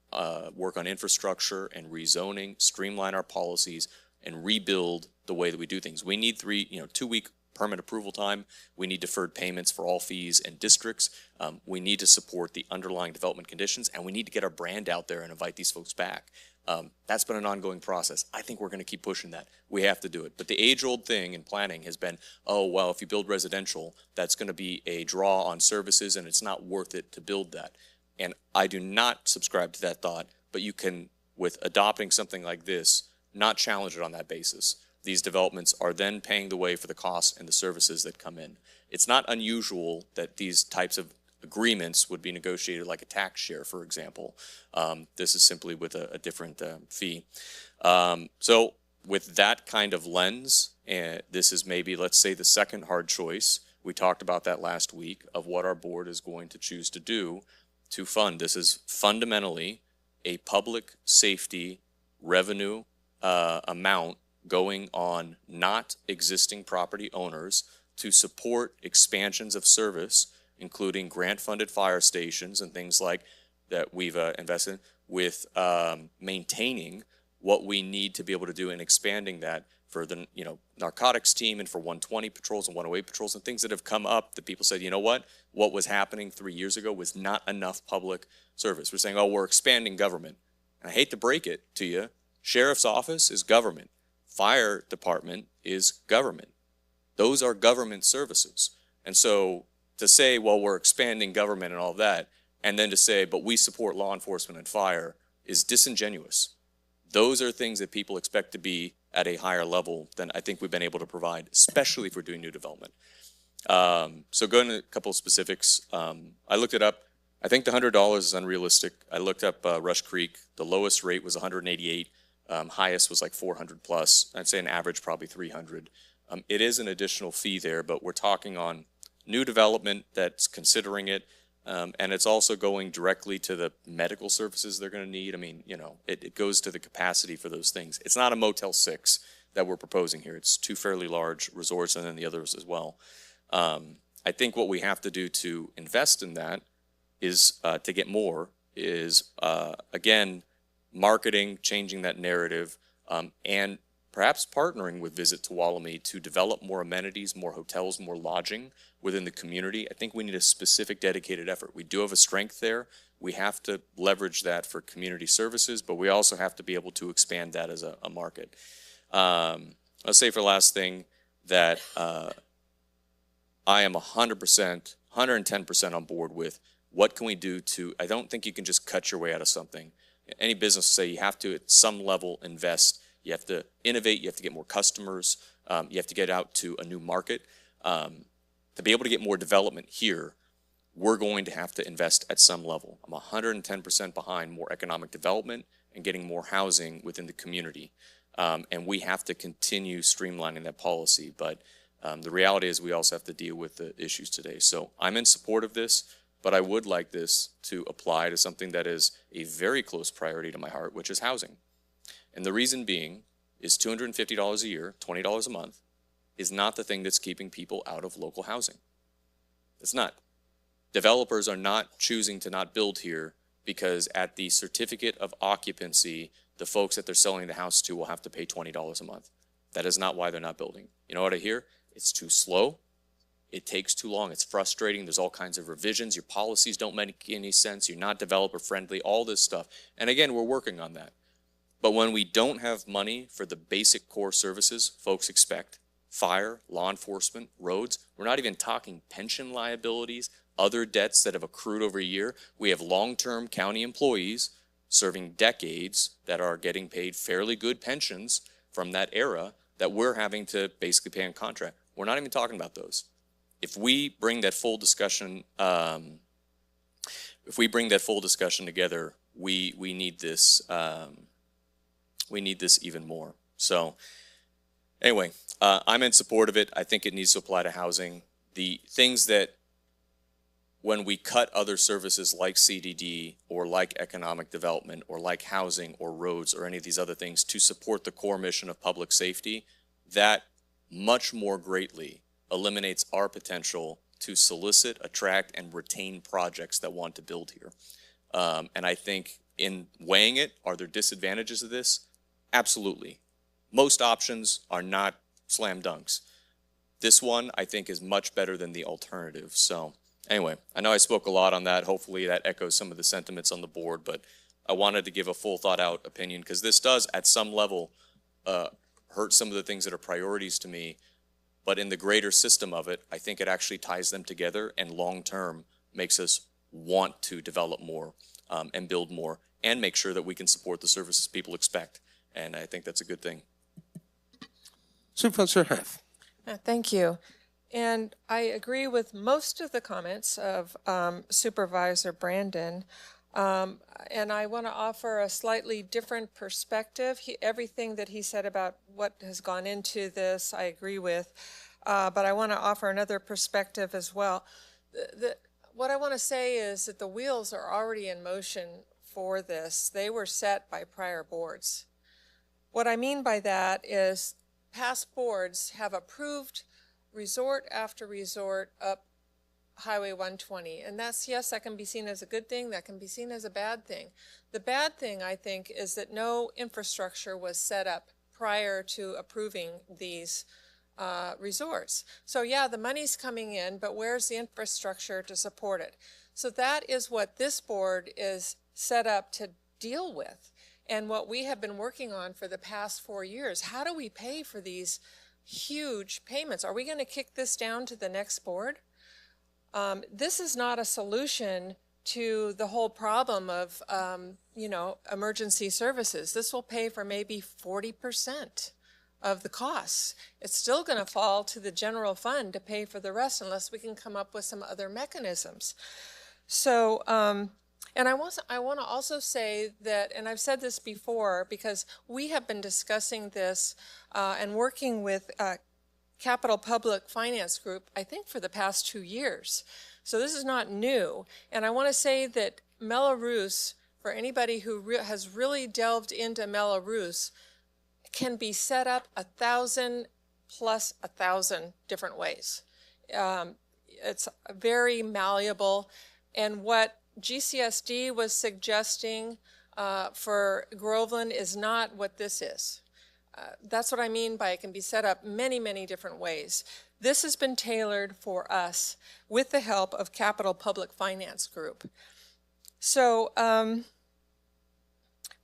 work on infrastructure and rezoning, streamline our policies, and rebuild the way that we do things. We need 2-week permit approval time. We need deferred payments for all fees and districts. We need to support the underlying development conditions, and we need to get our brand out there and invite these folks back. That's been an ongoing process. I think we're going to keep pushing that. We have to do it. But the age-old thing in planning has been, oh, well, if you build residential, that's going to be a draw on services, and it's not worth it to build that. And I do not subscribe to that thought, but you can, with adopting something like this, not challenge it on that basis. These developments are then paying the way for the costs and the services that come in. It's not unusual that these types of agreements would be negotiated like a tax share, for example. This is simply with a different fee. So with that kind of lens, this is maybe, let's say, the second hard choice. We talked about that last week of what our board is going to choose to do to fund. This is fundamentally a public safety revenue amount going on not existing property owners to support expansions of service, including grant-funded fire stations and things like that we've invested in, with maintaining what we need to be able to do and expanding that for the narcotics team and for 120 patrols and 108 patrols and things that have come up that people said, you know what was happening 3 years ago was not enough public service. We're saying, oh, we're expanding government. And I hate to break it to you, sheriff's office is government. Fire department is government. Those are government services. And so to say, well, we're expanding government and all of that, and then to say, but we support law enforcement and fire, is disingenuous. Those are things that people expect to be at a higher level than I think we've been able to provide, especially if we're doing new development. So going to a couple of specifics, I looked it up. I think the $100 is unrealistic. I looked up Rush Creek. The lowest rate was 188. Highest was like 400 plus. I'd say an average probably 300. It is an additional fee there, but we're talking on new development that's considering it. And it's also going directly to the medical services they're going to need. I mean, it goes to the capacity for those things. It's not a Motel 6 that we're proposing here. It's 2 fairly large resorts and then the others as well. I think what we have to do to invest in that is to get more is, again, marketing, changing that narrative, and perhaps partnering with Visit Tuolumne to develop more amenities, more hotels, more lodging within the community. I think we need a specific dedicated effort. We do have a strength there. We have to leverage that for community services, but we also have to be able to expand that as a market. I'll say for the last thing that I am 100%, 110% on board with what can we do to, I don't think you can just cut your way out of something. Any business say you have to at some level invest. You have to innovate. You have to get more customers. You have to get out to a new market. To be able to get more development here, we're going to have to invest at some level. I'm 110% behind more economic development and getting more housing within the community. And we have to continue streamlining that policy. But the reality is we also have to deal with the issues today. So I'm in support of this. But I would like this to apply to something that is a very close priority to my heart, which is housing. And the reason being is $250 a year, $20 a month, is not the thing that's keeping people out of local housing. It's not. Developers are not choosing to not build here because at the certificate of occupancy, the folks that they're selling the house to will have to pay $20 a month. That is not why they're not building. You know what I hear? It's too slow. It takes too long. It's frustrating. There's all kinds of revisions. Your policies don't make any sense. You're not developer friendly, all this stuff. And again, we're working on that. But when we don't have money for the basic core services folks expect, fire, law enforcement, roads, we're not even talking pension liabilities, other debts that have accrued over a year. We have long-term county employees serving decades that are getting paid fairly good pensions from that era that we're having to basically pay on contract. We're not even talking about those. If we bring that full discussion, together, we need this. We need this even more. So, anyway, I'm in support of it. I think it needs to apply to housing. The things that, when we cut other services like CDD or like economic development or like housing or roads or any of these other things to support the core mission of public safety, that much more greatly eliminates our potential to solicit, attract, and retain projects that want to build here. And I think in weighing it, are there disadvantages of this? Absolutely. Most options are not slam dunks. This one, I think, is much better than the alternative. So anyway, I know I spoke a lot on that. Hopefully that echoes some of the sentiments on the board, but I wanted to give a full thought out opinion because this does at some level hurt some of the things that are priorities to me. But in the greater system of it, I think it actually ties them together and long-term makes us want to develop more and build more and make sure that we can support the services people expect. And I think that's a good thing. Supervisor Heth. Thank you. And I agree with most of the comments of Supervisor Brandon. And I want to offer a slightly different perspective. Everything that he said about what has gone into this, I agree with. But I want to offer another perspective as well. What I want to say is that the wheels are already in motion for this. They were set by prior boards. What I mean by that is past boards have approved resort after resort up Highway 120. And that's, yes, that can be seen as a good thing. That can be seen as a bad thing. The bad thing, I think, is that no infrastructure was set up prior to approving these resorts. So yeah, the money's coming in, but where's the infrastructure to support it? So that is what this board is set up to deal with. And what we have been working on for the past 4 years. How do we pay for these huge payments? Are we going to kick this down to the next board? This is not a solution to the whole problem of, emergency services. This will pay for maybe 40% of the costs. It's still going to fall to the general fund to pay for the rest unless we can come up with some other mechanisms. So, and I want to also say that, and I've said this before, because we have been discussing this and working with Capital Public Finance Group, I think for the past 2 years. So this is not new. And I want to say that Mello-Roos, for anybody who has really delved into Mello-Roos, can be set up 1,000 plus 1,000 different ways. It's very malleable. And what GCSD was suggesting for Groveland is not what this is. That's what I mean by it can be set up many, many different ways. This has been tailored for us with the help of Capital Public Finance Group. So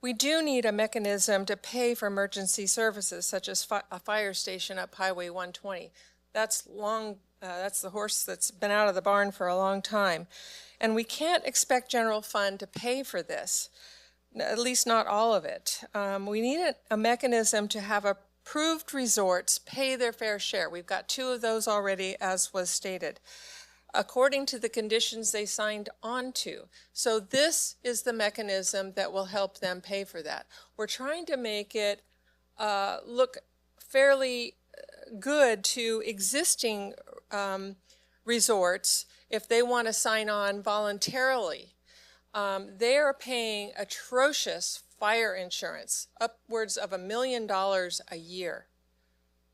we do need a mechanism to pay for emergency services, such as a fire station up Highway 120. That's the horse that's been out of the barn for a long time. And we can't expect general fund to pay for this, at least not all of it. We need a mechanism to have approved resorts pay their fair share. We've got 2 of those already, as was stated, according to the conditions they signed on to. So this is the mechanism that will help them pay for that. We're trying to make it look fairly good to existing resorts if they want to sign on voluntarily. They are paying atrocious fire insurance, upwards of $1 million a year.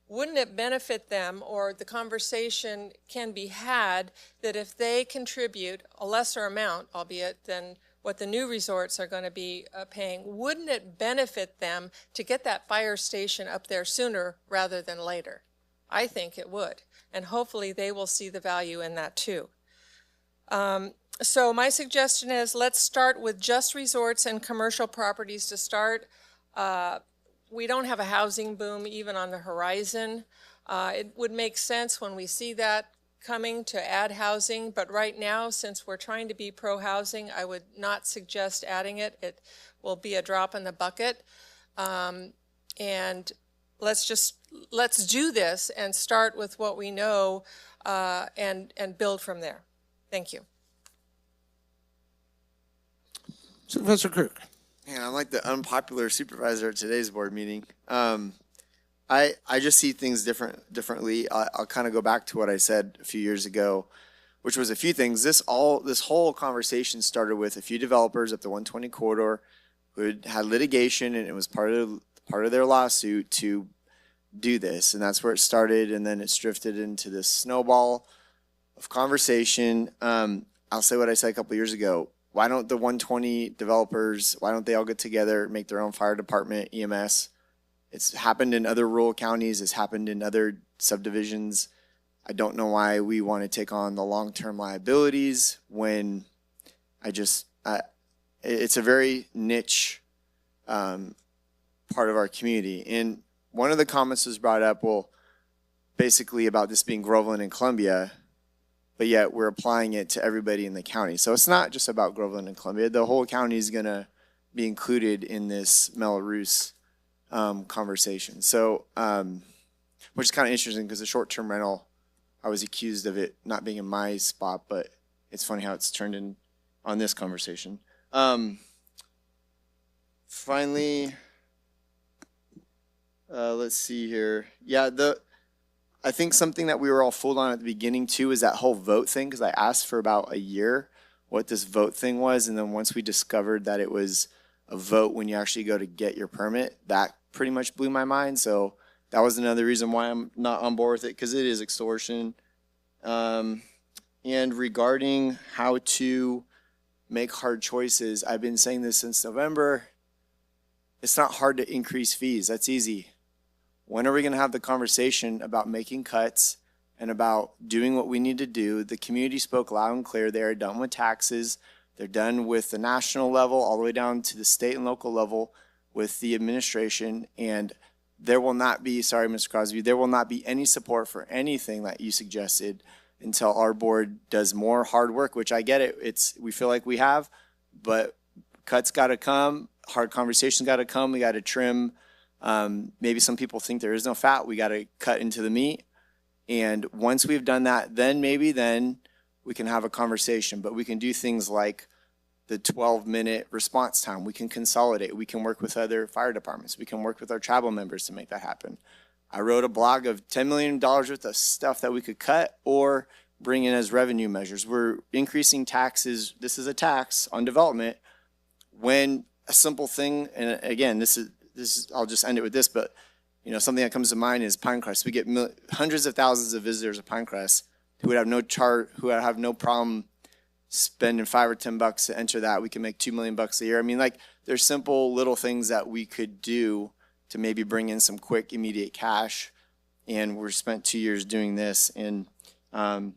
Wouldn't it benefit them, or the conversation can be had, that if they contribute a lesser amount, albeit than what the new resorts are going to be paying, wouldn't it benefit them to get that fire station up there sooner rather than later? I think it would. And hopefully they will see the value in that too. So my suggestion is let's start with just resorts and commercial properties to start. We don't have a housing boom even on the horizon. It would make sense when we see that coming to add housing, but right now, since we're trying to be pro-housing, I would not suggest adding it. It will be a drop in the bucket. And let's do this and start with what we know and build from there. Thank you. Supervisor Kirk. Man, I'm like the unpopular supervisor at today's board meeting. I just see things differently. I'll kind of go back to what I said a few years ago, which was a few things. This whole conversation started with a few developers up the 120 corridor who had litigation, and it was part of their lawsuit to do this, and that's where it started. And then it's drifted into this snowball of conversation. I'll say what I said a couple years ago. Why don't the 120 developers, why don't they all get together, make their own fire department, EMS? It's happened in other rural counties. It's happened in other subdivisions. I don't know why we want to take on the long-term liabilities when it's a very niche part of our community. And one of the comments was brought up, well, basically about this being Groveland and Columbia, but yet we're applying it to everybody in the county. So it's not just about Groveland and Columbia. The whole county is going to be included in this Melrose conversation. So, which is kind of interesting because the short-term rental, I was accused of it not being in my spot, but it's funny how it's turned in on this conversation. Finally, let's see here. Yeah, I think something that we were all fooled on at the beginning too is that whole vote thing, because I asked for about a year what this vote thing was, and then once we discovered that it was a vote when you actually go to get your permit, that pretty much blew my mind. So that was another reason why I'm not on board with it, because it is extortion. And regarding how to make hard choices, I've been saying this since November. It's not hard to increase fees. That's easy. When are we going to have the conversation about making cuts and about doing what we need to do? The community spoke loud and clear. They are done with taxes. They're done with the national level all the way down to the state and local level with the administration. And there will not be, sorry, Mr. Crosby, there will not be any support for anything that you suggested until our board does more hard work, which I get it. We feel like we have, but cuts got to come. Hard conversations got to come. We got to trim. Maybe some people think there is no fat. We got to cut into the meat. And once we've done that, then we can have a conversation. But we can do things like the 12-minute response time. We can consolidate. We can work with other fire departments. We can work with our tribal members to make that happen. I wrote a blog of $10 million worth of stuff that we could cut or bring in as revenue measures. We're increasing taxes. This is a tax on development when a simple thing, and again, this is I'll just end it with this, but something that comes to mind is Pinecrest. We get hundreds of thousands of visitors at Pinecrest who would have no problem spending $5 or $10 to enter that. We can make $2 million a year. I mean, like, there's simple little things that we could do to maybe bring in some quick, immediate cash. And we're spent 2 years doing this. And but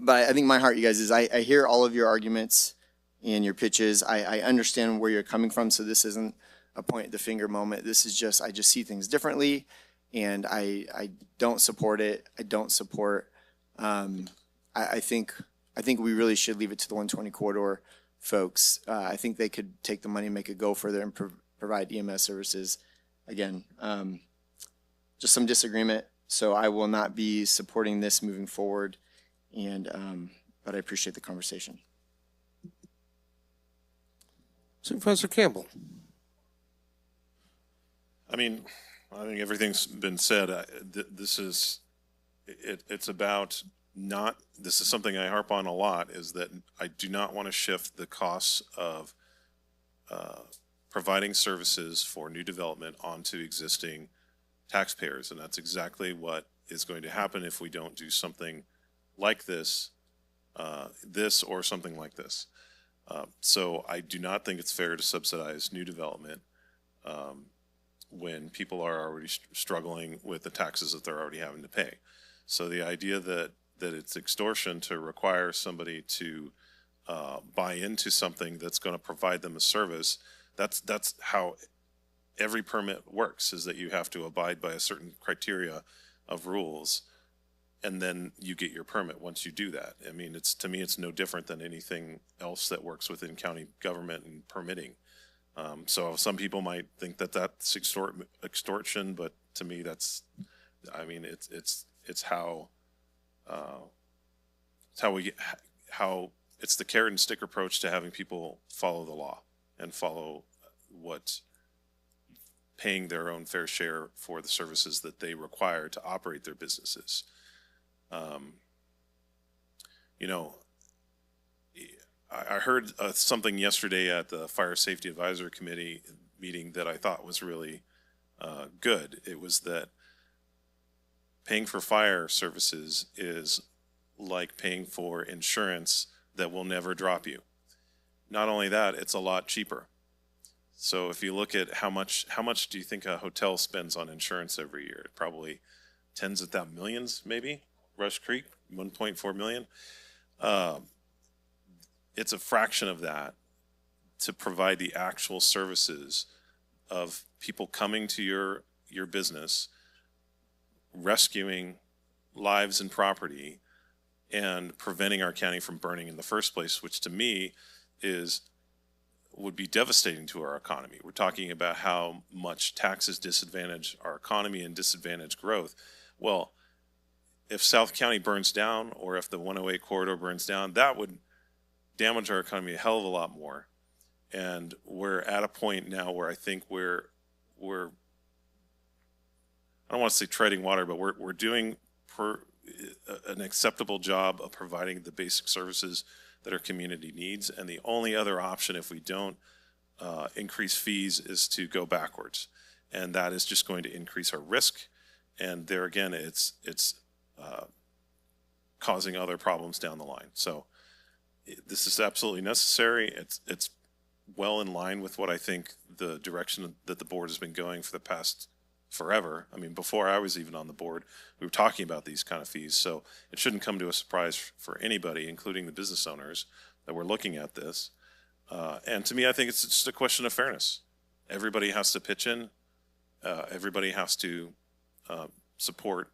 I think my heart, you guys, is I hear all of your arguments and your pitches. I understand where you're coming from. So this isn't a point the finger moment. This is just, I just see things differently, and I don't support it. I don't support, I think we really should leave it to the 120 corridor folks. I think they could take the money, make it go further, and provide EMS services. Again, just some disagreement. So I will not be supporting this moving forward, and but I appreciate the conversation. Supervisor Campbell. I mean, I think everything's been said. This is something I harp on a lot, is that I do not want to shift the costs of providing services for new development onto existing taxpayers. And that's exactly what is going to happen if we don't do something like this or something like this. So I do not think it's fair to subsidize new development when people are already struggling with the taxes that they're already having to pay. So the idea that it's extortion to require somebody to buy into something that's going to provide them a service, that's how every permit works, is that you have to abide by a certain criteria of rules, and then you get your permit once you do that. I mean, to me, it's no different than anything else that works within county government and permitting. So some people might think that that's extortion, but to me, it's how it's the carrot and stick approach to having people follow the law and follow what paying their own fair share for the services that they require to operate their businesses. I heard something yesterday at the Fire Safety Advisory Committee meeting that I thought was really good. It was that paying for fire services is like paying for insurance that will never drop you. Not only that, it's a lot cheaper. So if you look at how much do you think a hotel spends on insurance every year? Probably tens of thousands, millions, maybe. Rush Creek, 1.4 million. It's a fraction of that to provide the actual services of people coming to your business, rescuing lives and property, and preventing our county from burning in the first place, which to me would be devastating to our economy. We're talking about how much taxes disadvantage our economy and disadvantage growth. Well, if South County burns down, or if the 108 corridor burns down, that would damage our economy a hell of a lot more. And we're at a point now where I think we're I don't want to say treading water, but we're doing an acceptable job of providing the basic services that our community needs. And the only other option, if we don't increase fees, is to go backwards. And that is just going to increase our risk. And there again, it's causing other problems down the line. So this is absolutely necessary. It's well in line with what I think the direction that the board has been going for the past forever. I mean, before I was even on the board, we were talking about these kind of fees. So it shouldn't come to a surprise for anybody, including the business owners, that we're looking at this. And to me, I think it's just a question of fairness. Everybody has to pitch in. Everybody has to support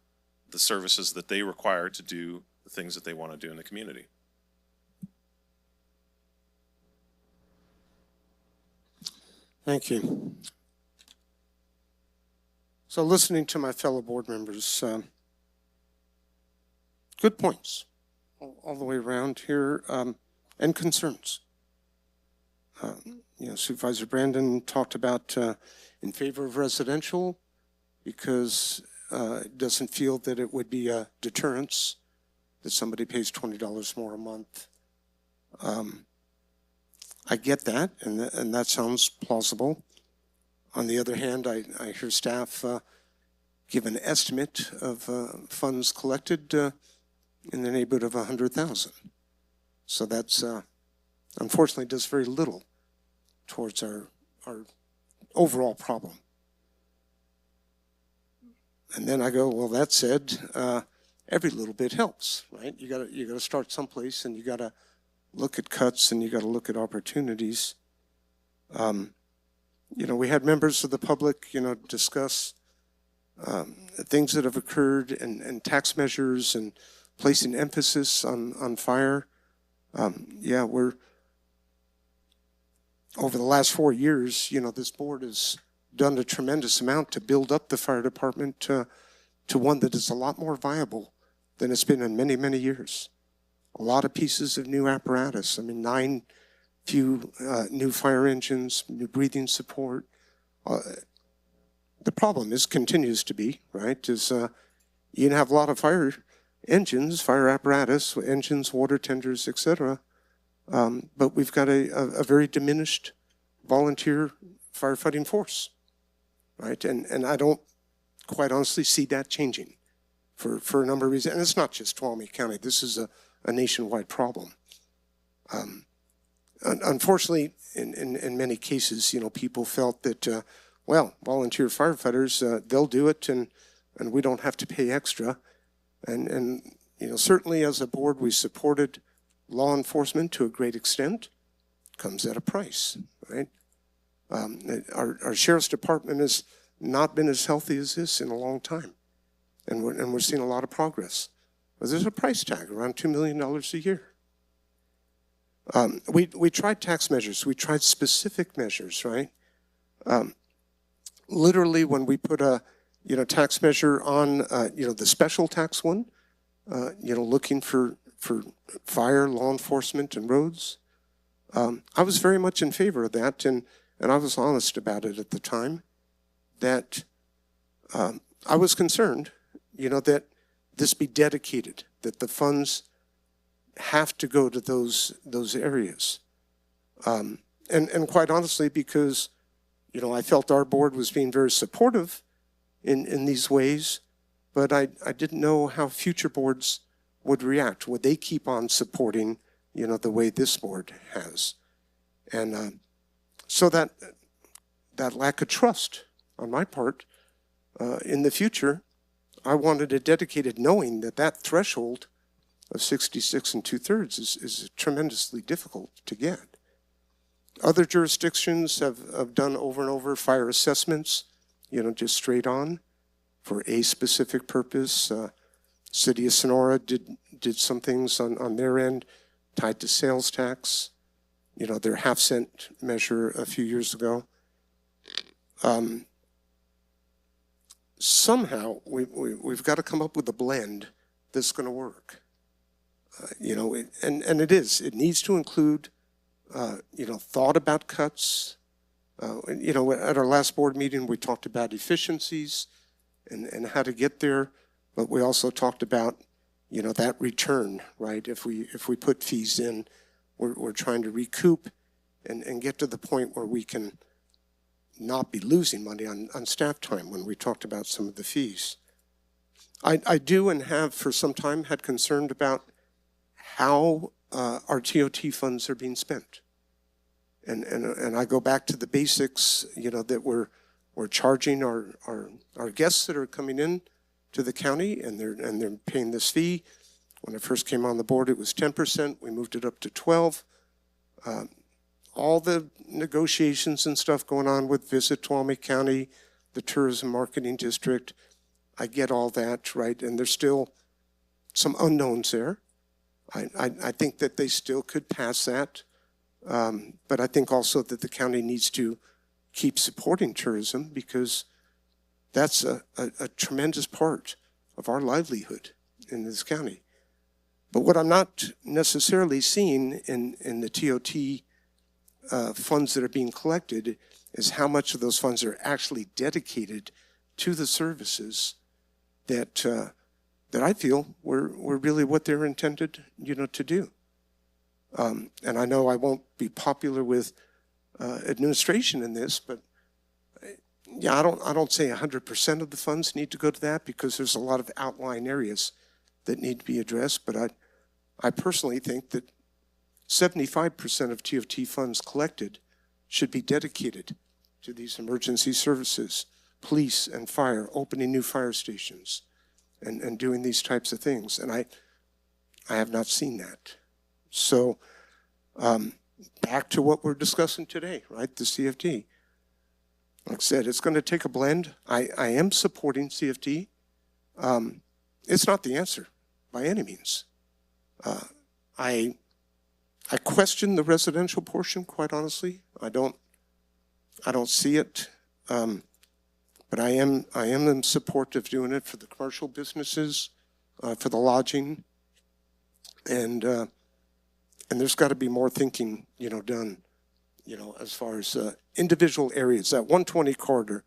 the services that they require to do the things that they want to do in the community. Thank you. So listening to my fellow board members, good points all the way around here, and concerns. Supervisor Brandon talked about in favor of residential because it doesn't feel that it would be a deterrence that somebody pays $20 more a month. I get that, and that sounds plausible. On the other hand, I hear staff give an estimate of funds collected in the neighborhood of 100,000. So that's unfortunately does very little towards our overall problem. And then I go, well, that said, every little bit helps, right? You gotta start someplace, and you gotta look at cuts, and you gotta look at opportunities. We had members of the public, discuss things that have occurred and tax measures and placing emphasis on fire. We're over the last 4 years, this board has done a tremendous amount to build up the fire department to one that is a lot more viable than it's been in many, many years. A lot of pieces of new apparatus. 9 new fire engines, new breathing support. The problem continues to be, right, is you can have a lot of fire engines, fire apparatus, engines, water tenders, etc. But we've got a very diminished volunteer firefighting force, right? And I don't quite honestly see that changing for a number of reasons. And it's not just Tuolumne County. This is a nationwide problem. Unfortunately, in many cases, people felt that well, volunteer firefighters, they'll do it and we don't have to pay extra. And you know, certainly as a board, we supported law enforcement to a great extent. Comes at a price, right? Our sheriff's department has not been as healthy as this in a long time. And we're seeing a lot of progress. But there's a price tag, around $2 million a year. We tried tax measures. We tried specific measures, right? Literally, when we put a tax measure on the special tax one, looking for fire, law enforcement, and roads, I was very much in favor of that, and I was honest about it at the time. That I was concerned, that this be dedicated, that the funds have to go to those areas. And quite honestly, because, I felt our board was being very supportive in these ways, but I didn't know how future boards would react. Would they keep on supporting, the way this board has? And so that lack of trust on my part, in the future, I wanted it dedicated, knowing that threshold of 66 2/3 is tremendously difficult to get. Other jurisdictions have done over and over fire assessments, just straight on for a specific purpose. City of Sonora did some things on their end tied to sales tax, their half-cent measure a few years ago. Somehow we've got to come up with a blend that's going to work. And it is. It needs to include, thought about cuts. At our last board meeting, we talked about efficiencies and how to get there, but we also talked about, that return, right? If we put fees in, we're trying to recoup and get to the point where we can not be losing money on staff time when we talked about some of the fees. I do and have for some time had concern about how our TOT funds are being spent. And I go back to the basics, that we're charging our guests that are coming in to the county, and they're paying this fee. When I first came on the board, it was 10%. We moved it up to 12%. All the negotiations and stuff going on with Visit Tuolumne County, the Tourism Marketing District, I get all that, right? And there's still some unknowns there. I think that they still could pass that. But I think also that the county needs to keep supporting tourism, because that's a tremendous part of our livelihood in this county. But what I'm not necessarily seeing in the TOT funds that are being collected is how much of those funds are actually dedicated to the services that I feel were really what they're intended, to do. And I know I won't be popular with administration in this, but yeah, I don't say 100% of the funds need to go to that, because there's a lot of outlying areas that need to be addressed. But I personally think that 75% of TOT funds collected should be dedicated to these emergency services, police and fire, opening new fire stations, and doing these types of things. And I have not seen that. So back to what we're discussing today, right? The CFD. Like I said, it's going to take a blend. I am supporting CFD. It's not the answer by any means. I question the residential portion, quite honestly. I don't see it. But I am in support of doing it for the commercial businesses, for the lodging, and there's got to be more thinking, done, as far as individual areas. That 120 corridor,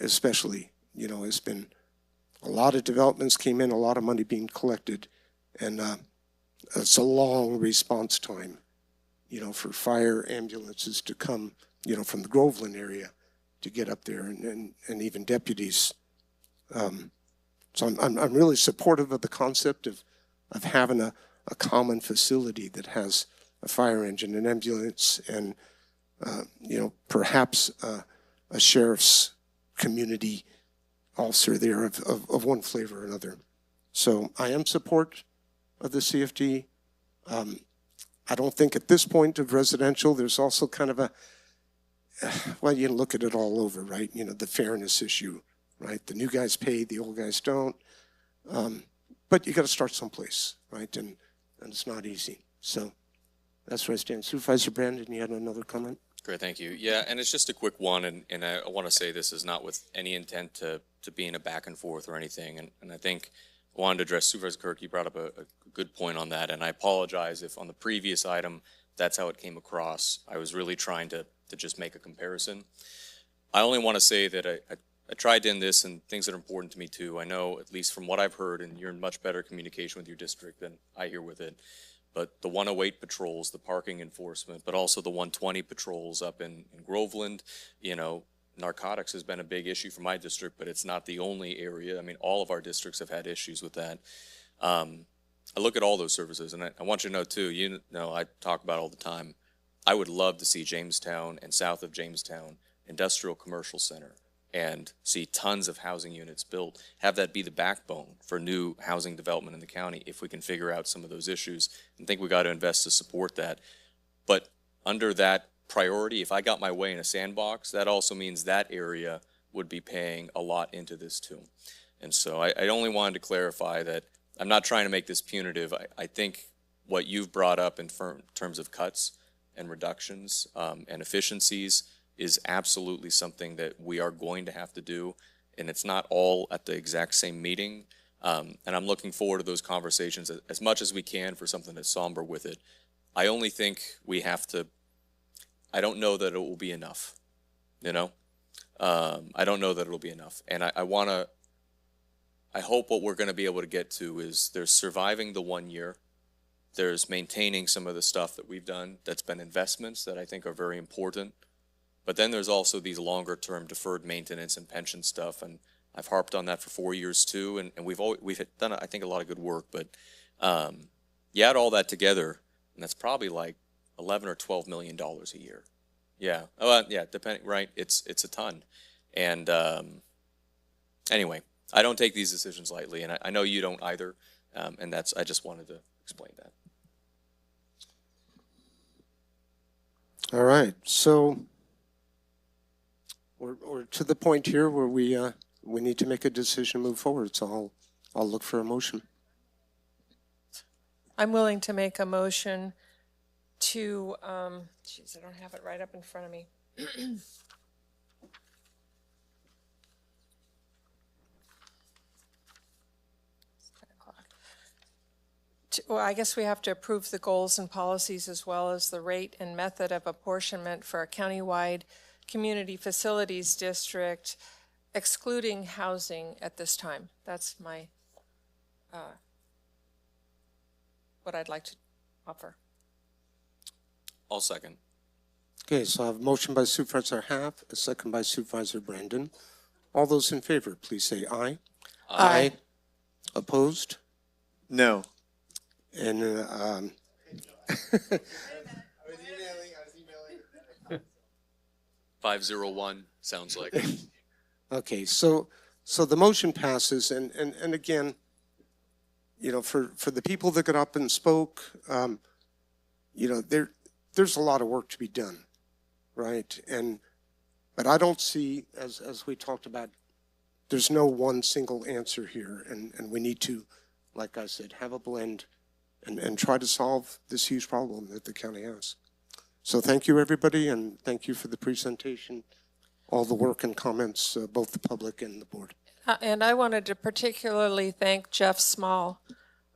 especially, has been a lot of developments came in, a lot of money being collected, and it's a long response time, for fire ambulances to come, from the Groveland area to get up there, and even deputies. So I'm really supportive of the concept of having a common facility that has a fire engine, an ambulance, and perhaps a sheriff's community officer there of one flavor or another. So I am support of the CFD. I don't think at this point of residential, there's also kind of a, well, you look at it all over, right? You know, the fairness issue, right? The new guys pay, the old guys don't. But you got to start someplace, right? And it's not easy. So that's where I stand. Supervisor Brandon, you had another comment? Great, thank you. Yeah, and it's just a quick one, and I want to say this is not with any intent to be in a back and forth or anything. And I think I wanted to address Supervisor Kirk. You brought up a good point on that, and I apologize if on the previous item that's how it came across. I was really trying to just make a comparison. I only want to say that I tried in this and things that are important to me too. I know, at least from what I've heard, and you're in much better communication with your district than I hear with it, but the 108 patrols, the parking enforcement, but also the 120 patrols up in Groveland, you know, narcotics has been a big issue for my district, but it's not the only area. I mean, all of our districts have had issues with that. I look at all those services, and I want you to know too, you know, I talk about all the time, I would love to see Jamestown and south of Jamestown industrial commercial center and see tons of housing units built, have that be the backbone for new housing development in the county if we can figure out some of those issues, and think we got to invest to support that. But under that priority, if I got my way in a sandbox, that also means that area would be paying a lot into this too. And so I only wanted to clarify that I'm not trying to make this punitive. I think what you've brought up in terms of cuts and reductions and efficiencies is absolutely something that we are going to have to do, and it's not all at the exact same meeting. And I'm looking forward to those conversations as much as we can for something that's somber with it. I only think we have to, I don't know that it will be enough, you know? I don't know that it'll be enough. And I hope what we're gonna be able to get to is there's surviving the 1 year, there's maintaining some of the stuff that we've done that's been investments that I think are very important. But then there's also these longer term deferred maintenance and pension stuff, and I've harped on that for 4 years too, and we've done, I think, a lot of good work. But you add all that together, and that's probably like $11 or $12 million a year. Yeah, yeah, depending, right? It's a ton, and anyway, I don't take these decisions lightly, and I know you don't either, and I just wanted to explain that. All right, so we're to the point here where we need to make a decision, move forward. So I'll look for a motion. I'm willing to make a motion to, geez, I don't have it right up in front of me. Well, I guess we have to approve the goals and policies as well as the rate and method of apportionment for a countywide community facilities district, excluding housing at this time. That's my, what I'd like to offer. I'll second. Okay, so I have a motion by Supervisor Haff, a second by Supervisor Brandon. All those in favor, please say aye. Aye. Opposed? No. And 501 sounds like. okay, so the motion passes, and again, you know, for the people that got up and spoke, you know, there's a lot of work to be done, right? But I don't see, as we talked about, there's no one single answer here, and we need to, like I said, have a blend and try to solve this huge problem that the county has. So thank you, everybody, and thank you for the presentation, all the work and comments, both the public and the board. And I wanted to particularly thank Jeff Small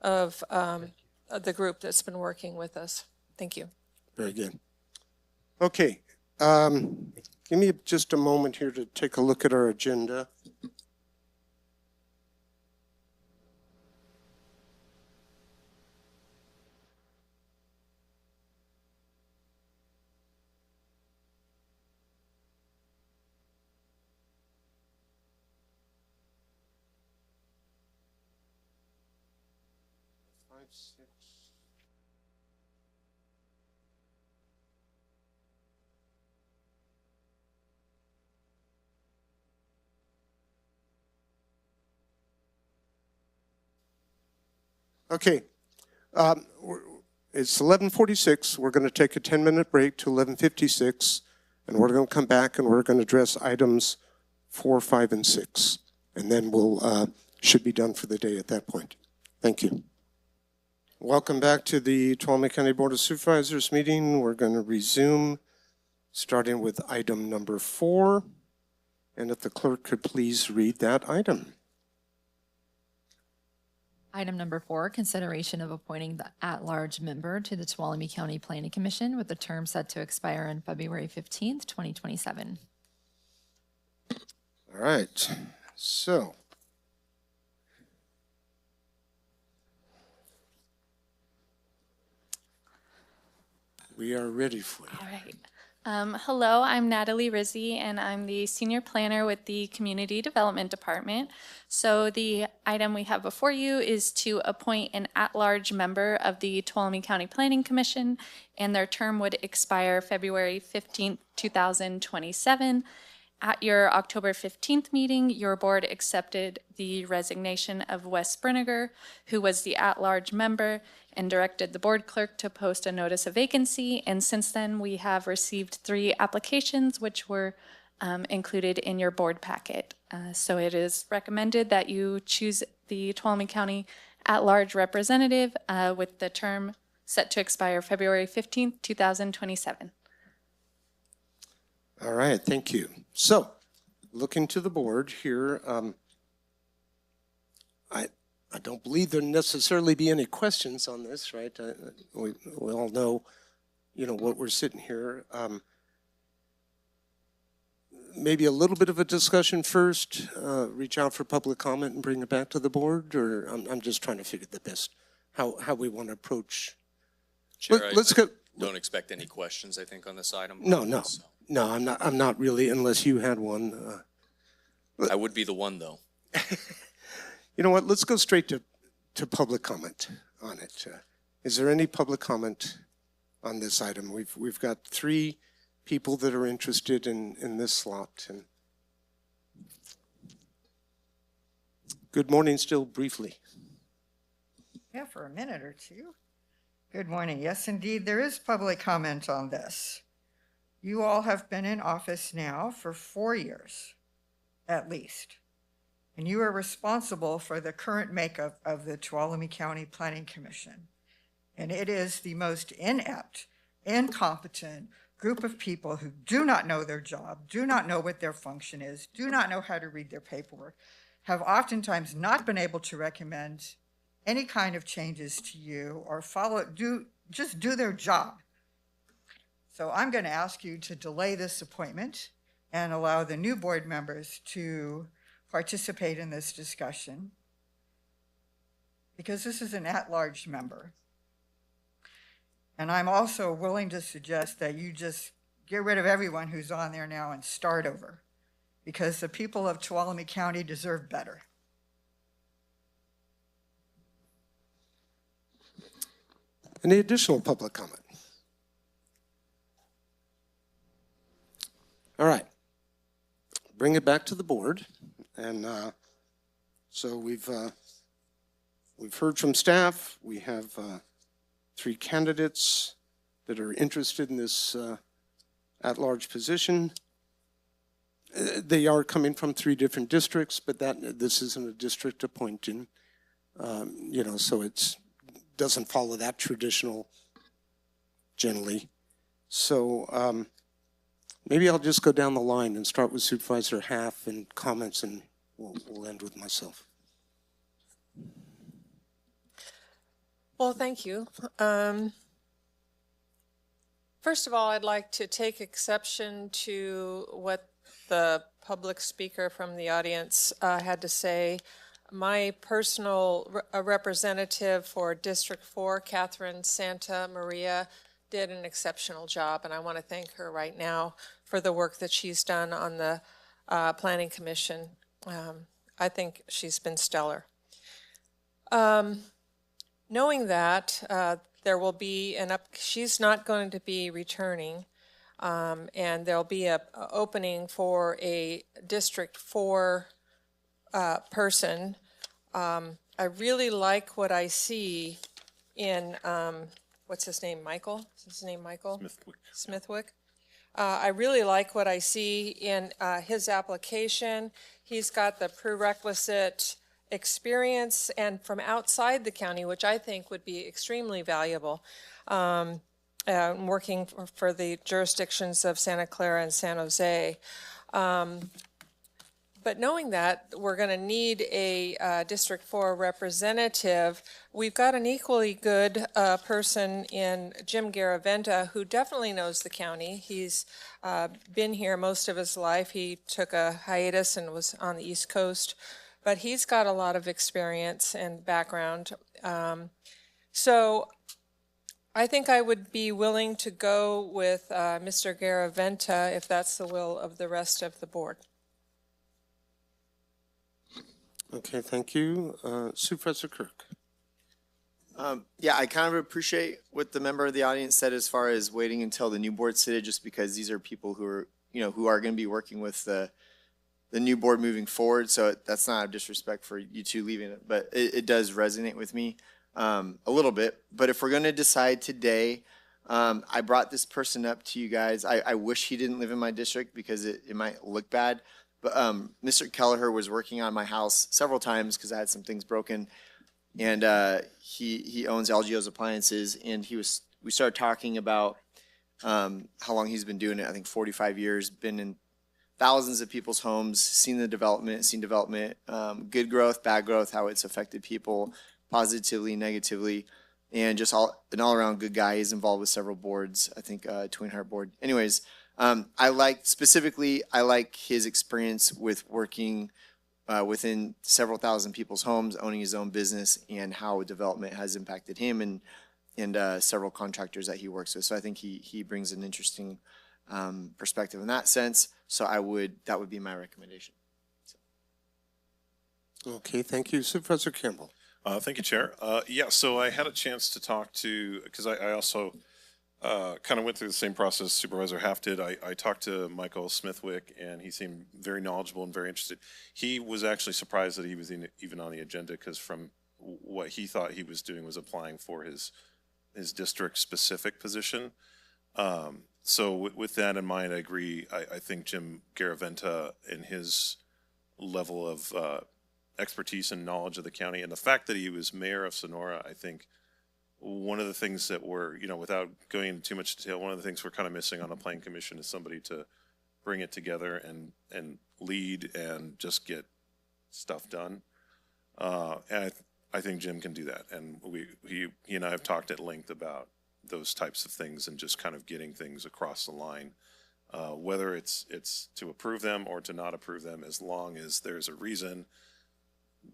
of the group that's been working with us. Thank you. Very good. Okay, give me just a moment here to take a look at our agenda. Okay. It's 11:46. We're going to take a 10-minute break to 11:56, and we're going to come back and we're going to address items 4, 5, and 6. And then we'll should be done for the day at that point. Thank you. Welcome back to the Tuolumne County Board of Supervisors meeting. We're going to resume, starting with item number 4. And if the clerk could please read that item. Item number 4, consideration of appointing the at-large member to the Tuolumne County Planning Commission with the term set to expire on February 15th, 2027. All right. So, we are ready for you. All right. Hello, I'm Natalie Rizzi, and I'm the Senior Planner with the Community Development Department. So the item we have before you is to appoint an at-large member of the Tuolumne County Planning Commission, and their term would expire February 15th, 2027. At your October 15th meeting, your board accepted the resignation of Wes Brinegar, who was the at-large member, and directed the board clerk to post a notice of vacancy. And since then, we have received 3 applications, which were included in your board packet. So it is recommended that you choose the Tuolumne County at-large representative with the term set to expire February 15th, 2027. All right, thank you. So, looking to the board here, I don't believe there necessarily be any questions on this, right? We all know, what we're sitting here. Maybe a little bit of a discussion first, reach out for public comment and bring it back to the board, or I'm just trying to figure the best, how we want to approach. Chair, Let's go. Don't expect any questions, I think, on this item. No, I'm not really, unless you had one. I would be the one, though. You know what, let's go straight to public comment on it. Is there any public comment on this item? We've got 3 people that are interested in this slot. And good morning still, briefly. Yeah, for a minute or two. Good morning. Yes, indeed, there is public comment on this. You all have been in office now for 4 years, at least. And you are responsible for the current makeup of the Tuolumne County Planning Commission. And it is the most inept, incompetent group of people who do not know their job, do not know what their function is, do not know how to read their paperwork, have oftentimes not been able to recommend any kind of changes to you or just do their job. So I'm going to ask you to delay this appointment and allow the new board members to participate in this discussion, because this is an at-large member. And I'm also willing to suggest that you just get rid of everyone who's on there now and start over, because the people of Tuolumne County deserve better. Any additional public comment? All right. Bring it back to the board. And so we've heard from staff. We have 3 candidates that are interested in this at-large position. They are coming from 3 different districts, but this isn't a district appointing, so it doesn't follow that traditional generally. So maybe I'll just go down the line and start with Supervisor Half and comments, and we'll end with myself. Well, thank you. First of all, I'd like to take exception to what the public speaker from the audience had to say. My personal representative for District 4, Catherine Santa Maria, did an exceptional job, and I want to thank her right now for the work that she's done on the Planning Commission. I think she's been stellar. Knowing that there will be she's not going to be returning, and there'll be a opening for a District 4 person. I I really like what I see in, what's his name, Michael? Is his name Michael? Smithwick. I really like what I see in his application. He's got the prerequisite experience and from outside the county, which I think would be extremely valuable. Working for the jurisdictions of Santa Clara and San Jose. But knowing that we're going to need a District 4 representative, we've got an equally good person in Jim Garaventa, who definitely knows the county. He's been here most of his life. He took a hiatus and was on the East Coast, but he's got a lot of experience and background. So I think I would be willing to go with Mr. Garaventa if that's the will of the rest of the board. Okay, thank you. Supervisor Kirk. Yeah, I kind of appreciate what the member of the audience said as far as waiting until the new board sitted, just because these are people who are, who are going to be working with the new board moving forward. So that's not a disrespect for you two leaving it, but it does resonate with me a little bit. But if we're going to decide today, I brought this person up to you guys. I wish he didn't live in my district because it might look bad. But Mr. Kelleher was working on my house several times because I had some things broken, and he owns LGO's Appliances, and we started talking about how long he's been doing it. I think 45 years, been in thousands of people's homes, seen development, good growth, bad growth, how it's affected people positively, negatively, and just an all around good guy. He's involved with several boards. I think Twin Heart Board. Anyways. I like his experience with working within several thousand people's homes, owning his own business, and how development has impacted him and several contractors that he works with. So I think he brings an interesting perspective in that sense. So that would be my recommendation. Okay, thank you. Supervisor Campbell. Thank you, Chair. Yeah, so I had a chance to talk to, because I also kind of went through the same process Supervisor Haft did. I talked to Michael Smithwick, and he seemed very knowledgeable and very interested. He was actually surprised that he was even on the agenda, because from what he thought he was doing was applying for his district-specific position. So with that in mind, I agree. I think Jim Garaventa and his level of expertise and knowledge of the county, and the fact that he was mayor of Sonora, I think one of the things that we're, without going into too much detail, one of the things we're kind of missing on the Plan Commission is somebody to bring it together and lead and just get stuff done. And I think Jim can do that. And he and I have talked at length about those types of things and just kind of getting things across the line, whether it's to approve them or to not approve them, as long as there's a reason.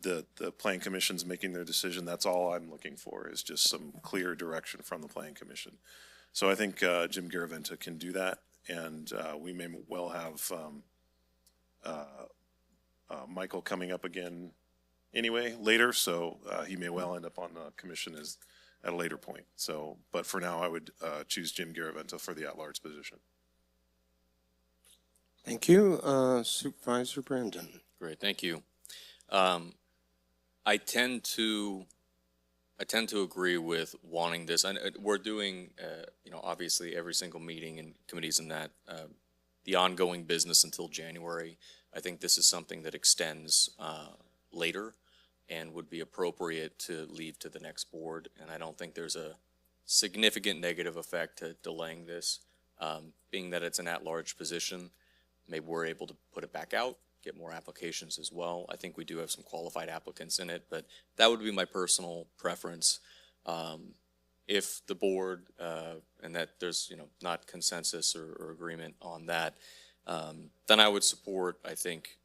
The Plan Commission's making their decision. That's all I'm looking for, is just some clear direction from the Plan Commission. So I think Jim Garaventa can do that, and we may well have Michael coming up again anyway later, so he may well end up on the commission at a later point. So, but for now, I would choose Jim Garaventa for the at-large position. Thank you. Supervisor Brandon. Great, thank you. I tend to agree with wanting this. And we're doing, obviously every single meeting and committees in that, the ongoing business until January. I think this is something that extends later and would be appropriate to leave to the next board. And I don't think there's a significant negative effect to delaying this, being that it's an at-large position. Maybe we're able to put it back out, get more applications as well. I think we do have some qualified applicants in it, but that would be my personal preference. If the board, and that there's, not consensus or agreement on that, then I would support, I think,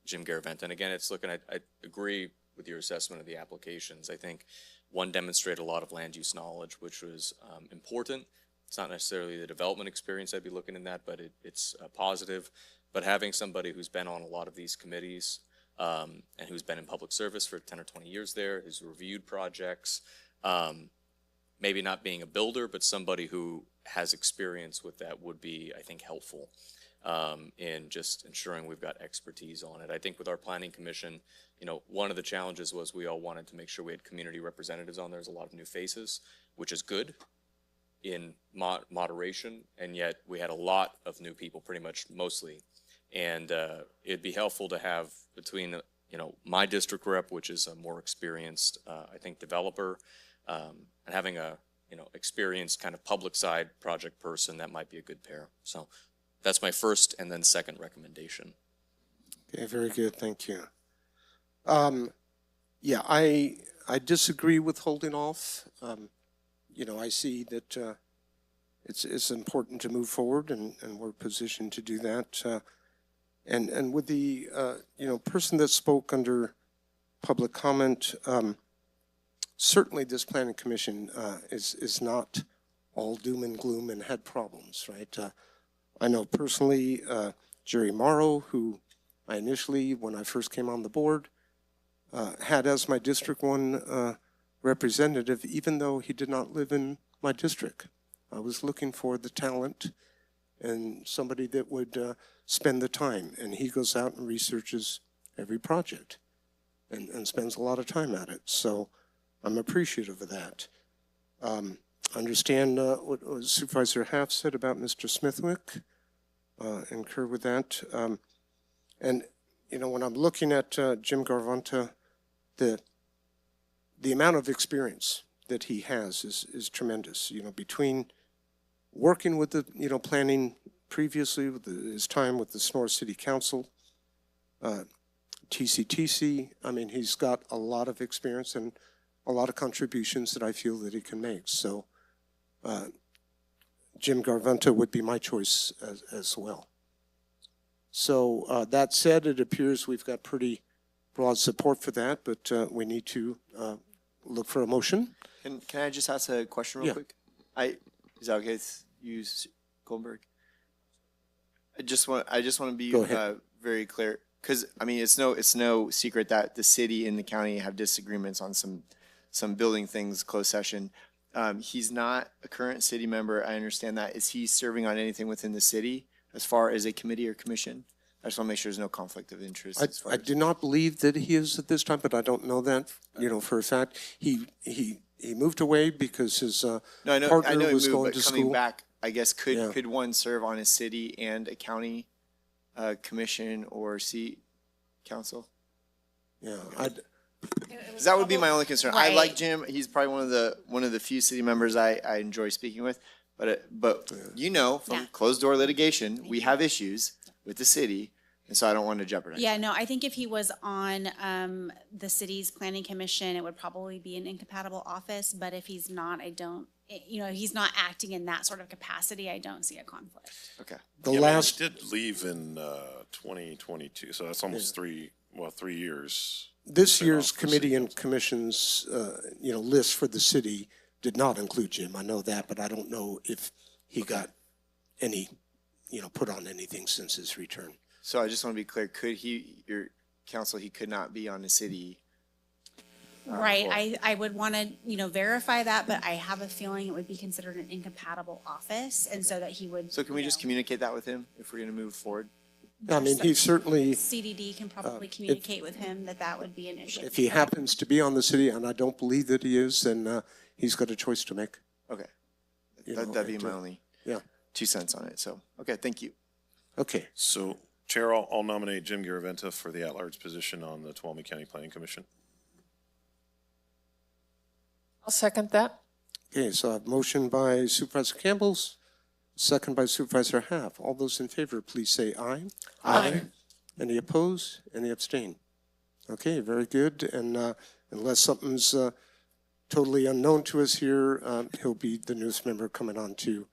Jim Garaventa. And again, it's looking at, I agree with your assessment of the applications. I think one demonstrated a lot of land use knowledge, which was important. It's not necessarily the development experience I'd be looking in that, but it's positive. But having somebody who's been on a lot of these committees and who's been in public service for 10 or 20 years there, who's reviewed projects, maybe not being a builder, but somebody who has experience with that would be, I think, helpful. in just ensuring we've got expertise on it. I think with our planning commission, you know, one of the challenges was we all wanted to make sure we had community representatives on. There's a lot of new faces, which is good in moderation, and yet we had a lot of new people, pretty much mostly. And it'd be helpful to have between, you know, my district rep, which is a more experienced, I think, developer, and having a, you know, experienced kind of public side project person, that might be a good pair. So that's my first and then second recommendation. Okay, very good, thank you. Yeah, I disagree with holding off. You know, I see that it's important to move forward, and we're positioned to do that. And with the you know, person that spoke under public comment, certainly this planning commission is not all doom and gloom and had problems, right? I know personally Jerry Morrow, who I initially, when I first came on the board, had as my District 1 representative, even though he did not live in my district. I was looking for the talent and somebody that would spend the time, and he goes out and researches every project and spends a lot of time at it. So I'm appreciative of that. Understand what Supervisor Half said about Mr. Smithwick. Concur with that. And, you know, when I'm looking at Jim Garvanta, the amount of experience that he has is tremendous. You know, between working with the, you know, planning previously with his time with the Sonora City Council, TCTC, I mean, he's got a lot of experience and a lot of contributions that I feel that he can make. So Jim Garvanta would be my choice as well. So that said, it appears we've got pretty broad support for that, but we need to look for a motion. Can I just ask a question real quick? Is that okay with you, Goldberg? I just want to be very clear, because I mean it's no secret that the city and the county have disagreements on some building things. Closed session. He's not a current city member. I understand that. Is he serving on anything within the city as far as a committee or commission? I just want to make sure there's no conflict of interest. I do not believe that he is at this time, but I don't know that, you know, for a fact. He moved away because his partner was going to school. Coming back, I guess could one serve on a city and a county commission or seat council? Yeah, that would be my only concern. Right. I like Jim. He's probably one of the few city members I enjoy speaking with. But you know, from closed door litigation, we have issues with the city, and so I don't want to jeopardize. Yeah, no, I think if he was on the city's planning commission, it would probably be an incompatible office. But if he's not, he's not acting in that sort of capacity, I don't see a conflict. Okay. He did leave in 2022, so that's almost 3 years. This year's committee and commissions, you know, list for the city did not include Jim. I know that, but I don't know if he got any, you know, put on anything since his return. So I just want to be clear, your council, he could not be on the city? Right, I would want to, verify that, but I have a feeling it would be considered an incompatible office, and so that he would. So can we just communicate that with him if we're going to move forward? I mean, he certainly. CDD can probably communicate with him that would be an issue. If he happens to be on the city, and I don't believe that he is, then he's got a choice to make. Okay. That'd be my only 2 cents on it. So, okay, thank you. Okay. So, Chair, I'll nominate Jim Garaventa for the at-large position on the Tuolumne County Planning Commission. I'll second that. Okay, so I have motion by Supervisor Campbell's, second by Supervisor Half. All those in favor, please say aye. Aye. Any opposed? Any abstain? Okay, very good. And unless something's totally unknown to us here, he'll be the newest member coming on too.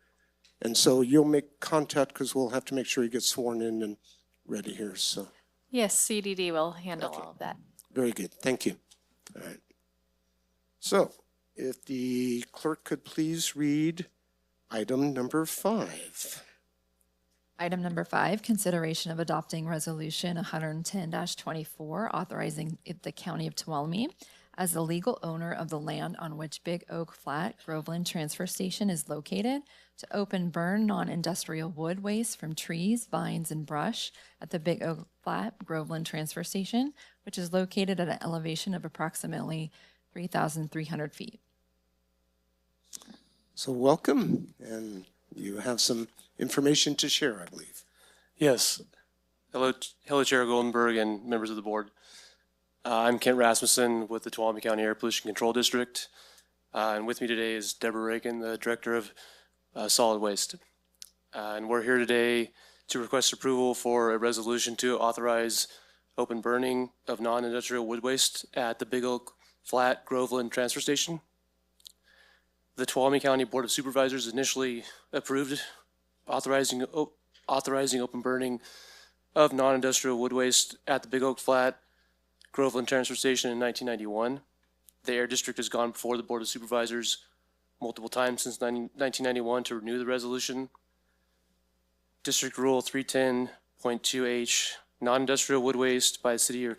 And so you'll make contact because we'll have to make sure he gets sworn in and ready here. So Yes, CDD will handle all of that. very good. Thank you. All right. So if the clerk could please read item number 5. Item number 5, consideration of adopting resolution 110-24, authorizing the County of Tuolumne as the legal owner of the land on which Big Oak Flat Groveland Transfer Station is located, to open burn non-industrial wood waste from trees, vines, and brush at the Big Oak Flat Groveland Transfer Station, which is located at an elevation of approximately 3,300 feet. So welcome, and you have some information to share, I believe. Yes. Hello, Chair Goldenberg and members of the board. I'm Kent Rasmussen with the Tuolumne County Air Pollution Control District. And with me today is Deborah Reagan, the Director of Solid Waste. And we're here today to request approval for a resolution to authorize open burning of non-industrial wood waste at the Big Oak Flat Groveland Transfer Station. The Tuolumne County Board of Supervisors initially approved authorizing open burning of non-industrial wood waste at the Big Oak Flat Groveland Transfer Station in 1991. The Air District has gone before the Board of Supervisors multiple times since 1991 to renew the resolution. District Rule 310.2H, non-industrial wood waste by city or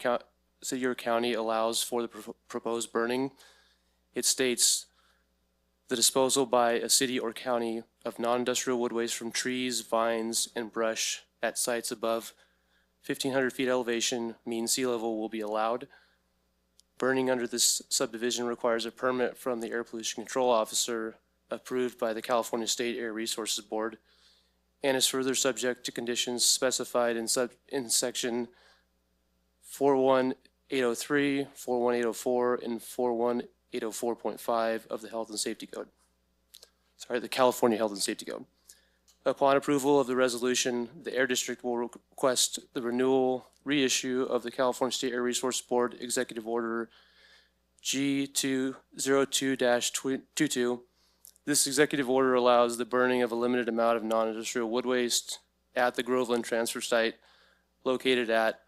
county allows for the proposed burning. It states, the disposal by a city or county of non-industrial wood waste from trees, vines, and brush at sites above 1,500 feet elevation, mean sea level, will be allowed. Burning under this subdivision requires a permit from the Air Pollution Control Officer approved by the California State Air Resources Board and is further subject to conditions specified in section 41803, 41804, and 41804.5 of the Health and Safety Code. The California Health and Safety Code. Upon approval of the resolution, the Air District will request the renewal reissue of the California State Air Resource Board Executive Order G202-22. This executive order allows the burning of a limited amount of non-industrial wood waste at the Groveland Transfer Site located at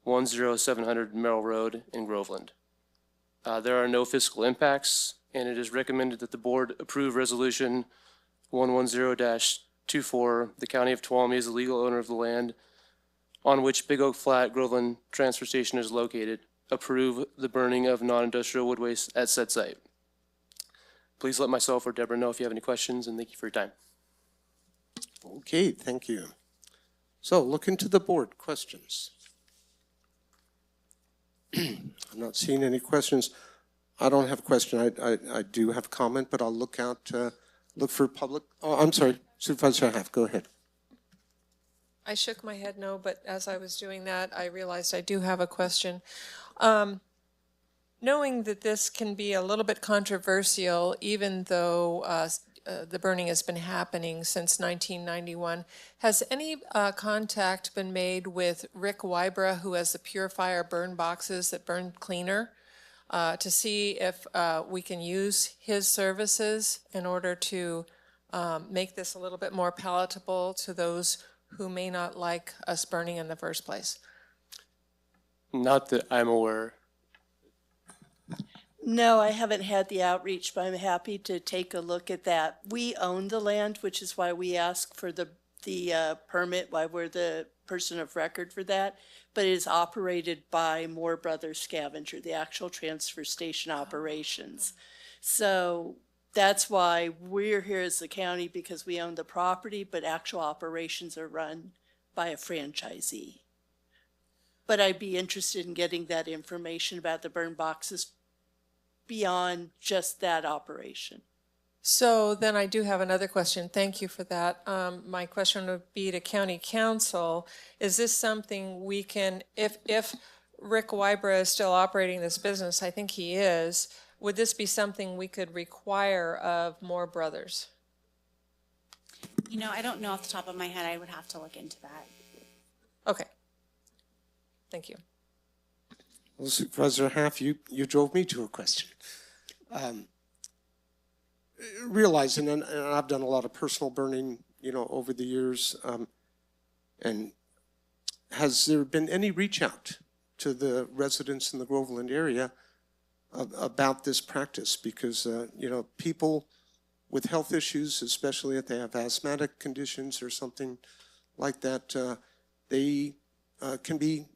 10700 Merrill Road in Groveland. There are no fiscal impacts, and it is recommended that the board approve resolution 110-24. The County of Tuolumne is the legal owner of the land on which Big Oak Flat Groveland Transfer Station is located. Approve the burning of non-industrial wood waste at said site. Please let myself or Deborah know if you have any questions, and thank you for your time. Okay, thank you. So looking to the board, questions? I'm not seeing any questions. I don't have a question. I do have a comment, but I'll look for public. Oh, I'm sorry, Supervisor Haff, go ahead. I shook my head no, but as I was doing that, I realized I do have a question. Knowing that this can be a little bit controversial, even though the burning has been happening since 1991, has any contact been made with Rick Wybra, who has the Purifier burn boxes that burn cleaner, to see if we can use his services in order to make this a little bit more palatable to those who may not like us burning in the first place? Not that I'm aware. No, I haven't had the outreach, but I'm happy to take a look at that. We own the land, which is why we ask for the permit, why we're the person of record for that. But it is operated by Moore Brothers Scavenger, the actual transfer station operations. So that's why we're here as the county, because we own the property, but actual operations are run by a franchisee. But I'd be interested in getting that information about the burn boxes beyond just that operation. So then I do have another question. Thank you for that. My question would be to County Council. Is this something we can, if Rick Wybra is still operating this business, I think he is, would this be something we could require of Moore Brothers? You know, I don't know off the top of my head. I would have to look into that. Okay. Thank you. Well, Supervisor Haff, you drove me to a question. Realizing, and I've done a lot of personal burning, over the years, and has there been any reach out to the residents in the Groveland area about this practice? Because, people with health issues, especially if they have asthmatic conditions or something like that, they can be,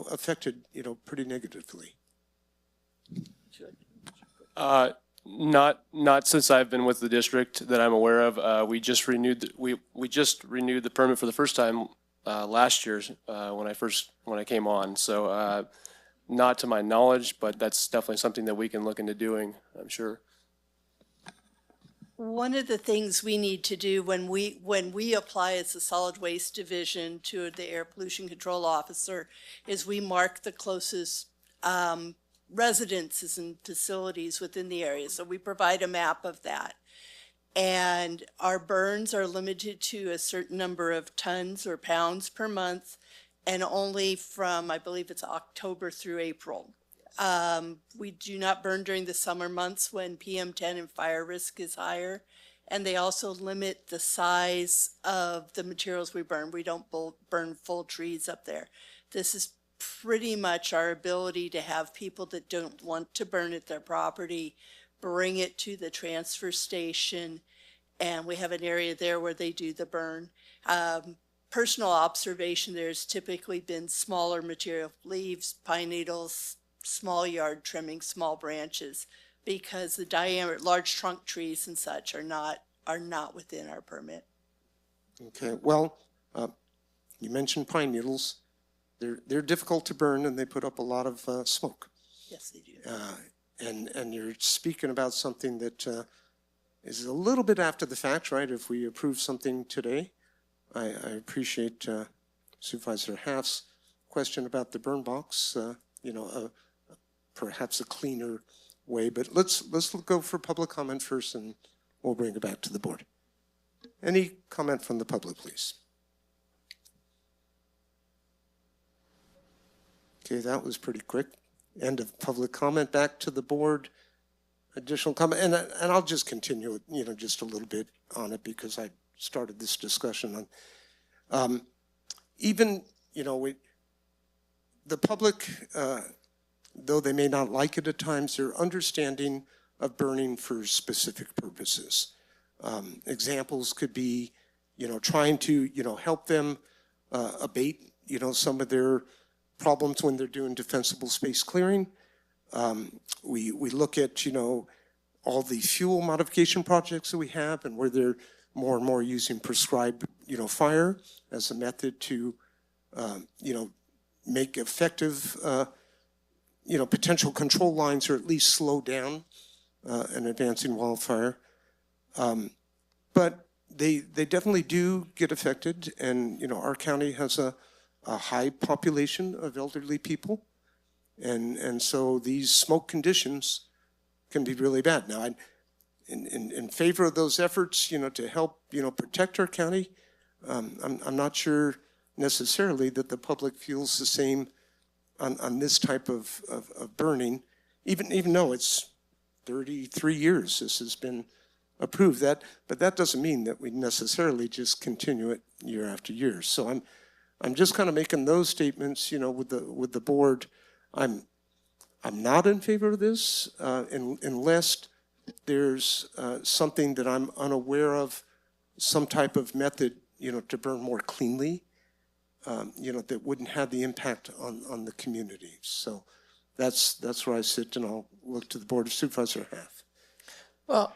affected, pretty negatively. Not since I've been with the district that I'm aware of. We just renewed the permit for the first time last year when I came on. So not to my knowledge, but that's definitely something that we can look into doing, I'm sure. One of the things we need to do when we apply as a solid waste division to the air pollution control officer is we mark the closest residences and facilities within the area. So we provide a map of that. And our burns are limited to a certain number of tons or pounds per month, and only from, I believe it's October through April. We do not burn during the summer months when PM10 and fire risk is higher. And they also limit the size of the materials we burn. We don't burn full trees up there. This is pretty much our ability to have people that don't want to burn at their property bring it to the transfer station, and we have an area there where they do the burn. Personal observation, there's typically been smaller material, leaves, pine needles, small yard trimming, small branches, because the diameter, large trunk trees and such are not within our permit. Okay, well, you mentioned pine needles. They're difficult to burn, and they put up a lot of smoke. Yes, they do. And you're speaking about something that is a little bit after the fact, right? If we approve something today, I appreciate Supervisor Half's question about the burn box. Perhaps a cleaner way, but let's go for public comment first, and we'll bring it back to the board. Any comment from the public, please? Okay, that was pretty quick. End of public comment. Back to the board. Additional comment, and I'll just continue, just a little bit on it because I started this discussion on. The public, though they may not like it at times, their understanding of burning for specific purposes. Examples could be, trying to, help them abate, some of their problems when they're doing defensible space clearing. We look at, all the fuel modification projects that we have and where they're more and more using prescribed, fire as a method to, make effective, potential control lines or at least slow down an advancing wildfire. But they definitely do get affected, and, our county has a high population of elderly people. And so these smoke conditions can be really bad. Now, I'm in favor of those efforts, to help, protect our county. I'm not sure necessarily that the public feels the same on this type of burning, even though it's 33 years this has been approved. But that doesn't mean that we necessarily just continue it year after year. So I'm just kind of making those statements, with the board. I'm not in favor of this unless there's something that I'm unaware of, some type of method, to burn more cleanly, that wouldn't have the impact on the community. So that's where I sit, and I'll look to the Board of Supervisors. Well,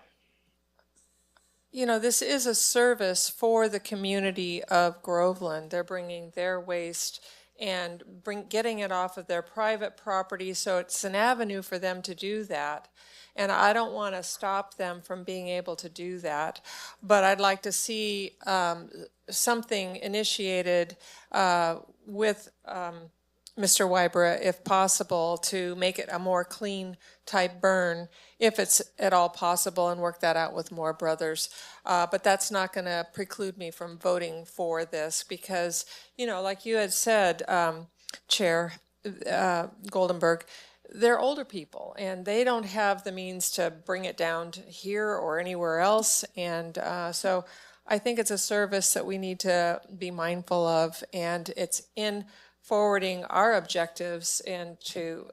this is a service for the community of Groveland. They're bringing their waste and getting it off of their private property, so it's an avenue for them to do that. And I don't want to stop them from being able to do that, but I'd like to see something initiated with Mr. Wybra, if possible, to make it a more clean type burn, if it's at all possible, and work that out with Moore Brothers. But that's not going to preclude me from voting for this because, like you had said, Chair Goldenberg, they're older people and they don't have the means to bring it down to here or anywhere else. And so I think it's a service that we need to be mindful of, and it's in forwarding our objectives and to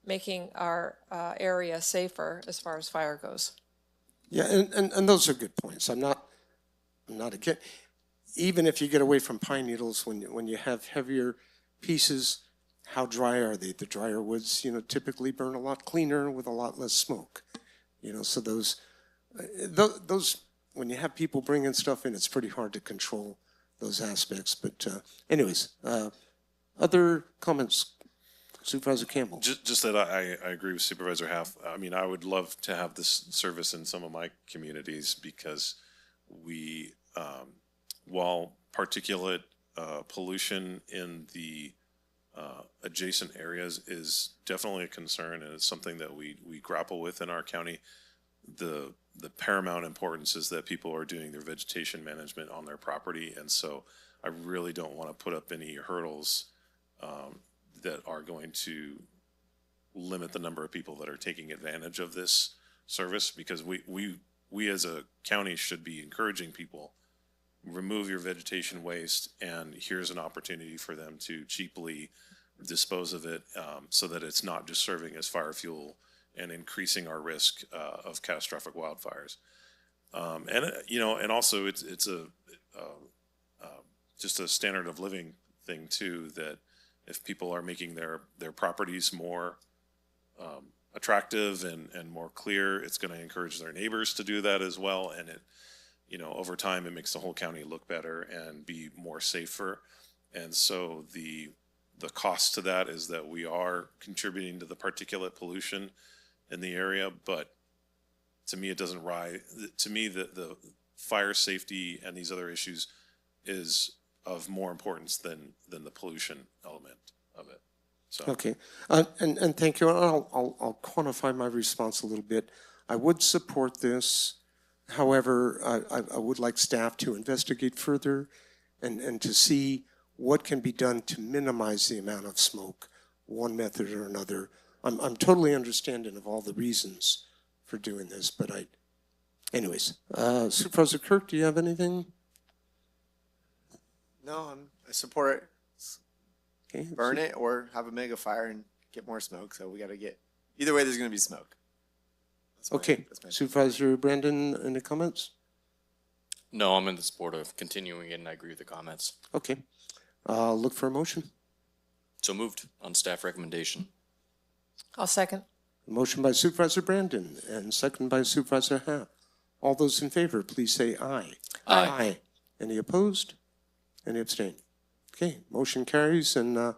making our area safer as far as fire goes. Yeah, and those are good points. I'm not again. Even if you get away from pine needles, when you have heavier pieces, how dry are they? The drier woods, typically burn a lot cleaner with a lot less smoke. So those, when you have people bringing stuff in, it's pretty hard to control those aspects. But anyways, other comments? Supervisor Campbell. Just that I agree with Supervisor Half. I mean, I would love to have this service in some of my communities because we, while particulate pollution in the adjacent areas is definitely a concern, and it's something that we grapple with in our county. The paramount importance is that people are doing their vegetation management on their property, and so I really don't want to put up any hurdles that are going to limit the number of people that are taking advantage of this service, because we as a county should be encouraging people, remove your vegetation waste, and here's an opportunity for them to cheaply dispose of it, so that it's not just serving as fire fuel and increasing our risk of catastrophic wildfires. And also it's just a standard of living thing too, that if people are making their properties more attractive and more clear, it's going to encourage their neighbors to do that as well. And it, over time, it makes the whole county look better and be more safer. And so the cost to that is that we are contributing to the particulate pollution in the area, but to me, it doesn't rise. To me, the fire safety and these other issues is of more importance than the pollution element of it. So. Okay, and thank you. I'll quantify my response a little bit. I would support this. However, I would like staff to investigate further and to see what can be done to minimize the amount of smoke, one method or another. I'm totally understanding of all the reasons for doing this, but anyways, Supervisor Kirk, do you have anything? No, I support it. Okay. Burn it or have a mega fire and get more smoke. So we got to either way, there's going to be smoke. Okay, Supervisor Brandon, any comments? No, I'm in the support of continuing it, and I agree with the comments. Okay, look for a motion. So moved on staff recommendation. I'll second. Motion by Supervisor Brandon and second by Supervisor Happ. All those in favor, please say aye. Aye. Any opposed? Any abstain? Okay, motion carries, and we'll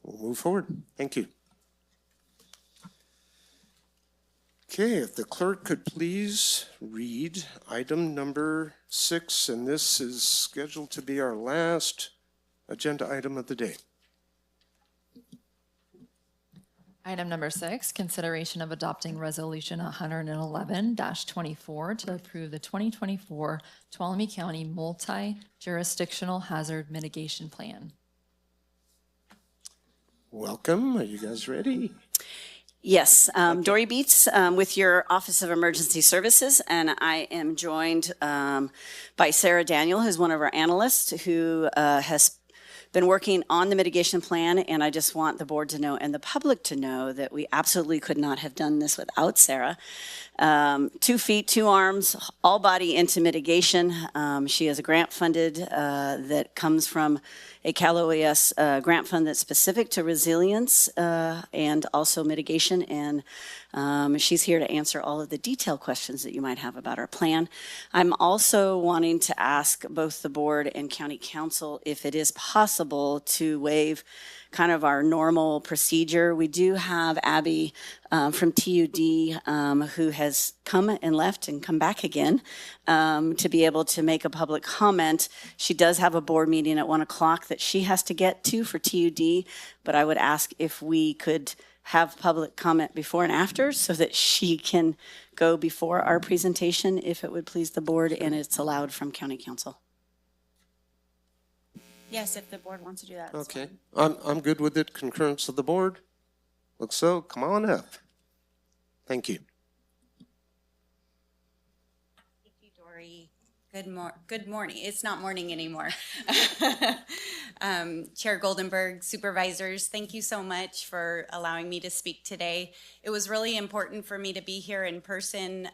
move forward. Thank you. Okay, if the clerk could please read item number 6, and this is scheduled to be our last agenda item of the day. Item number 6, consideration of adopting resolution 111-24 to approve the 2024 Tuolumne County Multi-Jurisdictional Hazard Mitigation Plan. Welcome. Are you guys ready? Yes, Dory Beats with your Office of Emergency Services, and I am joined by Sarah Daniel, who's one of our analysts who has been working on the mitigation plan, and I just want the board to know and the public to know that we absolutely could not have done this without Sarah. 2 feet, 2 arms, all body into mitigation. She is a grant funded that comes from a Cal OES grant fund that's specific to resilience and also mitigation. And she's here to answer all of the detailed questions that you might have about our plan. I'm also wanting to ask both the board and county council if it is possible to waive kind of our normal procedure. We do have Abby from TUD who has come and left and come back again to be able to make a public comment. She does have a board meeting at 1 o'clock that she has to get to for TUD, but I would ask if we could have public comment before and after so that she can go before our presentation, if it would please the board, and it's allowed from county council. Yes, if the board wants to do that. Okay, I'm good with it. Concurrence of the board? Looks so. Come on up. Thank you. Thank you, Dory. Good morning. It's not morning anymore. Chair Goldenberg, supervisors, thank you so much for allowing me to speak today. It was really important for me to be here in person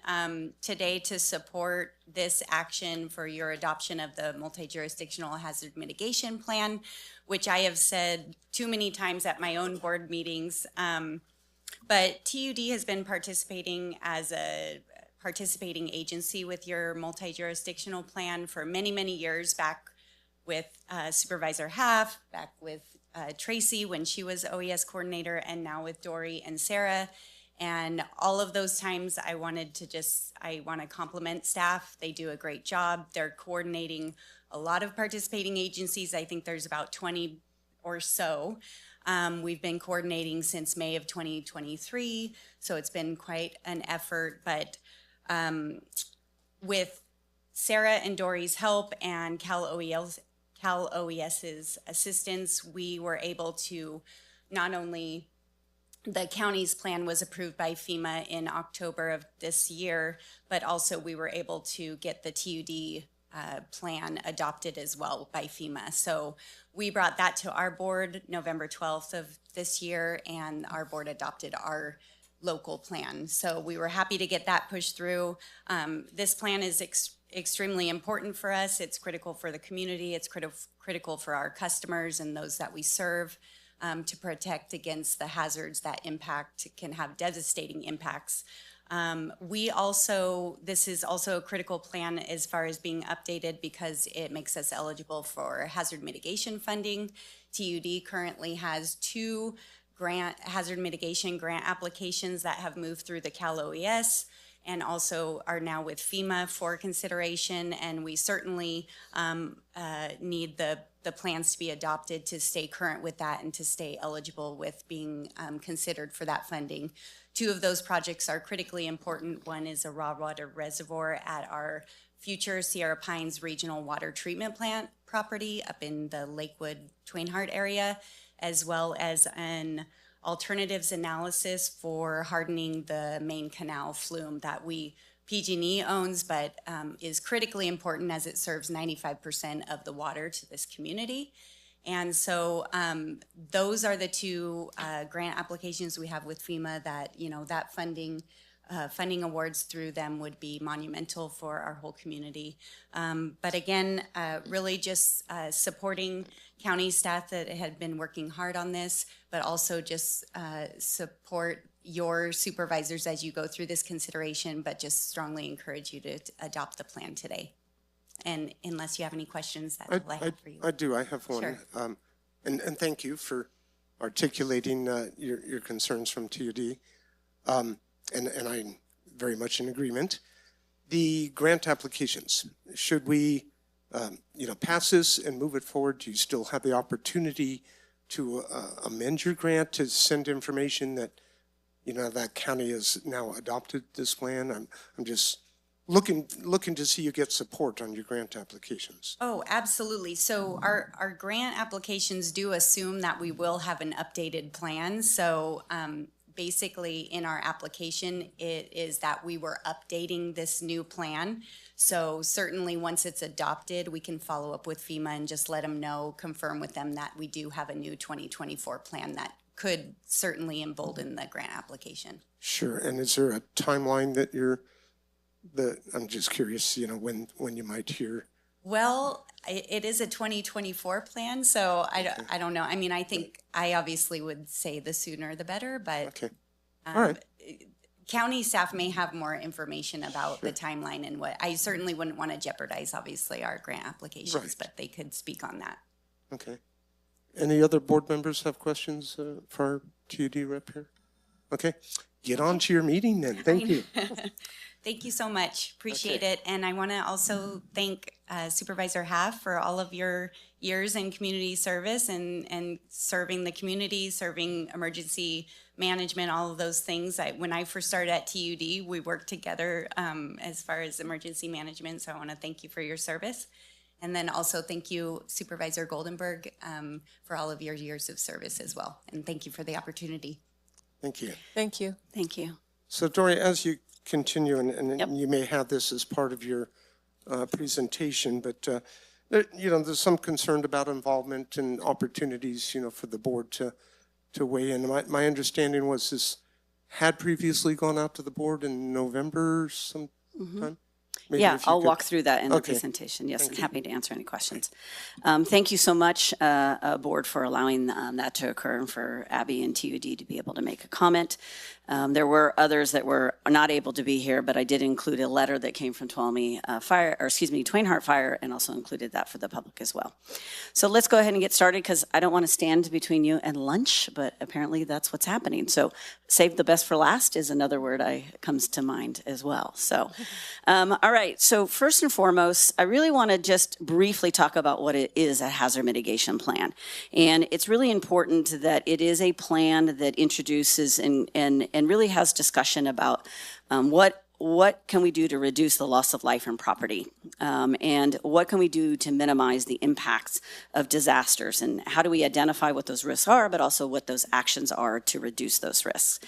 today to support this action for your adoption of the multi-jurisdictional hazard mitigation plan, which I have said too many times at my own board meetings. But TUD has been participating as a participating agency with your multi-jurisdictional plan for many, many years, back with Supervisor Haff, back with Tracy when she was OES coordinator, and now with Dory and Sarah. And all of those times I want to compliment staff. They do a great job. They're coordinating a lot of participating agencies. I think there's about 20 or so. We've been coordinating since May of 2023, so it's been quite an effort, but with Sarah and Dory's help and Cal OES's assistance, we were able to not only, the county's plan was approved by FEMA in October of this year, but also we were able to get the TUD plan adopted as well by FEMA. So we brought that to our board November 12th of this year, and our board adopted our local plan. So we were happy to get that pushed through. This plan is extremely important for us. It's critical for the community. It's critical for our customers and those that we serve, to protect against the hazards that can have devastating impacts. This is also a critical plan as far as being updated because it makes us eligible for hazard mitigation funding. TUD currently has 2 hazard mitigation grant applications that have moved through the Cal OES and also are now with FEMA for consideration. And we certainly need the plans to be adopted to stay current with that and to stay eligible with being considered for that funding. 2 of those projects are critically important. One is a raw water reservoir at our future Sierra Pines Regional Water Treatment Plant property up in the Lakewood Twinehart area, as well as an alternatives analysis for hardening the main canal flume that PG&E owns, but is critically important as it serves 95% of the water to this community. And so those are the 2 grant applications we have with FEMA that, that funding awards through them would be monumental for our whole community. But again, really just supporting county staff that had been working hard on this, but also just support your supervisors as you go through this consideration, but just strongly encourage you to adopt the plan today. And unless you have any questions, that's all I have for you. I do. I have one. Sure. And thank you for articulating your concerns from TUD. And I'm very much in agreement. The grant applications, should we, pass this and move it forward? Do you still have the opportunity to amend your grant to send information that, that county has now adopted this plan? I'm just looking to see you get support on your grant applications. Oh, absolutely. So our grant applications do assume that we will have an updated plan. So basically in our application, it is that we were updating this new plan. So certainly once it's adopted, we can follow up with FEMA and just let them know, confirm with them that we do have a new 2024 plan that could certainly embolden the grant application. Sure. And is there a timeline that I'm just curious, when you might hear? Well, it is a 2024 plan, so I don't know. I mean, I think I obviously would say the sooner the better, but okay. All right. County staff may have more information about the timeline and what. I certainly wouldn't want to jeopardize, obviously, our grant applications, Right. but they could speak on that. Okay. Any other board members have questions for our TUD rep here? Okay. Get on to your meeting then. Thank you. Thank you so much. Appreciate Okay. it. And I want to also thank Supervisor Haff for all of your years in community service and serving the community, serving emergency management, all of those things. When I first started at TUD, we worked together as far as emergency management. So I want to thank you for your service. And then also thank you, Supervisor Goldenberg, for all of your years of service as well. And thank you for the opportunity. Thank you. Thank you. Thank you. So Dory, as you continue, and Yep. you may have this as part of your presentation, but there's some concern about involvement and opportunities, for the board to weigh in. My understanding was this had previously gone out to the board in November sometime. Maybe Yeah, if you I'll could- walk through that in the Okay. presentation. Yes, Thank I'm you. happy to answer any questions. Thank you so much, Board, for allowing that to occur and for Abby and TUD to be able to make a comment. There were others that were not able to be here, but I did include a letter that came from Twain Harte Fire, and also included that for the public as well. So let's go ahead and get started, because I don't want to stand between you and lunch, but apparently that's what's happening. So save the best for last is another word comes to mind as well. So, all right. So first and foremost, I really want to just briefly talk about what it is, a hazard mitigation plan. And it's really important that it is a plan that introduces and really has discussion about what can we do to reduce the loss of life and property? And what can we do to minimize the impacts of disasters? And how do we identify what those risks are, but also what those actions are to reduce those risks?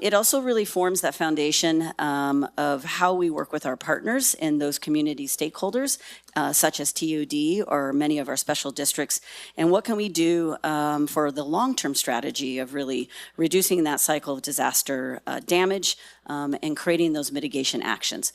It also really forms that foundation of how we work with our partners and those community stakeholders, such as TUD or many of our special districts. And what can we do for the long-term strategy of really reducing that cycle of disaster damage and creating those mitigation actions.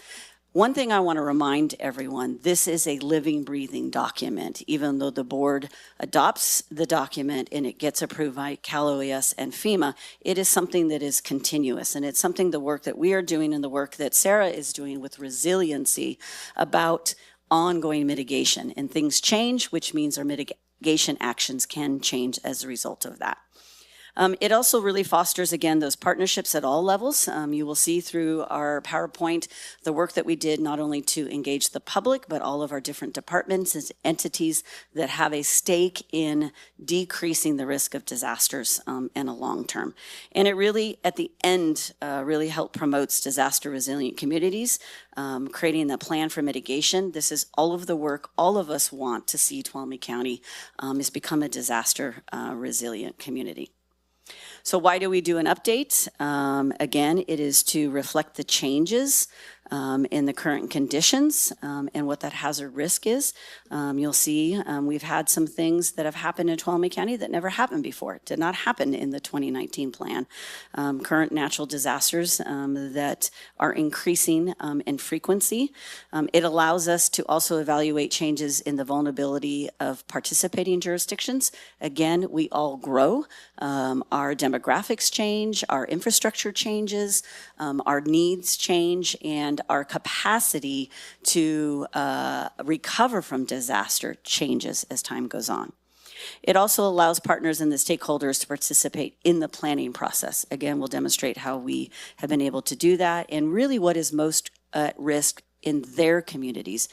One thing I want to remind everyone, this is a living, breathing document. Even though the board adopts the document and it gets approved by Cal OES and FEMA, it is something that is continuous. And it's something, the work that we are doing and the work that Sarah is doing with resiliency about ongoing mitigation. And things change, which means our mitigation actions can change as a result of that. It also really fosters, again, those partnerships at all levels. You will see through our PowerPoint the work that we did not only to engage the public, but all of our different departments and entities that have a stake in decreasing the risk of disasters in a long term. And it really, at the end, really help promotes disaster resilient communities, creating that plan for mitigation. This is all of the work all of us want to see Tuolumne County is become a disaster resilient community. So why do we do an update? Again, it is to reflect the changes in the current conditions and what that hazard risk is. You'll see we've had some things that have happened in Tuolumne County that never happened before. It did not happen in the 2019 plan. Current natural disasters that are increasing in frequency. It allows us to also evaluate changes in the vulnerability of participating jurisdictions. Again, we all grow. Our demographics change, our infrastructure changes, our needs change, and our capacity to recover from disaster changes as time goes on. It also allows partners and the stakeholders to participate in the planning process. Again, we'll demonstrate how we have been able to do that and really what is most at risk in their communities.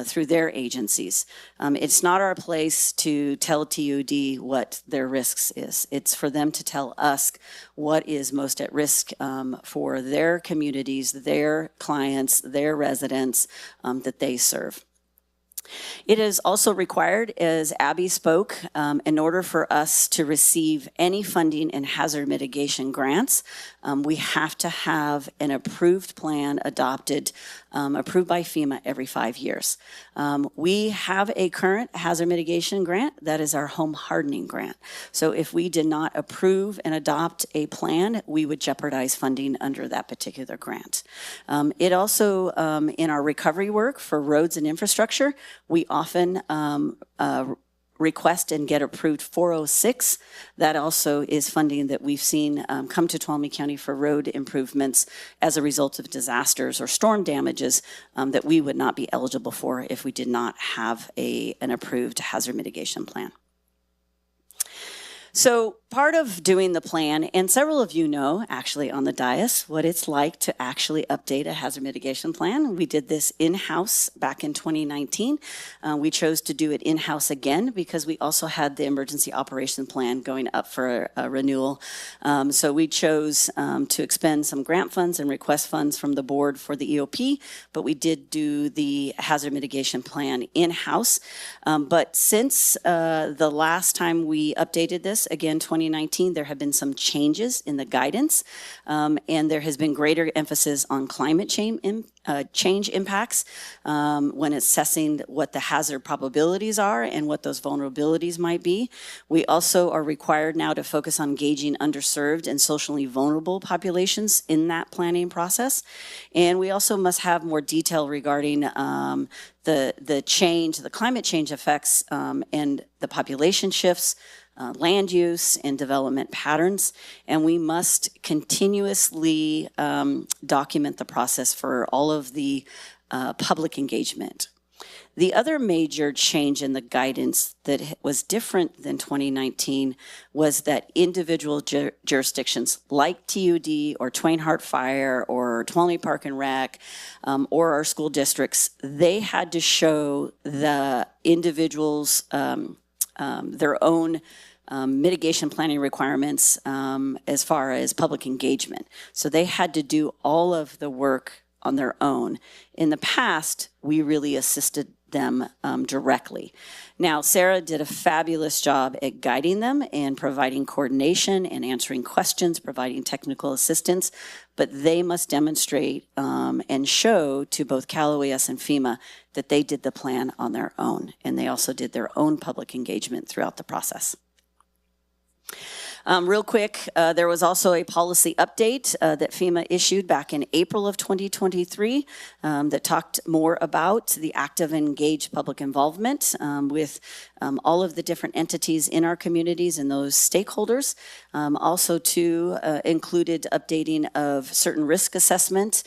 Through their agencies. It's not our place to tell TUD what their risks is. It's for them to tell us what is most at risk for their communities, their clients, their residents that they serve. It is also required, as Abby spoke, in order for us to receive any funding in hazard mitigation grants, we have to have an approved plan adopted, approved by FEMA every 5 years. We have a current hazard mitigation grant, that is our home hardening grant. So if we did not approve and adopt a plan, we would jeopardize funding under that particular grant. It also, in our recovery work for roads and infrastructure, we often request and get approved 406. That also is funding that we've seen come to Tuolumne County for road improvements as a result of disasters or storm damages that we would not be eligible for if we did not have an approved hazard mitigation plan. So part of doing the plan, and several of you know actually on the dais what it's like to actually update a hazard mitigation plan. We did this in-house back in 2019. We chose to do it in-house again because we also had the emergency operation plan going up for a renewal. So we chose to expend some grant funds and request funds from the board for the EOP, but we did do the hazard mitigation plan in-house. But since the last time we updated this, again, 2019, there have been some changes in the guidance, and there has been greater emphasis on climate change impacts when assessing what the hazard probabilities are and what those vulnerabilities might be. We also are required now to focus on engaging underserved and socially vulnerable populations in that planning process. And we also must have more detail regarding the climate change effects and the population shifts, land use and development patterns, and we must continuously document the process for all of the public engagement. The other major change in the guidance that was different than 2019 was that individual jurisdictions like TUD or Twain Harte Fire or Tuolumne Park and Rec or our school districts, they had to show the individuals their own mitigation planning requirements as far as public engagement. So they had to do all of the work on their own. In the past, we really assisted them directly. Now, Sarah did a fabulous job at guiding them and providing coordination and answering questions, providing technical assistance, but they must demonstrate and show to both Cal OES and FEMA that they did the plan on their own, and they also did their own public engagement throughout the process. Real quick, there was also a policy update that FEMA issued back in April of 2023 that talked more about the active and engaged public involvement with all of the different entities in our communities and those stakeholders. Also included updating of certain risk assessment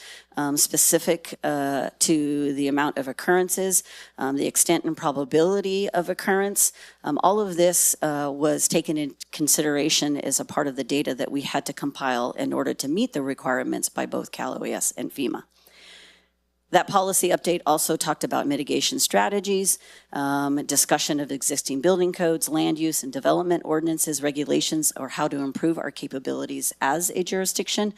specific to the amount of occurrences, the extent and probability of occurrence. All of this was taken into consideration as a part of the data that we had to compile in order to meet the requirements by both Cal OES and FEMA. That policy update also talked about mitigation strategies, discussion of existing building codes, land use and development ordinances, regulations, or how to improve our capabilities as a jurisdiction,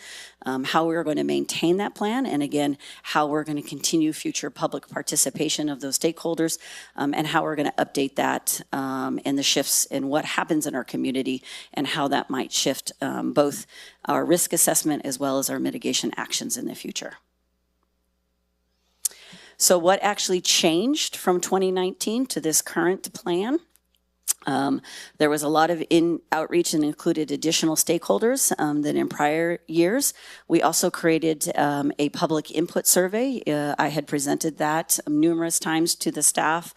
how we're going to maintain that plan, and again, how we're going to continue future public participation of those stakeholders, and how we're going to update that and the shifts in what happens in our community and how that might shift both our risk assessment as well as our mitigation actions in the future. So what actually changed from 2019 to this current plan? There was a lot of outreach and included additional stakeholders than in prior years. We also created a public input survey. I had presented that numerous times to the staff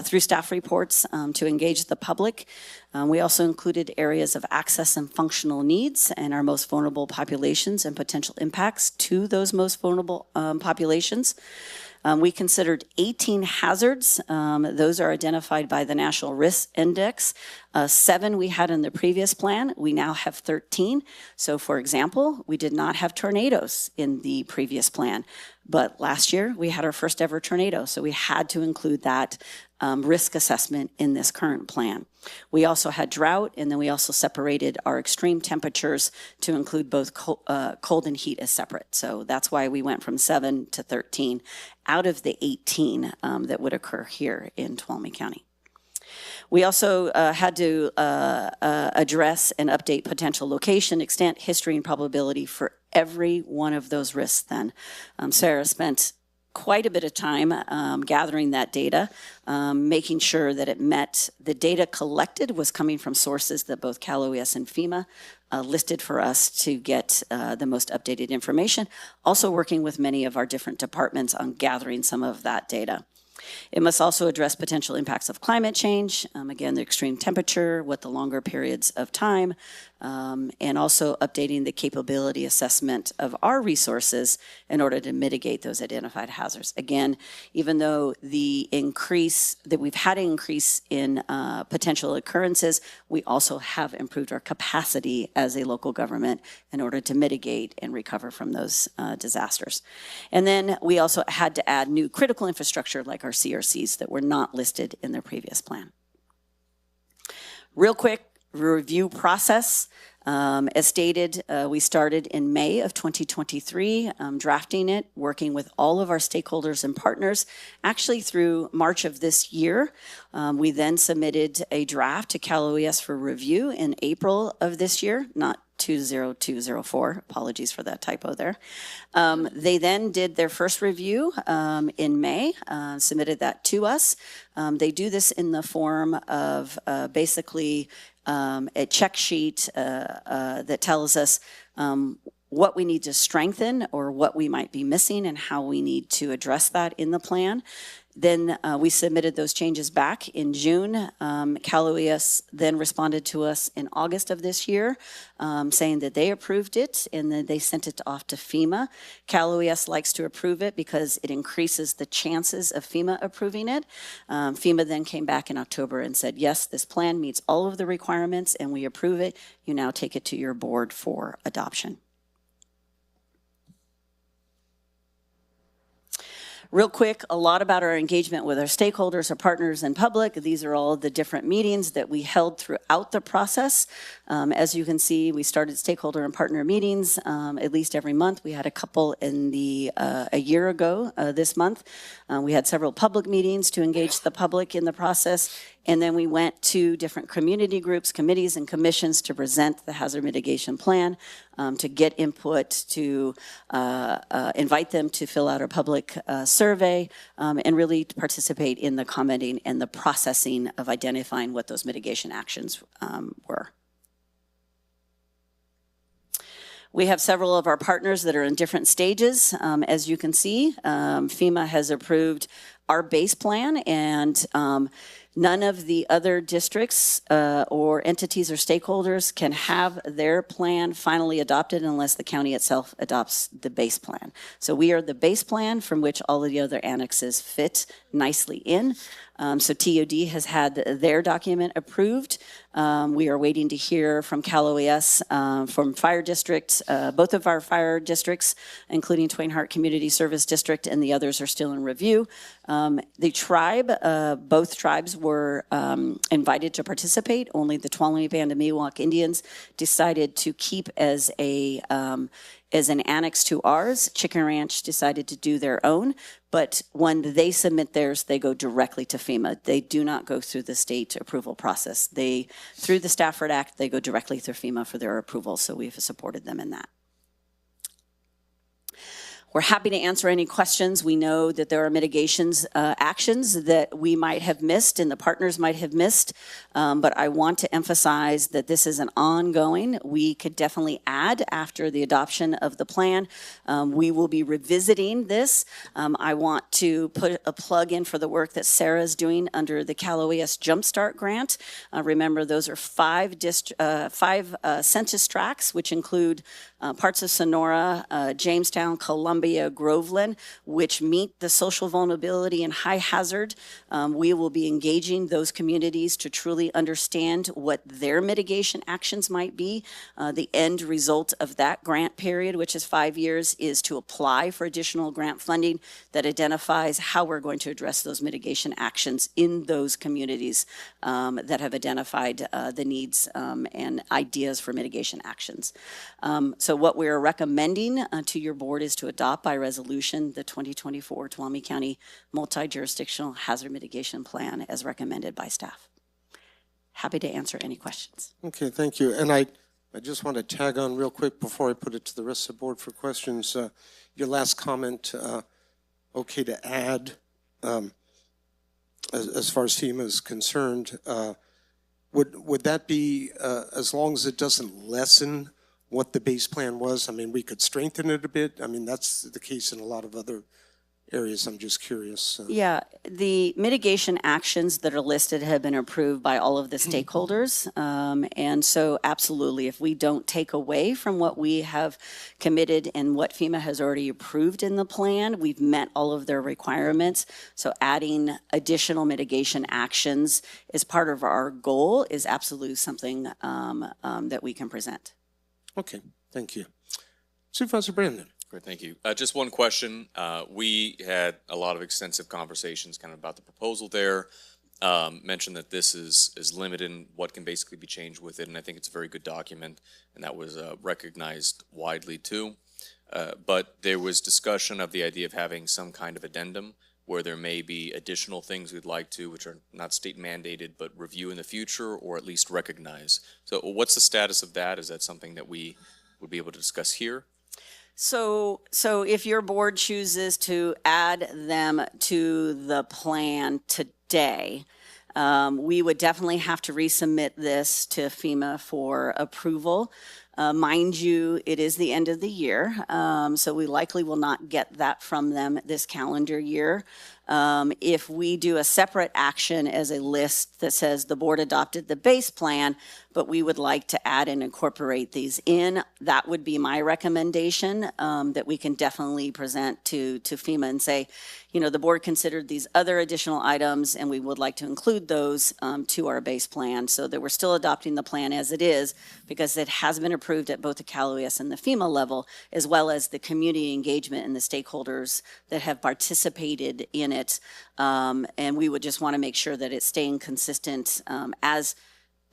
through staff reports to engage the public. We also included areas of access and functional needs and our most vulnerable populations and potential impacts to those most vulnerable populations. We considered 18 hazards. Those are identified by the National Risk Index. 7 we had in the previous plan. We now have 13. So for example, we did not have tornadoes in the previous plan. But last year we had our first ever tornado. So we had to include that risk assessment in this current plan. We also had drought, and then we also separated our extreme temperatures to include both cold and heat as separate. So that's why we went from 7 to 13 out of the 18 that would occur here in Tuolumne County. We also had to address and update potential location, extent, history, and probability for every one of those risks then. Sarah spent quite a bit of time gathering that data, making sure that it met the data collected was coming from sources that both Cal OES and FEMA listed for us to get the most updated information. Also working with many of our different departments on gathering some of that data. It must also address potential impacts of climate change, again, the extreme temperature, what the longer periods of time, and also updating the capability assessment of our resources in order to mitigate those identified hazards. Again, even though the increase that we've had an increase in potential occurrences, we also have improved our capacity as a local government in order to mitigate and recover from those disasters. And then we also had to add new critical infrastructure like our CRCs that were not listed in their previous plan. Real quick, review process. As stated, we started in May of 2023, drafting it, working with all of our stakeholders and partners, actually through March of this year. We then submitted a draft to Cal OES for review in April of this year, not 20204. Apologies for that typo there. They then did their first review in May, submitted that to us. They do this in the form of basically a check sheet that tells us what we need to strengthen or what we might be missing and how we need to address that in the plan. Then we submitted those changes back in June. Cal OES then responded to us in August of this year, saying that they approved it and then they sent it off to FEMA. Cal OES likes to approve it because it increases the chances of FEMA approving it. FEMA then came back in October and said, yes, this plan meets all of the requirements and we approve it. You now take it to your board for adoption. Real quick, a lot about our engagement with our stakeholders, our partners, and public. These are all the different meetings that we held throughout the process. As you can see, we started stakeholder and partner meetings at least every month. We had a couple in a year ago this month. We had several public meetings to engage the public in the process. And then we went to different community groups, committees, and commissions to present the hazard mitigation plan, to get input, to invite them to fill out a public survey, and really to participate in the commenting and the processing of identifying what those mitigation actions were. We have several of our partners that are in different stages. As you can see, FEMA has approved our base plan, and none of the other districts or entities or stakeholders can have their plan finally adopted unless the county itself adopts the base plan. So we are the base plan from which all of the other annexes fit nicely in. So TOD has had their document approved. We are waiting to hear from Cal OES, from fire districts, both of our fire districts, including Twain Harte Community Service District, and the others are still in review. The tribe, both tribes were invited to participate. Only the Tuolumne Band of Miwok Indians decided to keep as an annex to ours. Chicken Ranch decided to do their own, but when they submit theirs, they go directly to FEMA. They do not go through the state approval process. Through the Stafford Act, they go directly through FEMA for their approval, so we've supported them in that. We're happy to answer any questions. We know that there are mitigations actions that we might have missed and the partners might have missed, but I want to emphasize that this is an ongoing. We could definitely add after the adoption of the plan. We will be revisiting this. I want to put a plug in for the work that Sarah's doing under the Cal OES Jumpstart Grant. Remember, those are five census tracts, which include parts of Sonora, Jamestown, Columbia, Groveland, which meet the social vulnerability and high hazard. We will be engaging those communities to truly understand what their mitigation actions might be. The end result of that grant period, which is 5 years, is to apply for additional grant funding that identifies how we're going to address those mitigation actions in those communities that have identified the needs and ideas for mitigation actions. So what we're recommending to your board is to adopt by resolution the 2024 Tuolumne County Multi-Jurisdictional Hazard Mitigation Plan as recommended by staff. Happy to answer any questions. Okay, thank you. And I just want to tag on real quick before I put it to the rest of the board for questions. Your last comment, okay to add, as far as FEMA is concerned, would that be as long as it doesn't lessen what the base plan was? I mean, we could strengthen it a bit. I mean, that's the case in a lot of other areas. I'm just curious. Yeah, the mitigation actions that are listed have been approved by all of the stakeholders. And so absolutely, if we don't take away from what we have committed and what FEMA has already approved in the plan, we've met all of their requirements. So adding additional mitigation actions as part of our goal is absolutely something that we can present. Okay, thank you. Supervisor Brandon. Great, thank you. Just one question. We had a lot of extensive conversations kind of about the proposal there. mentioned that this is limited in what can basically be changed with it, and I think it's a very good document, and that was recognized widely too. But there was discussion of the idea of having some kind of addendum where there may be additional things we'd like to, which are not state mandated, but review in the future or at least recognize. So what's the status of that? Is that something that we would be able to discuss here? So if your board chooses to add them to the plan today, we would definitely have to resubmit this to FEMA for approval. Mind you, it is the end of the year, so we likely will not get that from them this calendar year. If we do a separate action as a list that says the board adopted the base plan, but we would like to add and incorporate these in, that would be my recommendation, that we can definitely present to FEMA and say, you know, the board considered these other additional items and we would like to include those to our base plan, so that we're still adopting the plan as it is, because it has been approved at both the CalOES and the FEMA level, as well as the community engagement and the stakeholders that have participated in it. And we would just want to make sure that it's staying consistent as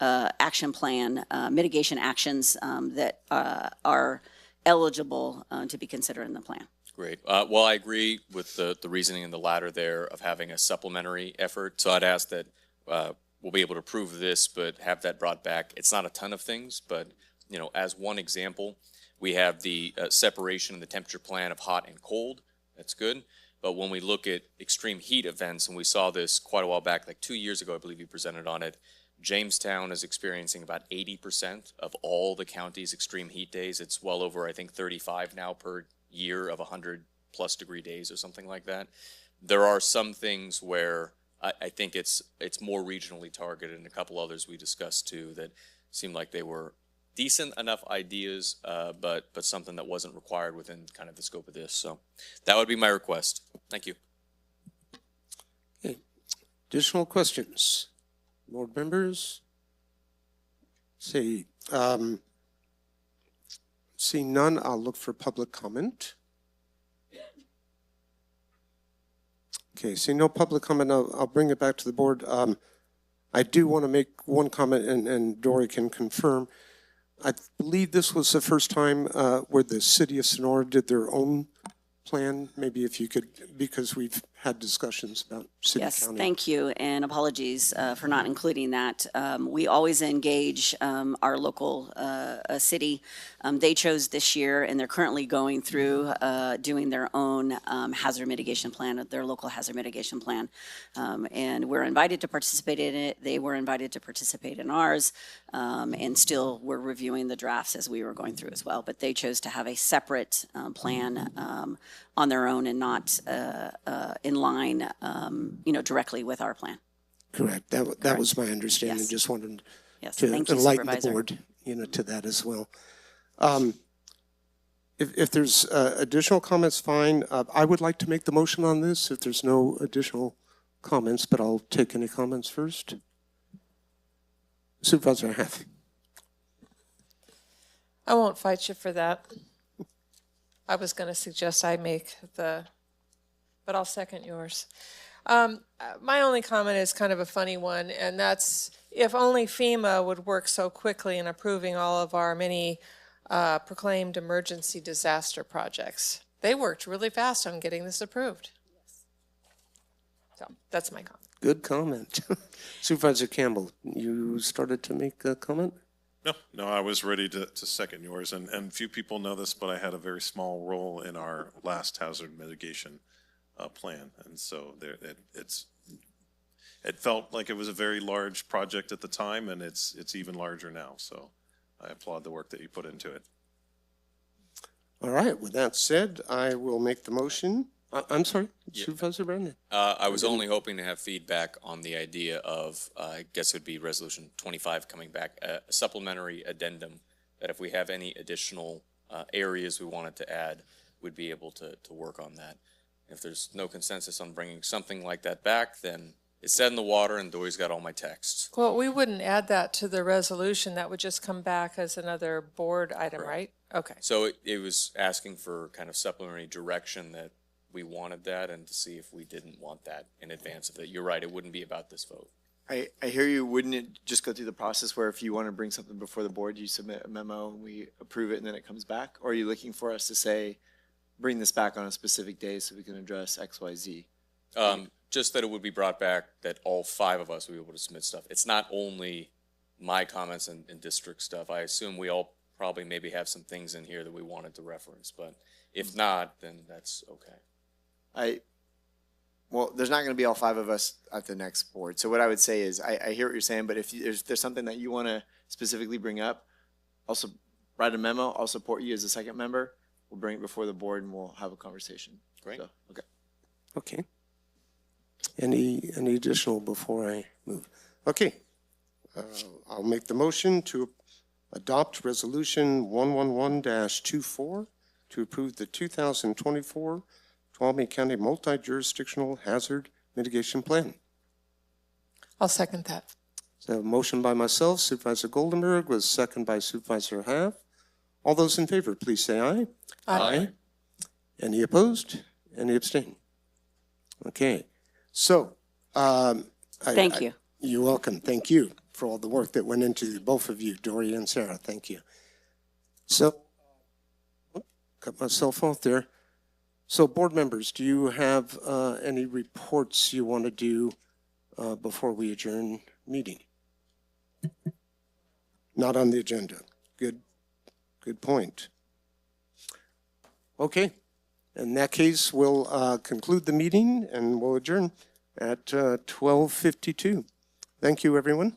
action plan, mitigation actions that are eligible to be considered in the plan. Great. Well, I agree with the reasoning in the latter there of having a supplementary effort. So I'd ask that we'll be able to approve this, but have that brought back. It's not a ton of things, but you know, as one example, we have the separation in the temperature plan of hot and cold. That's good. But when we look at extreme heat events, and we saw this quite a while back, like 2 years ago, I believe you presented on it, Jamestown is experiencing about 80% of all the county's extreme heat days. It's well over, I think, 35 now per year of 100+ degree days or something like that. There are some things where I think it's more regionally targeted, and a couple others we discussed too that seemed like they were decent enough ideas, but something that wasn't required within kind of the scope of this. So that would be my request. Thank you. Okay. Additional questions? Board members? See none, I'll look for public comment. Okay, see no public comment, I'll bring it back to the board. I do want to make one comment, and Dory can confirm. I believe this was the first time where the city of Sonora did their own plan. Maybe if you could, because we've had discussions about city Yes, county. thank you, and apologies for not including that. We always engage our local city. They chose this year, and they're currently going through doing their own hazard mitigation plan, their local hazard mitigation plan. And we're invited to participate in it. They were invited to participate in ours, and still we're reviewing the drafts as we were going through as well. But they chose to have a separate plan on their own and not in line, directly with our plan. Correct. That was my understanding. Yes. Just wanted Yes, to thank you, enlighten the Supervisor. board, to that as well. If there's additional comments, fine. I would like to make the motion on this if there's no additional comments, but I'll take any comments first. Supervisor Hath. I won't fight you for that. I was going to suggest I make but I'll second yours. My only comment is kind of a funny one, and that's if only FEMA would work so quickly in approving all of our many proclaimed emergency disaster projects. They worked really fast on getting this approved. So that's my comment. Good comment. Supervisor Campbell, you started to make a comment? No, I was ready to second yours, and few people know this, but I had a very small role in our last hazard mitigation plan, and so it felt like it was a very large project at the time, and it's even larger now. So I applaud the work that you put into it. All right. With that said, I will make the motion. I'm sorry, Yeah. Supervisor Brandon. I was only hoping to have feedback on the idea of, I guess it would be Resolution 25 coming back, a supplementary addendum, that if we have any additional areas we wanted to add, we'd be able to work on that. If there's no consensus on bringing something like that back, then it's set in the water and Dory's got all my texts. Well, we wouldn't add that to the resolution. That would just come back as another board item, right? Okay. So it was asking for kind of supplementary direction that we wanted that and to see if we didn't want that in advance of it. You're right, it wouldn't be about this vote. I hear you. Wouldn't it just go through the process where if you want to bring something before the board, you submit a memo and we approve it and then it comes back? Or are you looking for us to say, bring this back on a specific day so we can address X, Y, Z? Just that it would be brought back, that all 5 of us would be able to submit stuff. It's not only my comments and district stuff. I assume we all probably maybe have some things in here that we wanted to reference, but if not, then that's okay. Well, there's not going to be all 5 of us at the next board. So what I would say is, I hear what you're saying, but if there's something that you want to specifically bring up, also write a memo. I'll support you as a second member. We'll bring it before the board and we'll have a conversation. Great. So, okay. Okay. Any additional before I move? Okay. I'll make the motion to adopt Resolution 111-24 to approve the 2024 Tuolumne County Multi-Jurisdictional Hazard Mitigation Plan. I'll second that. So motion by myself, Supervisor Goldenberg, was second by Supervisor Hav. All those in favor, please say aye. Aye. Any opposed? Any abstain? Okay. So, Thank you. You're welcome. Thank you for all the work that went into both of you, Dory and Sarah. Thank you. So, cut myself off there. So, board members, do you have any reports you want to do before we adjourn meeting? Not on the agenda. Good point. Okay. In that case, we'll conclude the meeting and we'll adjourn at 12:52. Thank you, everyone.